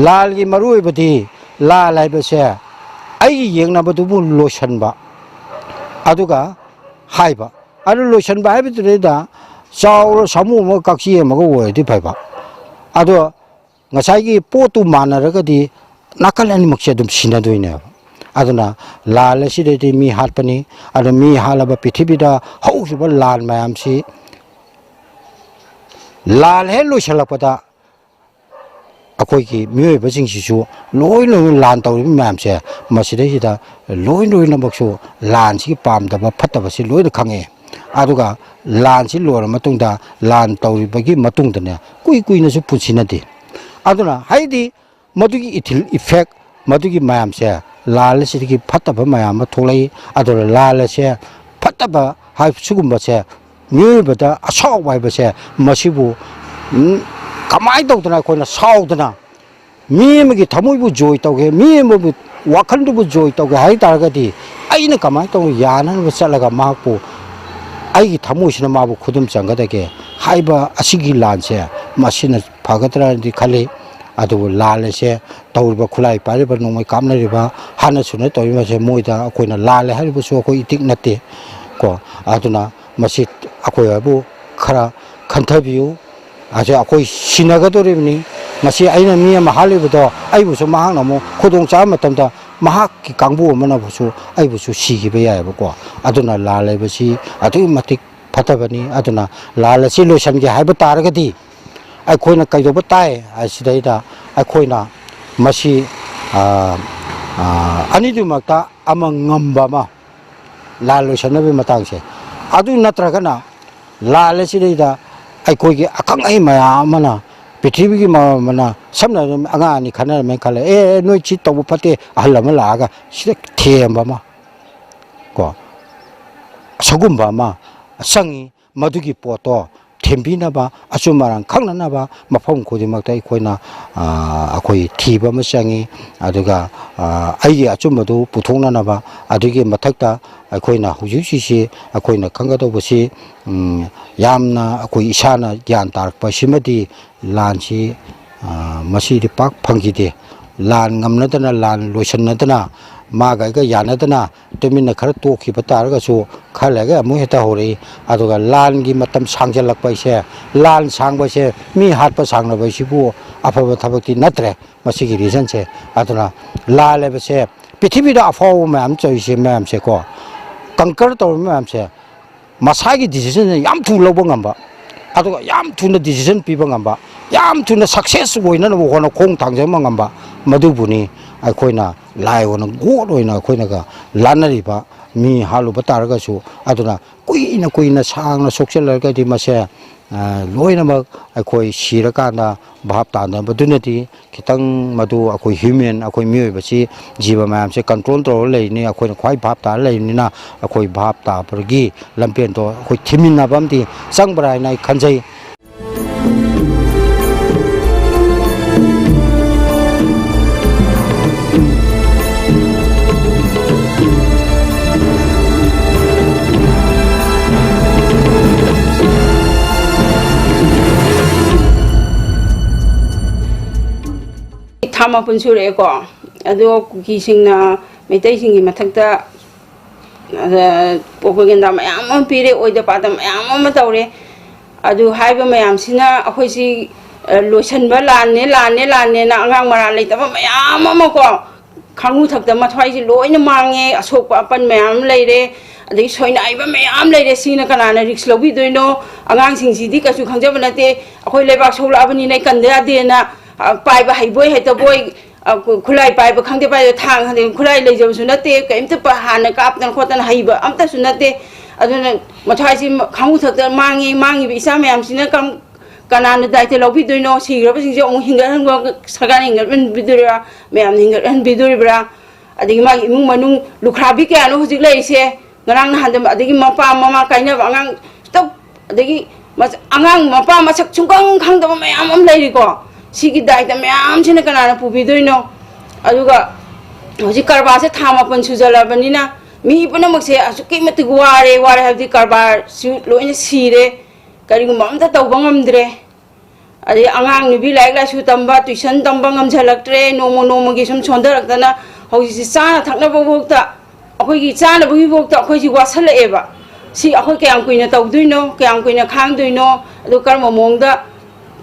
[SPEAKER 6] ꯂꯥꯜꯒꯤ ꯃꯔꯨꯑꯣꯏꯕꯗꯤ ꯂꯥꯜ ꯍꯥꯏꯕꯁꯦ ꯑꯩꯒꯤ ꯌꯦꯡꯅꯕꯗꯨꯕꯨ ꯂꯣꯏꯁꯤꯟꯕ ꯑꯗꯨꯒ ꯍꯥꯏꯕ ꯑꯗꯨ ꯂꯣꯏꯁꯤꯟꯕ ꯍꯥꯏꯕꯗꯨꯗꯩꯗ ꯆꯥꯎꯔ ꯁꯥꯃꯨ ꯑꯃꯒ ꯀꯛꯆꯤ ꯑꯃꯒ ꯑꯣꯏꯔꯗꯤ ꯐꯩꯕ ꯑꯗꯣ ꯉꯁꯥꯏꯒꯤ ꯄꯣꯠꯇꯨ ꯃꯥꯟꯅꯔꯒꯗꯤ ꯅꯥꯀꯜ ꯑꯅꯤꯃꯛꯁꯦ ꯑꯗꯨꯝ ꯁꯤꯟꯅꯗꯣꯏꯅꯦꯕ ꯑꯗꯨꯅ ꯂꯥꯜ ꯑꯁꯤꯗꯩꯗꯤ ꯃꯤ ꯍꯥꯠꯄꯅꯤ ꯑꯗꯣ ꯃꯤ ꯍꯥꯠꯂꯕ ꯄ꯭ꯔꯤꯊꯤꯕꯤꯗ ꯍꯧꯈꯤꯕ ꯂꯥꯟ ꯃꯌꯥꯝꯁꯤ ꯂꯥꯜ ꯍꯦꯛ ꯂꯣꯏꯁꯤꯜꯂꯛꯄꯗ ꯑꯩꯈꯣꯏꯒꯤ ꯃꯤꯑꯣꯏꯕꯁꯤꯡꯁꯤꯁꯨ ꯂꯣꯏꯅ ꯂꯥꯟ ꯇꯧꯔꯤꯕ ꯃꯌꯥꯝꯁꯦ ꯃꯁꯤꯗꯩꯁꯤꯗ ꯂꯣꯏꯅꯃꯛꯁꯨ ꯂꯥꯟꯁꯤꯒꯤ ꯄꯥꯝꯗꯕ ꯐꯠꯇꯕꯁꯤ ꯂꯣꯏꯅ ꯈꯪꯉꯛꯑꯦ ꯑꯗꯨꯒ ꯂꯥꯟꯁꯤ ꯂꯣꯏꯔ ꯃꯇꯨꯡꯗ ꯂꯥꯟ ꯇꯧꯔꯤꯕꯒꯤ ꯃꯇꯨꯡꯗꯅꯦ ꯀꯨꯏꯅꯁꯨ ꯄꯨꯟꯁꯤꯟꯅꯗꯦ ꯑꯗꯨꯅ ꯍꯥꯏꯗꯤ ꯃꯗꯨꯒꯤ ꯏꯊꯤꯜ ꯏꯐꯦꯛ ꯃꯗꯨꯒꯤ ꯃꯌꯥꯝꯁꯦ ꯂꯥꯜ ꯑꯁꯤꯗꯒꯤ ꯐꯠꯇꯕ ꯃꯌꯥꯝ ꯑꯃ ꯊꯣꯛꯂꯛꯏ ꯑꯗꯨꯅ ꯂꯥꯜ ꯑꯁꯦ ꯐꯠꯇꯕ ꯁꯤꯒꯨꯝꯕꯁꯦ ꯃꯤꯑꯣꯏꯕꯗ ꯑꯁꯥꯎꯕ ꯍꯥꯏꯕꯁꯦ ꯃꯁꯤꯕꯨ ꯀꯃꯥꯏꯅ ꯇꯧꯗꯅ ꯑꯩꯈꯣꯏꯅ ꯁꯥꯎꯗꯅ ꯃꯤ ꯑꯃꯒꯤ ꯊꯃꯣꯏꯕꯨ ꯖꯣꯏ ꯇꯧꯒꯦ ꯃꯤ ꯑꯃꯕꯨ ꯋꯥꯈꯜꯗꯨꯕꯨ ꯖꯣꯏ ꯇꯧꯒꯦ ꯍꯥꯏ ꯇꯥꯔꯒꯗꯤ ꯑꯩꯅ ꯀꯃꯥꯏꯅ ꯇꯧꯅ ꯌꯥꯅꯅꯕ ꯆꯠꯂꯒ ꯃꯍꯥꯛꯄꯨ ꯑꯩꯒꯤ ꯊꯃꯣꯏꯁꯤꯅ ꯃꯥꯕꯨ ꯈꯨꯗꯨꯝ ꯆꯟꯒꯗꯒꯦ ꯍꯥꯏꯕ ꯑꯁꯤꯒꯤ ꯂꯥꯟꯁꯦ ꯃꯁꯤꯅ ꯐꯒꯗ꯭ꯔꯅꯗꯤ ꯈꯜꯂꯤ ꯑꯗꯨꯕꯨ ꯂꯥꯟ ꯑꯁꯦ ꯇꯧꯔꯤꯕ ꯈꯨꯠꯂꯥꯏ ꯄꯥꯏꯔꯤꯕ ꯅꯣꯡꯃꯩ ꯀꯥꯞꯅꯔꯤꯕ ꯍꯥꯟꯅ ꯁꯨꯅ ꯇꯧꯔꯤꯕꯁꯦ ꯃꯣꯏꯗ ꯑꯩꯈꯣꯏꯅ ꯂꯥꯜꯂꯦ ꯍꯥꯏꯔꯤꯕꯁꯨ ꯑꯩꯈꯣꯏ ꯏꯇꯤꯛ ꯅꯠꯇꯦ ꯀꯣ ꯑꯗꯨꯅ ꯃꯁꯤ ꯑꯩꯈꯣꯏꯕꯨ ꯈꯔ ꯈꯟꯊꯕꯤꯌꯨ ꯑꯩꯈꯣꯏ ꯁꯤꯟꯅꯒꯗꯧꯔꯤꯕꯅꯤ ꯉꯁꯤ ꯑꯩꯅ ꯃꯤ ꯑꯃ ꯍꯥꯠꯂꯤꯕꯗꯣ ꯑꯩꯕꯨꯁꯨ ꯃꯍꯥꯛꯅ ꯑꯃꯨꯛ ꯈꯨꯗꯣꯡꯆꯥꯕ ꯃꯇꯝꯗ ꯃꯍꯥꯛꯀꯤ ꯀꯥꯡꯕꯨ ꯑꯃꯅꯕꯨꯁꯨ ꯑꯩꯕꯨꯁꯨ ꯁꯤꯈꯤꯕ ꯌꯥꯏꯑꯕꯀꯣ ꯑꯗꯨꯅ ꯂꯥꯟ ꯂꯩꯕꯁꯤ ꯑꯗꯨꯛꯀꯤ ꯃꯇꯤꯛ ꯐꯠꯇꯕꯅꯤ ꯑꯗꯨꯅ ꯂꯥꯟ ꯑꯁꯤ ꯂꯣꯏꯁꯤꯟꯒꯦ ꯍꯥꯏꯕ ꯇꯥꯔꯒꯗꯤ ꯑꯩꯈꯣꯏꯅ ꯀꯩꯗꯧꯕ ꯇꯥꯏ ꯍꯥꯏꯁꯤꯗꯩꯗ ꯑꯩꯈꯣꯏꯅ ꯃꯁꯤ ꯑꯅꯤꯗꯨꯃꯛꯇ ꯑꯃ ꯉꯝꯕ ꯑꯃ ꯂꯥꯟ ꯂꯣꯏꯁꯤꯟꯅꯕꯒꯤ ꯃꯇꯥꯡꯁꯦ ꯑꯗꯨ ꯅꯠꯇ꯭ꯔꯒꯅ ꯂꯥꯟ ꯑꯁꯤꯗꯩꯗ ꯑꯩꯈꯣꯏꯒꯤ ꯑꯈꯪ ꯑꯍꯩ ꯃꯌꯥꯝ ꯑꯃꯅ ꯄ꯭ꯔꯤꯊꯤꯕꯤꯒꯤ ꯑꯃꯅ ꯁꯝꯅ ꯍꯥꯏꯔꯕꯗ ꯑꯉꯥꯡ ꯑꯅꯤ ꯈꯟꯅꯔꯝꯃꯦ ꯈꯜꯂꯦ ꯅꯣꯏ ꯁꯤ ꯇꯧꯕ ꯐꯠꯇꯦ ꯑꯍꯜ ꯑꯃ ꯂꯥꯛꯑꯒ ꯁꯤꯗ ꯊꯦꯝꯕ ꯑꯃ ꯀꯣ ꯑꯁꯤꯒꯨꯝꯕ ꯑꯃ ꯆꯪꯉꯤ ꯃꯗꯨꯒꯤ ꯄꯣꯠꯇꯣ ꯊꯦꯝꯕꯤꯅꯕ ꯑꯆꯨꯝ ꯑꯔꯥꯟ ꯈꯪꯅꯅꯕ ꯃꯐꯝ ꯈꯨꯗꯤꯡꯃꯛꯇ ꯑꯩꯈꯣꯏ ꯊꯤꯕ ꯑꯃ ꯆꯪꯉꯤ ꯑꯗꯨꯒ ꯑꯩꯒꯤ ꯑꯆꯨꯝꯕꯗꯨ ꯄꯨꯊꯣꯛꯅꯅꯕ ꯑꯗꯨꯒꯤ ꯃꯊꯛꯇ ꯑꯩꯈꯣꯏꯅ ꯍꯧꯖꯤꯛꯁꯤ ꯑꯩꯈꯣꯏꯅ ꯈꯪꯒꯗꯧꯕꯁꯤ ꯌꯥꯝꯅ ꯑꯩꯈꯣꯏ ꯏꯁꯥꯅ ꯒ꯭ꯌꯥꯟ ꯇꯥꯔꯛꯄ ꯁꯤꯃꯗꯤ ꯂꯥꯟꯁꯤ ꯃꯁꯤꯗꯤ ꯄꯥꯛ ꯐꯪꯈꯤꯗꯦ ꯂꯥꯟ ꯉꯝꯅꯗꯅ ꯂꯥꯟ ꯂꯣꯏꯁꯤꯟꯅꯗꯅ ꯃꯥꯒ ꯑꯩꯒ ꯌꯥꯅꯗꯅ ꯇꯨꯃꯤꯟꯅ ꯈꯔ ꯇꯣꯛꯈꯤꯕ ꯇꯥꯔꯒꯁꯨ ꯈꯔ ꯂꯩꯔꯒ ꯑꯃꯨꯛ ꯍꯦꯛꯇ ꯍꯧꯔꯛꯏ ꯑꯗꯨꯒ ꯂꯥꯟꯒꯤ ꯃꯇꯝ ꯁꯥꯡꯖꯜꯂꯛꯄ ꯍꯥꯏꯁꯦ ꯂꯥꯟ ꯁꯥꯡꯕꯁꯦ ꯃꯤ ꯍꯥꯠꯄ ꯁꯥꯡꯅꯕ ꯍꯥꯏꯁꯤꯕꯨ ꯑꯐꯕ ꯊꯕꯛꯇꯤ ꯅꯠꯇ꯭ꯔꯦ ꯃꯁꯤꯒꯤ ꯔꯤꯖꯟꯁꯦ ꯑꯗꯨꯅ ꯂꯥꯟ ꯍꯥꯏꯕꯁꯦ ꯄ꯭ꯔꯤꯊꯤꯕꯤꯗ ꯑꯐꯥꯎꯕ ꯃꯌꯥꯝ ꯇꯧꯔꯤꯁꯦ ꯃꯌꯥꯝꯁꯦꯀꯣ ꯀꯪꯀꯔ ꯇꯧꯔꯤꯕ ꯃꯌꯥꯝꯁꯦ ꯃꯁꯥꯒꯤ ꯗꯤꯁꯤꯖꯟꯁꯦ ꯌꯥꯝ ꯊꯨꯅ ꯂꯧꯕ ꯉꯝꯕ ꯑꯗꯨꯒ ꯌꯥꯝ ꯊꯨꯅ ꯗꯤꯁꯤꯖꯟ ꯄꯤꯕ ꯉꯝꯕ ꯌꯥꯝ ꯊꯨꯅ ꯁꯛꯁꯦꯁ ꯑꯣꯏꯅꯅꯕ ꯍꯣꯠꯅ ꯈꯣꯡ ꯊꯥꯡꯖꯟꯕ ꯉꯝꯕ ꯃꯗꯨꯕꯨꯅꯤ ꯑꯩꯈꯣꯏꯅ ꯂꯥꯏ ꯑꯣꯏꯅ ꯒꯣꯠ ꯑꯣꯏꯅ ꯑꯩꯈꯣꯏꯅꯒ ꯂꯥꯟꯅꯔꯤꯕ ꯃꯤ ꯍꯥꯠꯂꯨꯕ ꯇꯥꯔꯒꯁꯨ ꯑꯗꯨꯅ ꯀꯨꯏꯅ ꯁꯥꯡꯅ ꯁꯣꯛꯆꯤꯜꯂꯒꯗꯤ ꯃꯁꯦ ꯂꯣꯏꯅꯃꯛ ꯑꯩꯈꯣꯏ ꯁꯤꯔꯀꯥꯟꯗ ꯚꯥꯞ ꯇꯥꯅꯕꯗꯨꯅꯗꯤ ꯈꯤꯇꯪ ꯃꯗꯨ ꯑꯩꯈꯣꯏ ꯍ꯭ꯌꯨꯃꯦꯟ ꯑꯩꯈꯣꯏ ꯃꯤꯑꯣꯏꯕꯁꯤ ꯖꯤꯕ ꯃꯌꯥꯝꯁꯦ ꯀꯟꯇ꯭ꯔꯣꯜ ꯇꯧꯔꯒ ꯂꯩꯔꯤꯅꯤ ꯑꯩꯈꯣꯏꯅ ꯈ꯭ꯋꯥꯏ ꯚꯥꯞ ꯇꯥꯔ ꯂꯩꯕꯅꯤꯅ ꯑꯩꯈꯣꯏ ꯚꯥꯞ ꯇꯥꯕꯒꯤ ꯂꯝꯕꯦꯟꯗꯣ ꯑꯩꯈꯣꯏ ꯊꯤꯃꯤꯟꯅꯕ ꯑꯃꯗꯤ ꯆꯪꯕ꯭ꯔꯥ ꯍꯥꯏꯅ ꯑꯩ ꯈꯟꯖꯩ
[SPEAKER 7] ꯊꯥꯃ ꯄꯨꯟ ꯁꯨꯔꯛꯑꯦꯀꯣ ꯑꯗꯣ ꯀꯨꯀꯤꯁꯤꯡꯅ ꯃꯩꯇꯩꯁꯤꯡꯒꯤ ꯃꯊꯛꯇ ꯄ꯭ꯔꯣꯄꯒꯦꯟꯗꯥ ꯃꯌꯥꯝ ꯑꯃ ꯄꯤꯔꯦ ꯑꯣꯏꯗ ꯄꯥꯗ ꯃꯌꯥꯝ ꯑꯃ ꯇꯧꯔꯦ ꯑꯗꯨ ꯍꯥꯏꯕ ꯃꯌꯥꯝꯁꯤꯅ ꯑꯩꯈꯣꯏꯁꯤ ꯂꯣꯏꯁꯤꯟꯕ ꯂꯥꯟꯅꯦꯅ ꯑꯉꯥꯡ ꯃꯔꯥꯜ ꯂꯩꯇꯕ ꯃꯌꯥꯝ ꯑꯃ ꯀꯣ ꯈꯥꯡꯉꯨ ꯊꯛꯇ ꯃꯊ꯭ꯋꯥꯏꯁꯤ ꯂꯣꯏꯅ ꯃꯥꯡꯉꯦ ꯑꯁꯣꯛꯄ ꯑꯄꯟ ꯃꯌꯥꯝ ꯂꯩꯔꯦ ꯑꯗꯒꯤ ꯁꯣꯏꯅꯥꯏꯕ ꯃꯌꯥꯝ ꯂꯩꯔꯦ ꯁꯤꯅ ꯀꯅꯥꯅ ꯔꯤꯛꯁ ꯂꯧꯕꯤꯗꯣꯏꯅꯣ ꯑꯉꯥꯡꯁꯤꯡꯁꯤꯗꯤ ꯀꯩꯁꯨ ꯈꯪꯖꯕ ꯅꯠꯇꯦ ꯑꯩꯈꯣꯏ ꯂꯩꯕꯥꯛ ꯁꯣꯛꯂꯛꯑꯕꯅꯤꯅ ꯀꯟꯗ ꯌꯥꯗꯦꯅ ꯄꯥꯏꯕ ꯍꯩꯕꯣꯏ ꯍꯩꯇꯕꯣꯏ ꯈꯨꯠꯂꯥꯏ ꯄꯥꯏꯕ ꯈꯪꯗꯦ ꯄꯥꯏꯕ ꯊꯥꯡ ꯈꯪꯗꯦ ꯈꯨꯠꯂꯥꯏ ꯂꯩꯖꯕꯁꯨ ꯅꯠꯇꯦ ꯀꯔꯤꯝꯇ ꯍꯥꯟꯅ ꯀꯥꯞꯇꯅ ꯈꯣꯠꯇꯅ ꯍꯩꯕ ꯑꯝꯇꯁꯨ ꯅꯠꯇꯦ ꯑꯗꯨꯅ ꯃꯊ꯭ꯋꯥꯏꯁꯤ ꯈꯥꯡꯉꯨ ꯊꯛꯇ ꯃꯥꯡꯉꯤꯕ ꯏꯆꯥ ꯃꯌꯥꯝꯁꯤꯅ ꯀꯅꯥꯅ ꯗꯥꯏꯇ ꯂꯧꯕꯤꯗꯣꯏꯅꯣ ꯁꯤꯈ꯭ꯔꯕꯁꯤꯡꯁꯦ ꯑꯃꯨꯛ ꯍꯤꯡꯒꯠꯍꯟꯕ ꯁꯔꯀꯥꯔꯅ ꯍꯤꯡꯒꯠꯍꯟꯕꯤꯗꯣꯔꯤꯕ꯭ꯔꯥ ꯃꯌꯥꯝꯅ ꯍꯤꯡꯒꯠꯍꯟꯕꯤꯗꯣꯔꯤꯕ꯭ꯔꯥ ꯑꯗꯒꯤ ꯃꯥꯒꯤ ꯏꯃꯨꯡ ꯃꯅꯨꯡ ꯂꯨꯈ꯭ꯔꯥꯕꯤ ꯀꯌꯥꯅꯣ ꯍꯧꯖꯤꯛ ꯂꯩꯔꯤꯁꯦ ꯉꯔꯥꯡ ꯅꯍꯥꯟꯗ ꯑꯗꯒꯤ ꯃꯄꯥ ꯃꯃꯥ ꯀꯥꯏꯅꯕ ꯑꯉꯥꯡ ꯑꯗꯒꯤ ꯑꯉꯥꯡ ꯃꯄꯥ ꯃꯁꯛ ꯁꯨꯡꯈꯪ ꯈꯪꯗꯕ ꯃꯌꯥꯝ ꯑꯃ ꯂꯩꯔꯤꯀꯣ ꯁꯤꯒꯤ ꯗꯥꯏꯇ ꯃꯌꯥꯝꯁꯤꯅ ꯀꯅꯥꯅ ꯄꯨꯕꯤꯗꯣꯏꯅꯣ ꯑꯗꯨꯒ ꯍꯧꯖꯤꯛ ꯀꯔꯕꯥꯔꯁꯦ ꯊꯥ 4 ꯁꯨꯖꯜꯂꯕꯅꯤꯅ ꯃꯤ ꯄꯨꯝꯅꯃꯛꯁꯦ ꯑꯁꯨꯛꯀꯤ ꯃꯇꯤꯛ ꯋꯥꯔꯦ ꯍꯥꯏꯕꯗꯤ ꯀꯔꯕꯥꯔꯁꯨ ꯂꯣꯏꯅ ꯁꯤꯔꯦ ꯀꯔꯤꯒꯨꯝꯕ ꯑꯝꯇ ꯇꯧꯕ ꯉꯝꯗ꯭ꯔꯦ ꯑꯗꯩ ꯑꯉꯥꯡ ꯅꯨꯕꯤ ꯂꯥꯏꯔꯤꯛ ꯂꯥꯏꯁꯨ ꯇꯝꯕ ꯇꯨꯏꯁꯟ ꯇꯝꯕ ꯉꯝꯁꯤꯜꯂꯛꯇ꯭ꯔꯦ ꯅꯣꯡꯃꯒꯤ ꯁꯨꯝ ꯁꯣꯟꯊꯔꯛꯇꯅ ꯍꯧꯖꯤꯛꯁꯤ ꯆꯥꯅ ꯊꯛꯅꯕꯐꯥꯎꯗ ꯑꯩꯈꯣꯏꯒꯤ ꯆꯥꯅꯕꯒꯤꯐꯥꯎꯗ ꯑꯩꯈꯣꯏꯁꯤ ꯋꯥꯁꯜꯂꯛꯑꯦꯕ ꯁꯤ ꯑꯩꯈꯣꯏ ꯀꯌꯥꯝ ꯀꯨꯏꯅ ꯇꯧꯗꯣꯏꯅꯣ ꯀꯌꯥꯝ ꯀꯨꯏꯅ ꯈꯥꯡꯗꯣꯏꯅോ ꯑꯗꯨ ꯀꯔꯝꯕ ꯃꯑꯣꯡꯗ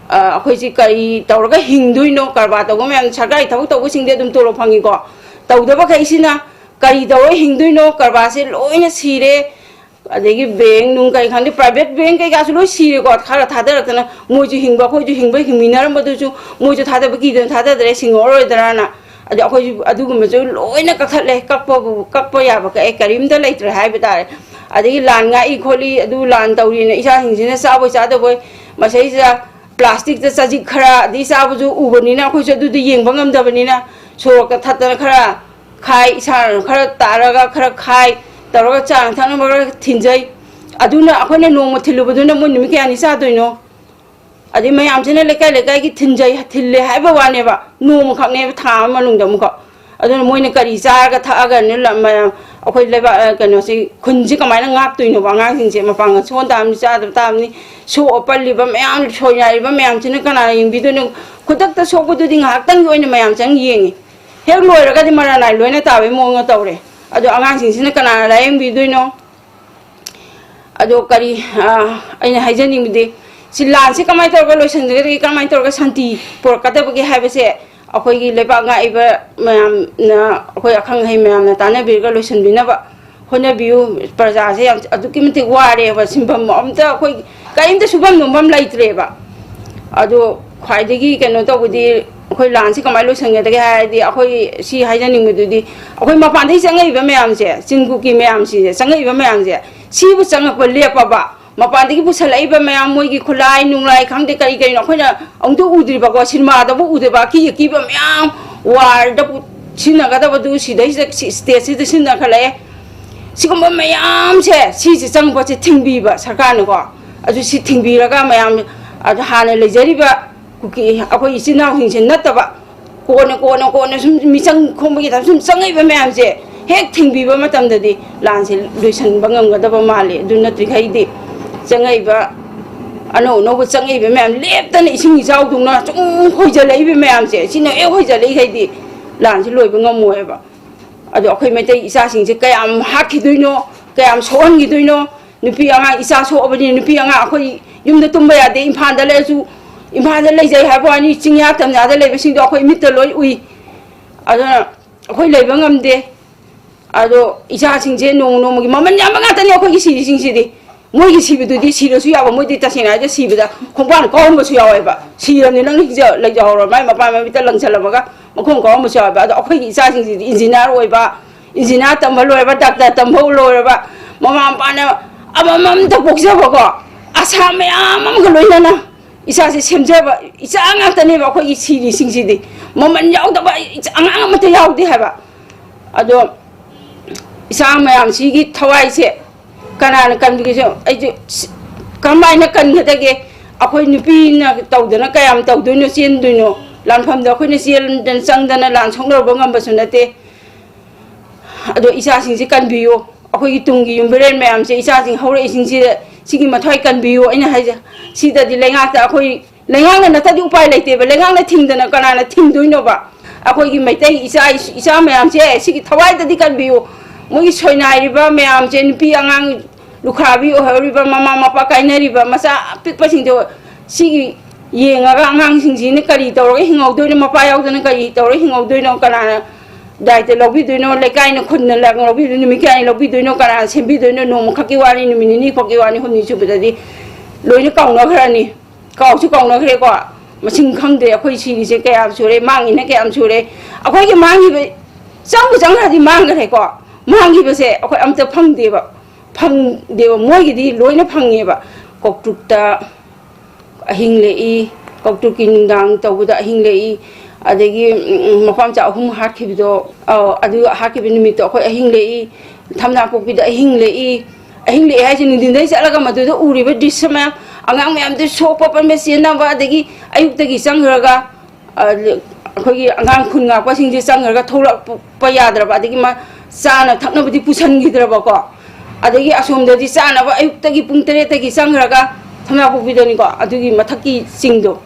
[SPEAKER 7] ꯑꯩꯈꯣꯏꯁꯤ ꯀꯔꯤ ꯇꯧꯔꯒ ꯍꯤꯡꯗꯣꯏꯅꯣ ꯀꯔꯕꯥꯔ ꯇꯧꯕ ꯃꯌꯥꯝ ꯁꯔꯀꯥꯔꯒꯤ ꯊꯕꯛ ꯇꯧꯕꯁꯤꯡꯗꯤ ꯑꯗꯨꯝ ꯇꯣꯂꯣꯞ ꯐꯪꯉꯤꯀꯣ ꯇꯧꯗꯕꯈꯩꯁꯤꯅ ꯀꯔꯤ ꯇꯧꯔꯒ ꯍꯤꯡꯗꯣꯏꯅꯣ ꯀꯔꯕꯥꯔꯁꯦ ꯂꯣꯏꯅ ꯁꯤꯔꯦ ꯑꯗꯒꯤ ꯕꯦꯡ ꯅꯨꯡ ꯀꯩ ꯈꯪꯗꯦ ꯄ꯭ꯔꯥꯏꯚꯦꯠ ꯕꯦꯡ ꯀꯩꯀꯥꯁꯨ ꯂꯣꯏ ꯁꯤꯔꯦꯀꯣ ꯈꯔ ꯊꯥꯗꯔꯛꯇꯅ ꯃꯣꯏꯁꯨ ꯍꯤꯡꯕ ꯑꯩꯈꯣꯏꯁꯨ ꯍꯤꯡꯃꯤꯟꯅꯔꯝꯕꯗꯨꯁꯨ ꯃꯣꯏꯁꯨ ꯊꯥꯗꯕ ꯀꯤꯗꯅ ꯊꯥꯗꯗ꯭ꯔꯦ ꯁꯤꯡꯉꯛꯑꯔꯣꯏꯗ꯭ꯔꯥꯅ ꯑꯗꯩ ꯑꯩꯈꯣꯏꯁꯨ ꯑꯗꯨꯒꯨꯝꯕꯁꯨ ꯂꯣꯏꯅ ꯀꯛꯊꯠꯂꯦ ꯀꯛꯄ ꯌꯥꯕ ꯀꯛꯑꯦ ꯀꯔꯤꯝꯇ ꯂꯩꯇ꯭ꯔꯦ ꯍꯥꯏꯕ ꯇꯥꯔꯦ ꯑꯗꯒꯤ ꯂꯥꯟ ꯉꯥꯛꯏ ꯈꯣꯠꯂꯤ ꯑꯗꯨ ꯂꯥꯟ ꯇꯧꯔꯤꯅ ꯏꯆꯥꯁꯤꯡꯁꯤꯅ ꯆꯥꯕꯣꯏ ꯆꯥꯗꯕꯣꯏ ꯃꯁꯩꯁꯤꯗ ꯄ꯭ꯂꯥꯁꯇꯤꯛꯇ ꯆꯖꯤꯛ ꯈꯔ ꯑꯗꯩ ꯆꯥꯕꯁꯨ ꯎꯕꯅꯤꯅ ꯑꯩꯈꯣꯏꯁꯨ ꯑꯗꯨꯗꯤ ꯌꯦꯡꯕ ꯉꯝꯗꯕꯅꯤꯅ ꯁꯣꯔꯣꯛꯇ ꯊꯠꯇꯅ ꯈꯔ ꯈꯥꯏ ꯏꯁꯥꯅ ꯈꯔ ꯇꯥꯔꯒꯈꯔ ꯈꯥꯏ ꯇꯧꯔꯒ ꯆꯥꯅ ꯊꯛꯅꯕ ꯈꯔ ꯊꯤꯟꯖꯩ ꯑꯗꯨꯅ ꯑꯩꯈꯣꯏꯅ ꯅꯣꯡꯃ ꯊꯤꯜꯂꯨꯕꯗꯨꯅ ꯃꯣꯏ ꯅꯨꯃꯤꯠ ꯀꯌꯥꯅꯤ ꯆꯥꯗꯣꯏꯅꯣ ꯑꯗꯩ ꯃꯌꯥꯝꯁꯤꯅ ꯂꯩꯀꯥꯏ ꯂꯩꯀꯥꯏꯒꯤ ꯊꯤꯜꯂꯦ ꯍꯥꯏꯕ ꯋꯥꯅꯦꯕ ꯅꯣꯡꯃꯈꯛꯅꯦꯕ ꯊꯥ ꯑꯃ ꯃꯅꯨꯡꯗ ꯑꯃꯨꯛꯀ ꯑꯗꯨꯅ ꯃꯣꯏꯅ ꯀꯔꯤ ꯆꯥꯔꯒ ꯊꯛꯑꯒ ꯑꯩꯈꯣꯏ ꯂꯩꯕꯥꯛ ꯀꯩꯅꯣꯁꯤ ꯈꯨꯟꯁꯤ ꯀꯃꯥꯏꯅ ꯉꯥꯛꯇꯣꯏꯅꯣꯕ ꯑꯉꯥꯡꯁꯤꯡꯁꯦ ꯃꯄꯥꯡꯒꯜ ꯁꯣꯟ ꯇꯥꯕꯅꯤ ꯆꯥꯗꯕ ꯇꯥꯕꯅꯤ ꯁꯣꯛꯑ ꯄꯜꯂꯤꯕ ꯃꯌꯥꯝ ꯁꯣꯏꯅꯔꯤꯕ ꯃꯌꯥꯝꯁꯤꯅ ꯀꯅꯥꯅ ꯌꯦꯡꯕꯤꯗꯣꯏꯅꯣ ꯈꯨꯗꯛꯇ ꯁꯣꯛꯄꯗꯨꯗꯤ ꯉꯥꯏꯍꯥꯛꯇꯪꯒꯤ ꯑꯣꯏꯅ ꯃꯌꯥꯝ ꯆꯪ ꯌꯦꯡꯉꯤ ꯍꯦꯛ ꯂꯣꯏꯔꯒꯗꯤ ꯃꯔꯥꯅꯥꯏ ꯂꯣꯏꯅ ꯇꯥꯕꯒꯤ ꯃꯑꯣꯡꯗ ꯇꯧꯔꯦ ꯑꯗꯣ ꯑꯉꯥꯡꯁꯤꯡꯁꯤꯅ ꯀꯅꯥꯅ ꯂꯥꯌꯦꯡꯕꯤꯗꯣꯏꯅꯣ ꯑꯗꯣ ꯀꯔꯤ ꯑꯩꯅ ꯍꯥꯏꯖꯅꯤꯡꯕꯗꯤ ꯁꯤ ꯂꯥꯟꯁꯤ ꯀꯃꯥꯏꯅ ꯇꯧꯔꯒ ꯂꯣꯏꯁꯤꯟꯒꯗꯒꯦ ꯀꯃꯥꯏꯅ ꯇꯧꯔꯒ ꯁꯥꯟꯇꯤ ꯄꯨꯔꯛꯀꯗꯕꯒꯦ ꯍꯥꯏꯕꯁꯦ ꯑꯩꯈꯣꯏꯒꯤ ꯂꯩꯕꯥꯛ ꯉꯥꯛꯏꯕ ꯃꯌꯥꯝꯅ ꯑꯩꯈꯣꯏ ꯑꯈꯪ ꯑꯍꯩ ꯃꯌꯥꯝꯅ ꯇꯥꯟꯅꯕꯤꯔꯒ ꯂꯣꯏꯁꯤꯟꯕꯤꯅꯕ ꯍꯣꯠꯅꯕꯤꯌꯨ ꯄ꯭ꯔꯖꯥꯁꯦ ꯌꯥꯝ ꯑꯗꯨꯛꯀꯤ ꯃꯇꯤꯛ ꯋꯥꯔꯦꯕ ꯁꯤꯟꯐꯝ ꯑꯝꯇ ꯑꯩꯈꯣꯏ ꯀꯔꯤꯝꯇ ꯁꯨꯐꯝ ꯅꯣꯝꯐꯝ ꯂꯩꯇ꯭ꯔꯦꯕ ꯑꯗꯣ ꯈ꯭ꯋꯥꯏꯗꯒꯤ ꯀꯩꯅꯣ ꯇꯧꯕꯗꯤ ꯑꯩꯈꯣꯏ ꯂꯥꯟꯁꯤ ꯀꯃꯥꯏꯅ ꯂꯣꯏꯁꯤꯟꯒꯗꯒꯦ ꯍꯥꯏꯔꯗꯤ ꯑꯩꯈꯣꯏ ꯁꯤ ꯍꯥꯏꯖꯅꯤꯡꯕꯗꯨꯗꯤ ꯑꯩꯈꯣꯏ ꯃꯄꯥꯟꯗꯒꯤ ꯆꯪꯉꯛꯏꯕ ꯃꯌꯥꯝꯁꯦ ꯆꯤꯡꯀꯨꯀꯤ ꯃꯌꯥꯝꯁꯤꯡꯁꯦ ꯆꯪꯉꯛꯏꯕ ꯃꯌꯥꯝꯁꯦ ꯁꯤꯕꯨ ꯆꯪꯉꯛꯄ ꯂꯦꯞꯄꯕ ꯃꯄꯥꯟꯗꯒꯤ ꯄꯨꯁꯜꯂꯛꯏꯕ ꯃꯌꯥꯝ ꯃꯣꯏꯒꯤ ꯈꯨꯠꯂꯥꯏ ꯅꯨꯡꯂꯥꯏ ꯈꯪꯗꯦ ꯀꯔꯤ ꯀꯔꯤꯅꯣ ꯑꯩꯈꯣꯏꯅ ꯑꯃꯨꯛꯇ ꯎꯗ꯭ꯔꯤꯕꯀꯣ ꯁꯤꯅꯦꯃꯥꯗꯕꯨ ꯎꯗ꯭ꯔꯤꯕ ꯑꯀꯤ ꯑꯀꯤꯕ ꯃꯌꯥꯝ ꯋꯥꯔꯗ ꯁꯤꯖꯤꯟꯅꯒꯗꯕꯗꯨ ꯁꯤꯗꯩꯁꯤꯗ ꯁ꯭ꯇꯦꯠꯁꯤꯗ ꯁꯤꯖꯤꯟꯅꯈꯠꯂꯛꯑꯦ ꯁꯤꯒꯨꯝꯕ ꯃꯌꯥꯝꯁꯦ ꯁꯤꯁꯦ ꯆꯪꯕꯁꯦ ꯊꯤꯡꯕꯤꯕ ꯁꯔꯀꯥꯔꯅꯀꯣ ꯑꯗꯨ ꯁꯤ ꯊꯤꯡꯕꯤꯔꯒ ꯃꯌꯥꯝ ꯑꯗ ꯍꯥꯟꯅ ꯂꯩꯖꯔꯤꯕ ꯀꯨꯀꯤ ꯑꯩꯈꯣꯏ ꯏꯆꯤꯟ ꯏꯅꯥꯎꯁꯤꯡꯁꯦ ꯅꯠꯇꯕ ꯀꯣꯟꯅ ꯁꯨꯝ ꯃꯤꯆꯪ ꯈꯣꯝꯕꯒꯤ ꯁꯨꯝ ꯆꯪꯉꯛꯏꯕ ꯃꯌꯥꯝꯁꯦ ꯍꯦꯛ ꯊꯤꯡꯕꯤꯕ ꯃꯇꯝꯗꯗꯤ ꯂꯥꯟꯁꯦ ꯂꯣꯏꯁꯤꯟꯕ ꯉꯝꯒꯗꯕ ꯃꯥꯜꯂꯤ ꯑꯗꯨ ꯅꯠꯇ꯭ꯔꯤꯈꯩꯗꯤ ꯆꯪꯉꯛꯏꯕ ꯑꯅꯧ ꯑꯅꯧꯕ ꯆꯪꯉꯛꯏꯕ ꯃꯌꯥꯝ ꯂꯦꯞꯇꯅ ꯏꯁꯤꯡ ꯏꯆꯥꯎꯗꯧꯅ ꯁꯨꯝ ꯍꯣꯏꯖꯜꯂꯛꯏꯕ ꯃꯌꯥꯝꯁꯦ ꯁꯤꯅ ꯍꯦꯛ ꯍꯣꯏꯖꯜꯂꯛꯏꯈꯩꯗꯤ ꯂꯥꯟꯁꯦ ꯂꯣꯏꯕ ꯉꯝꯃꯣꯏꯕ ꯑꯗꯣ ꯑꯩꯈꯣꯏ ꯃꯩꯇꯩ ꯏꯆꯥꯁꯤꯡꯁꯦ ꯀꯌꯥꯝ ꯍꯥꯠꯈꯤꯗꯣꯏꯅꯣ ꯀꯌꯥꯝ ꯁꯣꯛꯍꯟꯈꯤꯗꯣꯏꯅꯣ ꯅꯨꯄꯤ ꯑꯉꯥꯡ ꯏꯆꯥ ꯁꯣꯛꯑꯕꯅꯤ ꯅꯨꯄꯤ ꯑꯉꯥꯡ ꯑꯩꯈꯣই ꯌꯨꯝꯗ ꯇꯨꯝꯕ ꯌꯥꯗꯦ ꯏꯝꯐꯥꯜꯗ ꯂꯩꯔꯁꯨ ꯏꯝꯐꯥꯜꯗ ꯂꯩꯖꯩ ꯍꯥꯏꯕ ꯋꯥꯅꯤ ꯆꯤꯡꯌꯥ ꯇꯝꯌꯥꯗ ꯂꯩꯕꯁꯤꯡꯗꯣ ꯑꯩꯈꯣꯏ ꯃꯤꯠꯇ ꯂꯣꯏ ꯎꯏ ꯑꯗꯨꯅ ꯑꯩꯈꯣꯏ ꯂꯩꯕ ꯉꯝꯗꯦ ꯑꯗꯣ ꯏꯆꯥꯁꯤꯡꯁꯦ ꯅꯣꯡꯃ ꯅꯣꯡꯃꯒꯤ ꯃꯃꯜ ꯌꯥꯝꯕ ꯉꯥꯛꯇꯅꯤ ꯑꯩꯈꯣꯏꯒꯤ ꯁꯤꯔꯤꯁꯤꯡꯁꯤꯗꯤ ꯃꯣꯏꯒꯤ ꯁꯤꯕꯗꯨꯗꯤ ꯁꯤꯔꯁꯨ ꯌꯥꯕ ꯃꯣꯏꯗꯤ ꯇꯁꯦꯡꯅ ꯍꯥꯏꯔꯒ ꯁꯤꯕꯗ ꯈꯣꯡꯕꯥꯟ ꯀꯥꯎꯔꯝꯕꯁꯨ ꯌꯥꯎꯋꯦꯕ ꯁꯤꯔꯕꯅꯤ ꯅꯪ ꯂꯩꯖꯍꯧꯔ ꯃꯥꯏ ꯃꯄꯥ ꯃꯃꯤꯠꯇ ꯂꯪꯁꯜꯂꯝꯃꯒ ꯃꯈꯣꯡ ꯀꯥꯎꯔꯝꯕꯁꯨ ꯌꯥꯎꯋꯦꯕ ꯑꯗꯣ ꯑꯩꯈꯣꯏꯒꯤ ꯏꯆꯥꯁꯤꯡꯁꯤꯗꯤ ꯏꯟꯖꯤꯅꯤꯌꯥꯔ ꯑꯣꯏꯕ ꯏꯟꯖꯤꯅꯤꯌꯥꯔ ꯇꯝꯕ ꯂꯣꯏꯔꯕ ꯗꯥꯛꯇꯔ ꯇꯝꯕ ꯂꯣꯏꯔꯕ ꯃꯃꯥ ꯃꯄꯥꯅ ꯑꯃꯃꯝꯇ ꯄꯣꯛꯆꯕꯀꯣ ꯑꯁꯥ ꯃꯌꯥꯝ ꯑꯃꯒ ꯂꯣꯏꯅꯅ ꯏꯆꯥꯁꯦ ꯁꯦꯝꯖꯕ ꯏꯆꯥ ꯉꯥꯛꯇꯅꯦꯕ ꯑꯩꯈꯣꯏꯒꯤ ꯁꯤꯔꯤꯁꯤꯡꯁꯤꯗꯤ ꯃꯃꯜ ꯌꯥꯎꯗꯕ ꯑꯉꯥꯡ ꯑꯃꯠꯇ ꯌꯥꯎꯗꯦ ꯍꯥꯏꯕ ꯑꯗꯣ ꯏꯆꯥ ꯃꯌꯥꯝꯁꯤꯒꯤ ꯊꯋꯥꯏꯁꯦ ꯀꯅꯥꯅ ꯀꯟꯕꯤꯒꯦ ꯑꯩꯁꯨ ꯀꯃꯥꯏꯅ ꯀꯟꯒꯗꯒꯦ ꯑꯩꯈꯣꯏ ꯅꯨꯄꯤꯅ ꯇꯧꯗꯅ ꯀꯌꯥꯝ ꯇꯧꯗꯣꯏꯅꯣ ꯆꯦꯟꯗꯣꯏꯅꯣ ꯂꯥꯟꯐꯝꯗ ꯑꯩꯈꯣꯏꯅ ꯆꯦꯟꯗꯅ ꯆꯪꯗꯅ ꯂꯥꯟ ꯁꯣꯛꯅꯔꯨꯕ ꯉꯝꯕꯁꯨ ꯅꯠꯇꯦ ꯑꯗꯣ ꯏꯆꯥꯁꯤꯡꯁꯤ ꯀꯟꯕꯤꯌꯨ ꯑꯩꯈꯣꯏꯒꯤ ꯇꯨꯡꯒꯤ ꯌꯨꯝꯕꯤꯔꯦꯟ ꯃꯌꯥꯝꯁꯦ ꯏꯆꯥꯁꯤꯡ ꯍꯧꯔꯛꯏꯁꯤꯡꯁꯤꯗ ꯁꯤꯒꯤ ꯃꯊ꯭ꯋꯥꯏ ꯀꯟꯕꯤꯌꯨ ꯑꯩꯅ ꯍꯥꯏꯖ ꯁꯤꯗꯗꯤ ꯂꯩꯉꯥꯛꯇ ꯑꯩꯈꯣꯏ ꯂꯩꯉꯥꯛꯅ ꯅꯠꯇꯗꯤ ꯎꯄꯥꯏ ꯂꯩꯇꯦꯕ ꯂꯩꯉꯥꯛꯅ ꯊꯤꯡꯗꯅ ꯀꯅꯥꯅ ꯊꯤꯡꯗꯣꯏꯅꯣꯕ ꯑꯩꯈꯣꯏꯒꯤ ꯃꯩꯇꯩ ꯏꯆꯥ ꯃꯌꯥꯝꯁꯦ ꯁꯤꯒꯤ ꯊꯋꯥꯏꯗꯗꯤ ꯀꯟꯕꯤꯌꯨ ꯃꯣꯏꯒꯤ ꯁꯣꯏꯅꯥꯏꯔꯤꯕ ꯃꯌꯥꯝꯁꯦ ꯅꯨꯄꯤ ꯑꯉꯥꯡ ꯂꯨꯈ꯭ꯔꯥꯕꯤ ꯑꯣꯏꯍꯧꯔꯤꯕ ꯃꯃꯥ ꯃꯄꯥ ꯀꯥꯏꯅꯔꯤꯕ ꯃꯆꯥ ꯑꯄꯤꯛꯄꯁꯤꯡꯗꯣ ꯁꯤꯒꯤ ꯌꯦꯡꯉꯒ ꯑꯉꯥꯡꯁꯤꯡꯁꯤꯅ ꯀꯔꯤ ꯇꯧꯔꯒ ꯍꯤꯡꯍꯧꯗꯣꯏꯅꯣ ꯃꯄꯥ ꯌꯥꯎꯗꯅ ꯀꯔꯤ ꯇꯧꯔꯒ ꯍꯤꯡꯍꯧꯗꯣꯏꯅꯣ ꯀꯅꯥꯅ ꯗꯥꯏꯇ ꯂꯧꯕꯤꯗꯣꯏꯅꯣ ꯂꯩꯀꯥꯏꯅ ꯈꯨꯟꯅ ꯂꯧꯕꯤꯗꯣꯏꯅꯣ ꯅꯨꯃꯤꯠ ꯀꯌꯥꯅꯤ ꯂꯧꯕꯤꯗꯣꯏꯅꯣ ꯀꯅꯥꯅ ꯁꯦꯝꯕꯤꯗꯣꯏꯅꯣ ꯅꯣꯡꯃ ꯈꯛꯀꯤ ꯋꯥꯅꯤ ꯅꯨꯃꯤꯠ ꯅꯤꯅꯤ ꯈꯛꯀꯤ ꯋꯥꯅꯤ ꯍꯨꯝꯅꯤ ꯁꯨꯕꯗꯗꯤ ꯂꯣꯏꯅ ꯀꯥꯎꯅꯈ꯭ꯔꯅꯤ ꯀꯥꯎꯁꯨ ꯀꯥꯎꯅꯈ꯭ꯔꯦꯀꯣ ꯃꯁꯤꯡ ꯈꯪꯗꯦ ꯑꯩꯈꯣꯏ ꯁꯤꯔꯤꯁꯦ ꯀꯌꯥꯝ ꯁꯨꯔꯦ ꯃꯥꯡꯉꯤꯅ ꯀꯌꯥꯝ ꯁꯨꯔꯦ ꯑꯩꯈꯣꯏꯒꯤ ꯃꯥꯡꯉꯤꯕ ꯆꯪꯈ꯭ꯔꯗꯤ ꯃꯥꯡꯈ꯭ꯔꯦꯀꯣ ꯃꯥꯡꯈꯤꯕꯁꯦ ꯑꯩꯈꯣꯏ ꯑꯝꯇ ꯐꯪꯗꯦꯕ ꯃꯣꯏꯒꯤꯗꯤ ꯂꯣꯏꯅ ꯐꯪꯉꯦꯕ ꯀꯧꯇꯨꯛꯇ ꯑꯍꯤꯡ ꯂꯦꯛꯏ ꯀꯧꯇꯨꯛꯀꯤ ꯅꯨꯡꯗꯥꯡ ꯇꯧꯕꯗ ꯑꯍꯤꯡ ꯂꯦꯛꯏ ꯑꯗꯒꯤ ꯃꯄꯥꯝꯆꯥ 3 ꯍꯥꯠꯈꯤꯕꯗꯣ ꯑꯗꯨ ꯍꯥꯠꯈꯤꯕ ꯅꯨꯃꯤꯠꯇꯣ ꯑꯩꯈꯣꯏ ꯑꯍꯤꯡ ꯂꯦꯛꯏ ꯊꯝꯅꯥꯄꯣꯛꯄꯤꯗ ꯑꯍꯤꯡ ꯂꯦꯛꯏ ꯍꯥꯏꯁꯦ ꯅꯨꯡꯊꯤꯟꯗꯩ ꯆꯠꯂꯒ ꯃꯗꯨꯗ ꯎꯔꯤꯕ ꯗ꯭ꯔꯤꯁ ꯃꯌꯥꯝ ꯑꯉꯥꯡ ꯃꯌꯥꯝꯗꯨ ꯁꯣꯛꯄ ꯄꯟꯕ ꯆꯦꯟꯅꯕ ꯑꯗꯒꯤ ꯑꯌꯨꯛꯇꯒꯤ ꯆꯪꯈ꯭ꯔꯒ ꯑꯩꯈꯣꯏꯒꯤ ꯑꯉꯥꯡ ꯈꯨꯟ ꯉꯥꯛꯄꯁꯤꯡꯁꯦ ꯆꯪꯈ꯭ꯔꯒ ꯊꯣꯛꯂꯛꯄ ꯌꯥꯗ꯭ꯔꯕ ꯑꯗꯒꯤ ꯆꯥꯅ ꯊꯛꯅꯕꯗꯤ ꯄꯨꯁꯟꯈꯤꯗ꯭ꯔꯕꯀꯣ ꯑꯗꯒꯤ ꯑꯁꯣꯝꯗꯗꯤ ꯆꯥꯅꯕ ꯑꯌꯨꯛꯇꯒꯤ ꯄꯨꯡ 7ꯇꯒꯤ ꯆꯪꯈ꯭ꯔꯒ ꯊꯝꯅꯥꯄꯣꯛꯄꯤꯗꯅꯤꯀꯣ ꯑꯗꯨꯒꯤ ꯃꯊꯛꯀꯤ ꯆꯤꯡꯗꯣ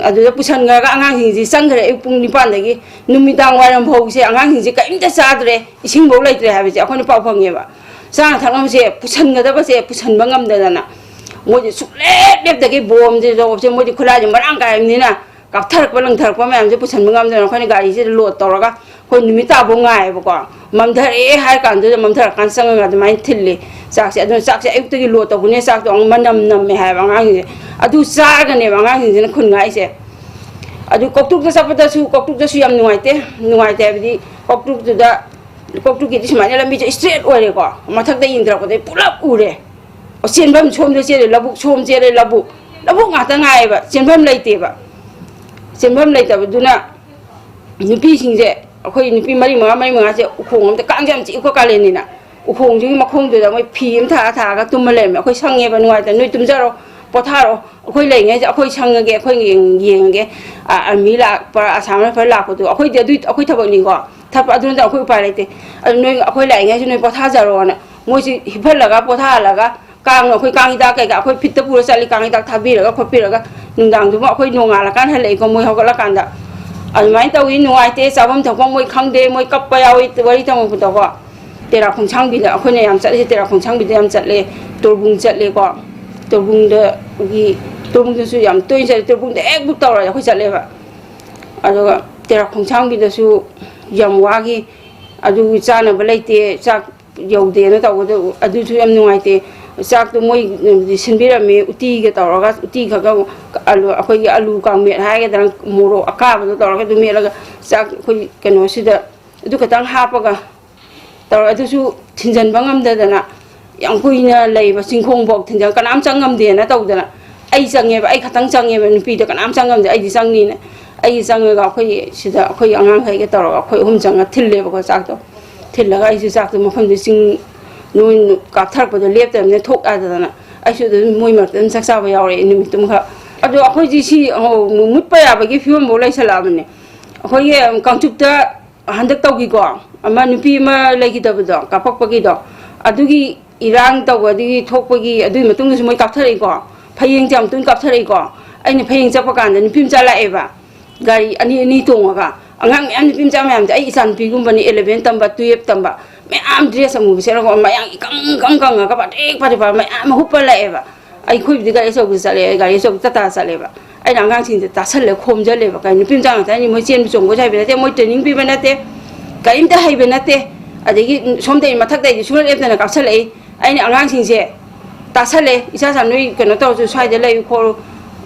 [SPEAKER 7] ꯑꯗꯨꯗ ꯄꯨꯁꯟꯈ꯭ꯔꯒ ꯑꯉꯥꯡꯁꯤꯡꯁꯤ ꯆꯪꯈ꯭ꯔꯦ ꯑꯌꯨꯛ ꯄꯨꯡ 9ꯗꯒꯤ ꯅꯨꯃꯤꯗꯥꯡ ꯋꯥꯏꯔꯝ ꯐꯥꯎꯁꯦ ꯑꯉꯥꯡꯁꯤꯡꯁꯦ ꯀꯔꯤꯝꯇ ꯆꯥꯗ꯭ꯔꯦ ꯏꯁꯤꯡꯐꯥꯎ ꯂꯩꯇ꯭ꯔꯦ ꯍꯥꯏꯕꯁꯦ ꯑꯩꯈꯣꯏꯅ ꯄꯥꯎ ꯐꯪꯉꯦꯕ ꯆꯥꯅ ꯊꯛꯅꯕꯁꯦ ꯄꯨꯁꯟꯒꯗꯕꯁꯦ ꯄꯨꯁꯟꯕ ꯉꯝꯗꯗꯅ ꯃꯣꯏꯗꯤ ꯁꯨꯛꯂꯦꯞꯇꯒꯤ ꯕꯣꯝꯁꯦ ꯖꯣꯕꯁꯦ ꯃꯣꯏꯗꯤ ꯈꯨꯠꯂꯥꯏꯁꯦ ꯃꯔꯥꯡ ꯀꯥꯏꯕꯅꯤꯅ ꯀꯥꯞꯊꯔꯛꯄ ꯂꯪꯊꯔꯛꯄ ꯃꯌꯥꯝꯁꯦ ꯄꯨꯁꯟꯕ ꯉꯝꯗꯅ ꯑꯩꯈꯣꯏꯅ ꯒꯥꯔꯤꯁꯤꯗ ꯂꯣꯗ ꯇꯧꯔꯒ ꯑꯩꯈꯣꯏ ꯅꯨꯃꯤꯠ ꯇꯥꯐꯥꯎ ꯉꯥꯏꯌꯦꯕꯀꯣ ꯃꯝꯊꯔꯛꯑꯦ ꯍꯥꯏꯔ ꯀꯥꯟꯗꯨꯗ ꯃꯝꯊꯔꯀꯥꯟꯗ ꯆꯪꯉꯒ ꯑꯗꯨꯃꯥꯏꯅ ꯊꯤꯜꯂꯤ ꯆꯥꯛꯁꯦ ꯑꯗꯨꯅ ꯆꯥꯛꯁꯦ ꯑꯌꯨꯛꯇꯒꯤ ꯂꯣꯗ ꯇꯧꯕꯅꯦ ꯆꯥꯛꯇꯣ ꯑꯃꯨꯛ ꯃꯅꯝ ꯅꯝꯃꯦ ꯍꯥꯏꯕ ꯑꯉꯥꯡꯁꯤꯡꯁꯦ ꯑꯗꯨ ꯆꯥꯔꯒꯅꯦꯕ ꯑꯉꯥꯡꯁꯤꯡꯁꯤꯅ ꯈꯨꯟ ꯉꯥꯛꯏꯁꯦ ꯑꯗꯨ ꯀꯧꯇꯨꯛꯇ ꯆꯠꯄꯗꯁꯨ ꯌꯥꯝ ꯅꯨꯡꯉꯥꯏꯇꯦ ꯍꯥꯏꯕꯗꯤ ꯀꯧꯇꯨꯛꯀꯤꯗꯤ ꯁꯨꯃꯥꯏꯅ ꯂꯝꯕꯤꯁꯦ ꯁ꯭ꯇ꯭ꯔꯦꯠ ꯑꯣꯏꯔꯦꯀꯣ ꯃꯊꯛꯇ ꯌꯦꯡꯊꯔꯛꯄꯗ ꯄꯨꯂꯞ ꯎꯔꯦ ꯆꯦꯟꯐꯝ ꯁꯣꯝꯗ ꯆꯦꯜꯂꯦ ꯂꯧꯕꯨꯛ ꯁꯣꯝ ꯆꯦꯜꯂꯦ ꯂꯧꯕꯨꯛ ꯉꯥꯛꯇ ꯉꯥꯏꯌꯦꯕ ꯆꯦꯟꯐꯝ ꯂꯩꯇꯦꯕ ꯆꯦꯟꯐꯝ ꯂꯩꯇꯕꯗꯨꯅ ꯅꯨꯄꯤꯁꯤꯡꯁꯦ ꯑꯩꯈꯣꯏ ꯅꯨꯄꯤ 4-5-4-5ꯁꯦ ꯎꯈꯣꯡ ꯑꯝꯗ ꯀꯥꯡꯁꯦ ꯌꯥꯝ ꯆꯤꯛꯄ ꯀꯥꯂꯦꯟꯅꯤꯅ ꯎꯈꯣꯡꯁꯤꯒꯤ ꯃꯈꯣꯡꯗꯨꯗ ꯃꯣꯏ ꯐꯤ ꯑꯃ ꯊꯥꯔꯒ ꯇꯨꯝꯃ ꯂꯩꯔꯝꯃꯦ ꯑꯩꯈꯣꯏ ꯁꯪꯉꯦꯕ ꯅꯨꯡꯉꯥꯏꯇꯅ ꯅꯣꯏ ꯇꯨꯝꯖꯔꯣ ꯄꯣꯊꯥꯔꯣ ꯑꯩꯈꯣꯏ ꯂꯩꯉꯩꯁꯦ ꯑꯩꯈꯣꯏ ꯁꯪꯉꯒꯦ ꯑꯩꯈꯣꯏ ꯌꯦꯡꯉꯒꯦ ꯑꯥꯔꯃꯤ ꯂꯥꯛꯄ ꯑꯁꯥꯝ ꯔꯥꯏꯐꯜ ꯂꯥꯛꯄꯗꯣ ꯑꯩꯈꯣꯏꯗꯤ ꯑꯩꯈꯣꯏ ꯊꯕꯛꯅꯤꯀꯣ ꯊꯠꯄ ꯑꯗꯨꯅ ꯑꯩꯈꯣꯏ ꯎꯄꯥꯏ ꯂꯩꯇꯦ ꯑꯗꯨ ꯅꯣꯏ ꯑꯩꯈꯣꯏ ꯂꯥꯛꯏꯉꯩꯁꯨ ꯅꯣꯏ ꯄꯣꯊꯥꯖꯔꯣꯅ ꯃꯣꯏꯁꯤ ꯍꯤꯞꯍꯜꯂꯒ ꯄꯣꯊꯥꯍꯜꯂꯒ ꯀꯥꯡ ꯑꯩꯈꯣꯏ ꯀꯥꯡ ꯍꯤꯗꯥꯛ ꯀꯩꯀꯥ ꯑꯩꯈꯣꯏ ꯐꯤꯠꯇ ꯄꯨꯔ ꯆꯠꯂꯤ ꯀꯥꯡ ꯍꯤꯗꯥꯛ ꯊꯥꯕꯤꯔꯒ ꯈꯣꯠꯄꯤꯔꯒ ꯅꯨꯡꯗꯥꯡꯗꯨꯃ ꯑꯩꯈꯣꯏ ꯅꯣꯡꯉꯥꯜꯂꯀꯥꯟ ꯍꯜꯂꯛꯏꯀꯣ ꯃꯣꯏ ꯍꯧꯒꯠꯂꯀꯥꯟꯗ ꯑꯗꯨꯃꯥꯏꯅ ꯇꯧꯋꯤ ꯅꯨꯡꯉꯥꯏꯇꯦ ꯆꯥꯐꯝ ꯊꯛꯐꯝ ꯃꯣꯏ ꯈꯪꯗꯦ ꯃꯣꯏ ꯀꯞꯄ ꯌꯥꯎꯏ ꯋꯥꯔꯤ ꯇꯝꯃꯛꯄꯗꯀꯣ ꯇꯦꯔꯥ ꯈꯣꯡꯁꯥꯡꯕꯤꯗ ꯑꯩꯈꯣꯏꯅ ꯌꯥꯝ ꯆꯠꯂꯤꯁꯦ ꯇꯦꯔꯥ ꯈꯣꯡꯁꯥꯡꯕꯤꯗ ꯌꯥꯝ ꯆꯠꯂꯦ ꯇꯣꯔꯕꯨꯡ ꯆꯠꯂꯦꯀꯣ ꯇꯣꯔꯕꯨꯡꯗꯁꯨ ꯌꯥꯝ ꯇꯣꯏꯅ ꯆꯠꯂꯦ ꯇꯣꯔꯕꯨꯡꯗ ꯍꯦꯛ ꯕꯨꯛ ꯇꯧꯔꯗꯤ ꯑꯩꯈꯣꯏ ꯆꯠꯂꯦꯕ ꯑꯗꯨꯒ ꯇꯦꯔꯥ ꯈꯣꯡꯁꯥꯡꯕꯤꯗꯁꯨ ꯌꯥꯝ ꯋꯥꯈꯤ ꯑꯗꯨ ꯆꯥꯅꯕ ꯂꯩꯇꯦ ꯆꯥꯛ ꯌꯧꯗꯦꯅ ꯇꯧꯕꯗ ꯑꯗꯨꯁꯨ ꯌꯥꯝ ꯅꯨꯡꯉꯥꯏꯇꯦ ꯆꯥꯛꯇꯣ ꯃꯣꯏ ꯁꯤꯟꯕꯤꯔꯝꯃꯦ ꯎꯇꯤꯒ ꯇꯧꯔꯒ ꯎꯇꯤ ꯈꯛꯒ ꯑꯂꯨ ꯑꯩꯈꯣꯏꯒꯤ ꯑꯂꯨ ꯀꯥꯡꯃꯦꯠ ꯍꯥꯏꯒꯗ꯭ꯔꯥ ꯃꯣꯔꯣꯛ ꯑꯀꯥꯕꯗꯣ ꯇꯧꯔꯒ ꯑꯗꯨꯝ ꯃꯦꯠꯂꯒ ꯆꯥꯛ ꯑꯩꯈꯣꯏ ꯀꯩꯅꯣꯁꯤꯗ ꯑꯗꯨ ꯈꯛꯇꯪ ꯍꯥꯞꯄꯒ ꯇꯧꯔ ꯑꯗꯨꯁꯨ ꯊꯤꯟꯖꯟꯕ ꯉꯝꯗꯗꯅ ꯌꯥꯝ ꯀꯨꯏꯅ ꯂꯩꯕ ꯆꯤꯡꯈꯣꯡꯐꯥꯎ ꯊꯤꯟꯖꯟ ꯀꯅꯥꯝ ꯆꯪꯉꯝꯗꯦꯅ ꯇꯧꯗꯅ ꯑꯩ ꯆꯪꯉꯦꯕ ꯑꯩ ꯈꯛꯇꯪ ꯆꯪꯉꯦꯕ ꯅꯨꯄꯤꯗ ꯀꯅꯥꯝ ꯆꯪꯉꯝꯗꯦ ꯑꯩꯗꯤ ꯆꯪꯅꯤꯅ ꯑꯩ ꯆꯪꯉꯒ ꯑꯩꯈꯣꯏ ꯁꯤꯗ ꯑꯩꯈꯣꯏ ꯑꯉꯥꯡꯈꯩꯒ ꯇꯧꯔꯒ ꯑꯩꯈꯣꯏ ꯑꯍꯨꯝ ꯆꯪꯉ ꯊꯤꯜꯂꯦꯕꯀꯣ ꯆꯥꯛꯇꯣ ꯊꯤꯜꯂꯒ ꯑꯩꯁꯨ ꯆꯥꯛꯇꯣ ꯃꯐꯝꯗꯨ ꯆꯤꯡ ꯅꯣꯏ ꯀꯥꯞꯊꯔꯛꯄꯗꯣ ꯂꯦꯞꯇꯕꯅꯤꯅ ꯊꯣꯛ ꯌꯥꯗꯗꯅ ꯑꯩꯁꯨ ꯑꯗꯨꯝ ꯃꯣꯏ ꯃꯔꯛꯇ ꯑꯗꯨꯝ ꯆꯥꯛ ꯆꯥꯕ ꯌꯥꯎꯔꯛꯑꯦ ꯅꯨꯃꯤꯠꯇꯨꯃꯈꯛ ꯑꯗꯣ ꯑꯩꯈꯣꯏꯗꯤ ꯁꯤ ꯃꯨꯠꯄ ꯌꯥꯕꯒꯤ ꯐꯤꯕꯝꯐꯥꯎ ꯂꯩꯁꯜꯂꯛꯑꯕꯅꯦ ꯑꯩꯈꯣꯏꯒꯤ ꯀꯥꯡꯆꯨꯞꯇ ꯍꯟꯗꯛ ꯇꯧꯈꯤꯀꯣ ꯑꯃ ꯅꯨꯄꯤ ꯑꯃ ꯂꯩꯈꯤꯗꯕꯗꯣ ꯀꯥꯞꯄꯛꯄꯒꯤꯗꯣ ꯑꯗꯨꯒꯤ ꯏꯔꯥꯡ ꯇꯧꯕꯗꯒꯤ ꯊꯣꯛꯄꯒꯤ ꯑꯗꯨꯒꯤ ꯃꯇꯨꯡꯗꯁꯨ ꯃꯣꯏ ꯀꯥꯞꯊꯔꯛꯏꯀꯣ ꯐꯌꯦꯡ ꯌꯥꯝ ꯇꯣꯏꯅ ꯀꯥꯞꯊꯔꯛꯏꯀꯣ ꯑꯩꯅ ꯐꯌꯦꯡ ꯆꯠꯄ ꯀꯥꯟꯗ ꯅꯨꯄꯤ ꯃꯆꯥ ꯂꯥꯛꯑꯦꯕ ꯒꯥꯔꯤ ꯑꯅꯤ ꯇꯣꯡꯉꯒ ꯑꯉꯥꯡ ꯃꯌꯥꯝ ꯅꯨꯄꯤ ꯃꯆꯥ ꯃꯌꯥꯝꯁꯦ ꯑꯩ ꯏꯆꯥꯅꯨꯄꯤꯒꯨꯝꯕꯅꯤ 11 ꯇꯝꯕ 12 ꯇꯝꯕ ꯃꯌꯥꯝ ꯗ꯭ꯔꯦꯁ ꯑꯃꯨꯕ ꯁꯦꯠꯂꯒ ꯃꯌꯥꯝ ꯏꯀꯪ ꯀꯪꯉꯒ ꯄꯥꯇ꯭ꯔꯤꯛ ꯃꯌꯥꯝ ꯍꯨꯞꯄ ꯂꯥꯛꯑꯦꯕ ꯑꯩꯈꯣꯏꯕꯨꯗꯤ ꯒꯥꯔꯤ ꯑꯆꯧꯕ ꯆꯠꯂꯦ ꯒꯥꯔꯤ ꯑꯆꯧꯕ ꯇꯇꯥ ꯆꯠꯂꯦꯕ ꯑꯩꯅ ꯑꯉꯥꯡꯁꯤꯡꯁꯦ ꯇꯥꯁꯜꯂꯦ ꯈꯣꯝꯖꯜꯂꯦꯕ ꯀꯩ ꯅꯨꯄꯤ ꯃꯆꯥ ꯉꯥꯛꯇꯅꯤ ꯃꯣꯏ ꯆꯦꯟꯕ ꯆꯣꯡꯕꯁꯨ ꯍꯩꯕ ꯅꯠꯇꯦ ꯃꯣꯏ ꯇ꯭ꯔꯦꯅꯤꯡ ꯄꯤꯕ ꯅꯠꯇꯦ ꯀꯔꯤꯝꯇ ꯍꯩꯕ ꯅꯠꯇꯦ ꯑꯗꯒꯤ ꯁꯣꯝꯗꯒꯤ ꯃꯊꯛꯇꯒꯤ ꯁꯨꯡꯂꯦꯞ ꯂꯦꯞꯇꯅ ꯀꯥꯞꯁꯜꯂꯛꯏ ꯑꯩꯅ ꯑꯉꯥꯡꯁꯤꯡꯁꯦ ꯇꯥꯁꯜꯂꯦ ꯏꯆꯥ ꯅꯣꯏ ꯀꯩꯅꯣ ꯇꯧꯔꯁꯨ ꯁ꯭ꯋꯥꯏꯗ ꯂꯩꯌꯨ ꯈꯣꯠꯂꯨ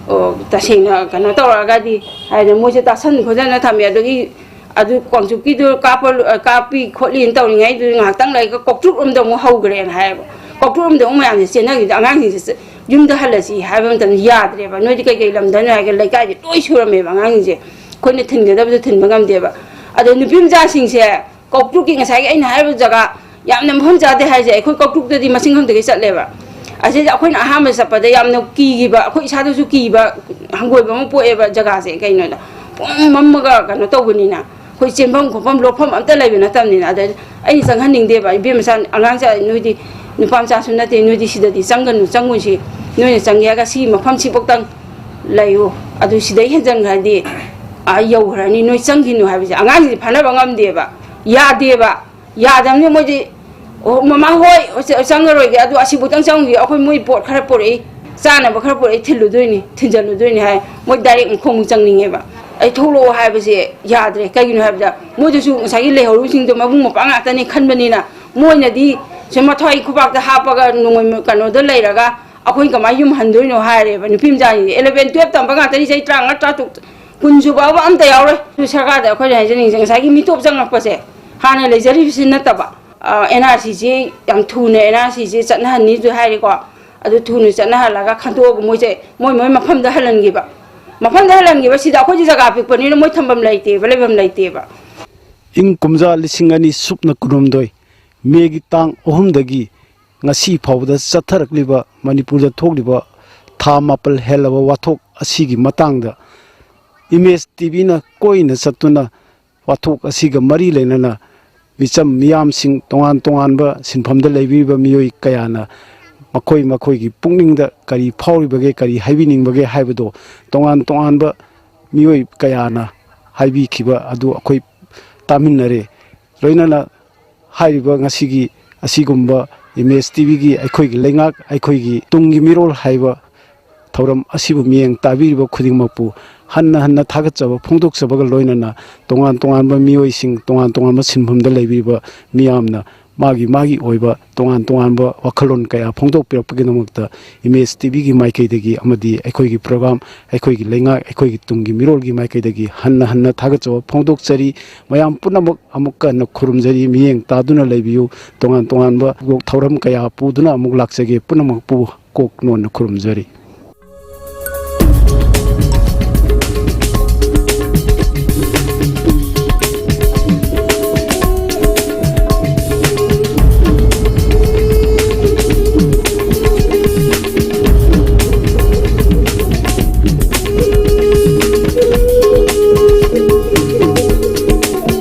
[SPEAKER 7] ꯇꯁꯦꯡꯅ ꯀꯩꯅꯣ ꯇꯧꯔꯛꯑꯒꯗꯤ ꯍꯥꯏꯗꯤ ꯃꯣꯏꯁꯦ ꯇꯥꯁꯟ ꯈꯣꯠꯆꯟꯅ ꯊꯝꯃꯦ ꯑꯗꯒꯤ ꯑꯗꯨ ꯀꯥꯡꯆꯨꯞꯀꯤꯗꯨ ꯀꯥꯞꯄꯤ ꯈꯣꯠꯂꯤꯅ ꯇꯧꯔꯤꯉꯩꯗꯨ ꯉꯥꯏꯍꯥꯛꯇꯪ ꯂꯩꯔꯒ ꯀꯣꯛꯇ꯭ꯔꯨꯞ ꯑꯃꯗ ꯑꯃꯨꯛ ꯍꯧꯈ꯭ꯔꯦꯅ ꯍꯥꯏꯌꯦꯕ ꯀꯣꯛꯇ꯭ꯔꯨꯞ ꯑꯃꯗ ꯑꯃꯨꯛ ꯃꯌꯥꯝꯁꯦ ꯆꯦꯟꯅꯈꯤꯗ ꯑꯉꯥꯡꯁꯤꯡꯁꯦ ꯌꯨꯝꯗ ꯍꯜꯂꯁꯤ ꯍꯥꯏꯕ ꯃꯇꯝꯗ ꯌꯥꯗ꯭ꯔꯦꯕ ꯅꯣꯏꯗꯤ ꯀꯩꯀꯩ ꯂꯝꯗꯅꯣ ꯍꯥꯏꯔꯒ ꯂꯩꯀꯥꯏꯁꯦ ꯂꯣꯏ ꯁꯨꯔꯝꯃꯦꯕ ꯑꯉꯥꯡꯁꯤꯡꯁꯦ ꯑꯩꯈꯣꯏꯅ ꯊꯤꯟꯒꯗꯕꯗꯣ ꯊꯤꯟꯕ ꯉꯝꯗꯦꯕ ꯑꯗꯣ ꯅꯨꯄꯤ ꯃꯆꯥꯁꯤꯡꯁꯦ ꯀꯣꯛꯇ꯭ꯔꯨꯞꯀꯤ ꯉꯁꯥꯏꯒꯤ ꯑꯩꯅ ꯍꯥꯏꯔꯤꯕ ꯖꯒꯥ ꯌꯥꯝꯅ ꯃꯐꯝ ꯆꯥꯗꯦ ꯍꯥꯏꯁꯦ ꯑꯩꯈꯣꯏ ꯀꯣꯛꯇ꯭ꯔꯨꯞꯇꯗꯤ ꯃꯁꯤꯡ ꯈꯪꯗꯒꯩ ꯆꯠꯂꯦꯕ ꯑꯁꯤꯗ ꯑꯩꯈꯣꯏꯅ ꯑꯍꯥꯟꯕ ꯆꯠꯄꯗ ꯌꯥꯝꯅ ꯀꯤꯈꯤꯕ ꯑꯩꯈꯣꯏ ꯏꯁꯥꯗꯁꯨ ꯀꯤꯕ ꯍꯪꯒꯣꯏꯕ ꯑꯃ ꯄꯣꯛꯑꯦꯕ ꯖꯒꯥꯁꯦ ꯀꯩꯅꯣꯗ ꯄꯨꯡ ꯃꯝꯃꯒ ꯀꯩꯅꯣ ꯇꯧꯕꯅꯤꯅ ꯑꯩꯈꯣꯏ ꯆꯦꯟꯐꯝ ꯈꯣꯠꯐꯝ ꯂꯣꯠꯐꯝ ꯑꯝꯇ ꯂꯩꯕ ꯅꯠꯇꯕꯅꯤꯅ ꯑꯗ ꯑꯩꯅ ꯆꯪꯍꯟꯅꯤꯡꯗꯦꯕ ꯏꯕꯦꯝ ꯃꯆꯥ ꯑꯉꯥꯡ ꯅꯣꯏꯗꯤ ꯅꯨꯄꯥ ꯃꯆꯥꯁꯨ ꯅꯠꯇꯦ ꯅꯣꯏꯗꯤ ꯁꯤꯗꯗꯤ ꯆꯪꯉꯨꯁꯤ ꯅꯣꯏꯅ ꯆꯪꯒꯦ ꯍꯥꯏꯔꯒ ꯁꯤ ꯃꯐꯝꯁꯤꯐꯧꯇꯪ ꯂꯩꯌꯨ ꯑꯗꯨ ꯁꯤꯗꯩ ꯍꯦꯟꯖꯟꯈ꯭ꯔꯗꯤ ꯌꯧꯈ꯭ꯔꯅꯤ ꯅꯣꯏ ꯆꯪꯈꯤꯅꯨ ꯍꯥꯏꯕꯁꯦ ꯑꯉꯥꯡꯁꯤꯡꯁꯦ ꯐꯅꯕ ꯉꯝꯗꯦꯕ ꯌꯥꯗꯦꯕ ꯌꯥꯗꯕꯅꯤꯅ ꯃꯣꯏꯗꯤ ꯃꯃꯥ ꯍꯣꯏ ꯆꯪꯉꯔꯣꯏꯒꯦ ꯑꯗꯨ ꯑꯁꯤꯐꯧꯇꯪ ꯆꯪꯉꯨꯒꯦ ꯑꯩꯈꯣꯏ ꯃꯣꯏ ꯄꯣꯠ ꯈꯔ ꯄꯨꯔꯛꯏ ꯆꯥꯅꯕ ꯈꯔ ꯄꯨꯔꯛꯏ ꯊꯤꯟꯖꯜꯂꯨꯗꯣꯏꯅꯤ ꯍꯥꯏ ꯃꯣꯏ ꯗꯥꯏꯔꯦꯛ ꯃꯈꯣꯡ ꯆꯪꯅꯤꯡꯉꯦꯕ ꯑꯩ ꯊꯣꯛꯂꯛꯑꯣ ꯍꯥꯏꯕꯁꯦ ꯌꯥꯗ꯭ꯔꯦ ꯀꯩꯒꯤꯅꯣ ꯍꯥꯏꯕꯗ ꯃꯣꯏꯗꯁꯨ ꯉꯁꯥꯏꯒꯤ ꯂꯩꯍꯧꯔꯤꯕꯁꯤꯡꯗꯣ ꯃꯕꯨꯡ ꯃꯧꯄ꯭ꯋꯥ ꯉꯥꯛꯇꯅꯤ ꯈꯟꯕꯅꯤꯅ ꯃꯣꯏꯅꯗꯤ ꯁꯨꯝ ꯃꯊ꯭ꯋꯥꯏ ꯈꯨꯄꯥꯛꯇ ꯍꯥꯞꯄꯒ ꯅꯣꯡꯃꯩ ꯀꯩꯅꯣꯗ ꯂꯩꯔꯒ ꯑꯩꯈꯣꯏ ꯀꯃꯥꯏꯅ ꯌꯨꯝ ꯍꯟꯗꯣꯏꯅꯣ ꯍꯥꯏꯔꯦꯕ ꯅꯨꯄꯤ ꯃꯆꯥꯁꯤꯡꯁꯦ 11 12 ꯇꯝꯕ ꯉꯥꯛꯇꯅꯤ ꯆꯍꯤ 35 36 ꯀꯨꯟ ꯁꯨꯕ ꯑꯝꯇ ꯌꯥꯎꯔꯣꯏ ꯁꯔꯀꯥꯔꯗ ꯑꯩꯈꯣꯏꯅ ꯍꯥꯏꯖꯅꯤꯡꯉꯤꯁꯦ ꯉꯁꯥꯏꯒꯤ ꯃꯤꯇꯣꯞ ꯆꯪꯉꯛꯄꯁꯦ ꯍꯥꯟꯅ ꯂꯩꯖꯔꯤꯕꯁꯤ ꯅꯠꯇꯕ NRCꯁꯤ ꯌꯥꯝ ꯊꯨꯅ NRCꯁꯤ ꯆꯠꯅꯍꯟꯅꯤꯁꯨ ꯍꯥꯏꯔꯦꯀꯣ ꯑꯗꯨ ꯊꯨꯅ ꯆꯠꯅꯍꯜꯂꯒ ꯈꯟꯗꯣꯛꯑꯒ ꯃꯣꯏꯁꯦ ꯃꯣꯏ ꯃꯐꯝꯗ ꯍꯜꯍꯟꯈꯤꯕ ꯁꯤꯗ ꯑꯩꯈꯣꯏꯁꯤ ꯖꯒꯥ ꯄꯤꯛꯄꯅꯤꯅ ꯃꯣꯏ ꯊꯝꯐꯝ ꯂꯩꯇꯦꯕ ꯂꯩꯐꯝ ꯂꯩꯇꯦꯕ
[SPEAKER 1] ꯏꯪ ꯀꯨꯝꯖꯥ 2019 ꯃꯦꯒꯤ ꯇꯥꯡ 3ꯗꯒꯤ ngasi ꯐꯥꯎꯕꯗ ꯆꯠꯊꯔꯛꯂꯤꯕ ꯃꯅꯤꯄꯨꯔꯗ ꯊꯣꯛꯂꯤꯕ ꯊꯥ 7 ꯍꯦꯜꯂꯕ ꯋꯥꯊꯣꯛ ꯑꯁꯤꯒꯤ ꯃꯇꯥꯡꯗ ꯏꯃꯦꯖ ꯇꯤꯚꯤꯅ ꯀꯣꯏꯅ ꯆꯠꯇꯨꯅ ꯋꯥꯊꯣꯛ ꯑꯁꯤꯒ ꯃꯔꯤ ꯂꯩꯅꯅ ꯃꯤꯆꯝ ꯃꯤꯌꯥꯝꯁꯤꯡ ꯇꯣꯉꯥꯟꯕ ꯁꯤꯟꯐꯝꯗ ꯂꯩꯕꯤꯕ ꯃꯤꯑꯣꯏ ꯀꯌꯥꯅ ꯃꯈꯣꯏꯒꯤ ꯄꯨꯛꯅꯤꯡꯗ ꯀꯔꯤ ꯐꯥꯎꯔꯤꯕꯒꯦ ꯀꯔꯤ ꯍꯥꯏꯕꯤꯅꯤꯡꯕꯒꯦ ꯍꯥꯏꯕꯗꯣ ꯇꯣꯉꯥꯟꯕ ꯃꯤꯑꯣꯏ ꯀꯌꯥꯅ ꯍꯥꯏꯕꯤꯈꯤꯕ ꯑꯗꯨ ꯑꯩꯈꯣꯏ ꯇꯥꯃꯤꯟꯅꯔꯦ ꯂꯣꯏꯅꯅ ꯍꯥꯏꯔꯤꯕ ꯉꯁꯤꯒꯤ ꯑꯁꯤꯒꯨꯝꯕ ꯏꯃꯦꯖ ꯇꯤꯚꯤꯒꯤ ꯑꯩꯈꯣꯏꯒꯤ ꯂꯩꯉꯥꯛ ꯑꯩꯈꯣꯏꯒꯤ ꯇꯨꯡꯒꯤ ꯃꯤꯔꯣꯜ ꯍꯥꯏꯕ ꯊꯧꯔꯝ ꯑꯁꯤꯕꯨ ꯃꯤꯠꯌꯦꯡ ꯇꯥꯕꯤꯔꯤꯕ ꯈꯨꯗꯤꯡꯃꯛꯄꯨ ꯍꯟꯅ ꯊꯥꯒꯠꯆꯕ ꯐꯣꯡꯗꯣꯛꯆꯕꯒ ꯂꯣꯏꯅꯅ ꯇꯣꯉꯥꯟꯕ ꯃꯤꯑꯣꯏꯁꯤꯡ ꯇꯣꯉꯥꯟꯕ ꯁꯤꯟꯐꯝꯗ ꯂꯩꯕꯤꯕ ꯃꯤꯌꯥꯝꯅ ꯃꯥꯒꯤ ꯑꯣꯏꯕ ꯇꯣꯉꯥꯟꯕ ꯋꯥꯈꯜꯂꯣꯟ ꯀꯌꯥ ꯐꯣꯡꯗꯣꯛꯄꯤꯔꯛꯄꯒꯤꯗꯃꯛꯇ ꯏꯃꯦꯖ ꯇꯤꯚꯤꯒꯤ ꯃꯥꯏꯀꯩꯗꯒꯤ ꯑꯃꯗꯤ ꯑꯩꯈꯣꯏꯒꯤ ꯄ꯭ꯔꯣꯒ꯭ꯔꯥꯝ ꯑꯩꯈꯣꯏꯒꯤ ꯂꯩꯉꯥꯛ ꯑꯩꯈꯣꯏꯒꯤ ꯇꯨꯡꯒꯤ ꯃꯤꯔꯣꯜꯒꯤ ꯃꯥꯏꯀꯩꯗꯒꯤ ꯍꯟꯅ ꯊꯥꯒꯠꯆꯕ ꯐꯣꯡꯗꯣꯛꯆꯔꯤ ꯃꯌꯥꯝ ꯄꯨꯝꯅꯃꯛ ꯑꯃꯨꯛꯀ ꯍꯟꯅ ꯈꯨꯔꯨꯝꯖꯔꯤ ꯃꯤꯠꯌꯦꯡ ꯇꯥꯗꯨꯅ ꯂꯩꯕꯤꯌꯨ ꯇꯣꯉꯥꯟꯕ ꯊꯧꯔꯝ ꯀꯌꯥ ꯄꯨꯗꯨꯅ ꯑꯃꯨꯛ ꯂꯥꯛꯆꯒꯦ ꯄꯨꯝꯅꯃꯛꯄꯨ ꯀꯣꯛ ꯅꯣꯟꯅ ꯈꯨꯔꯨꯝꯖꯔꯤ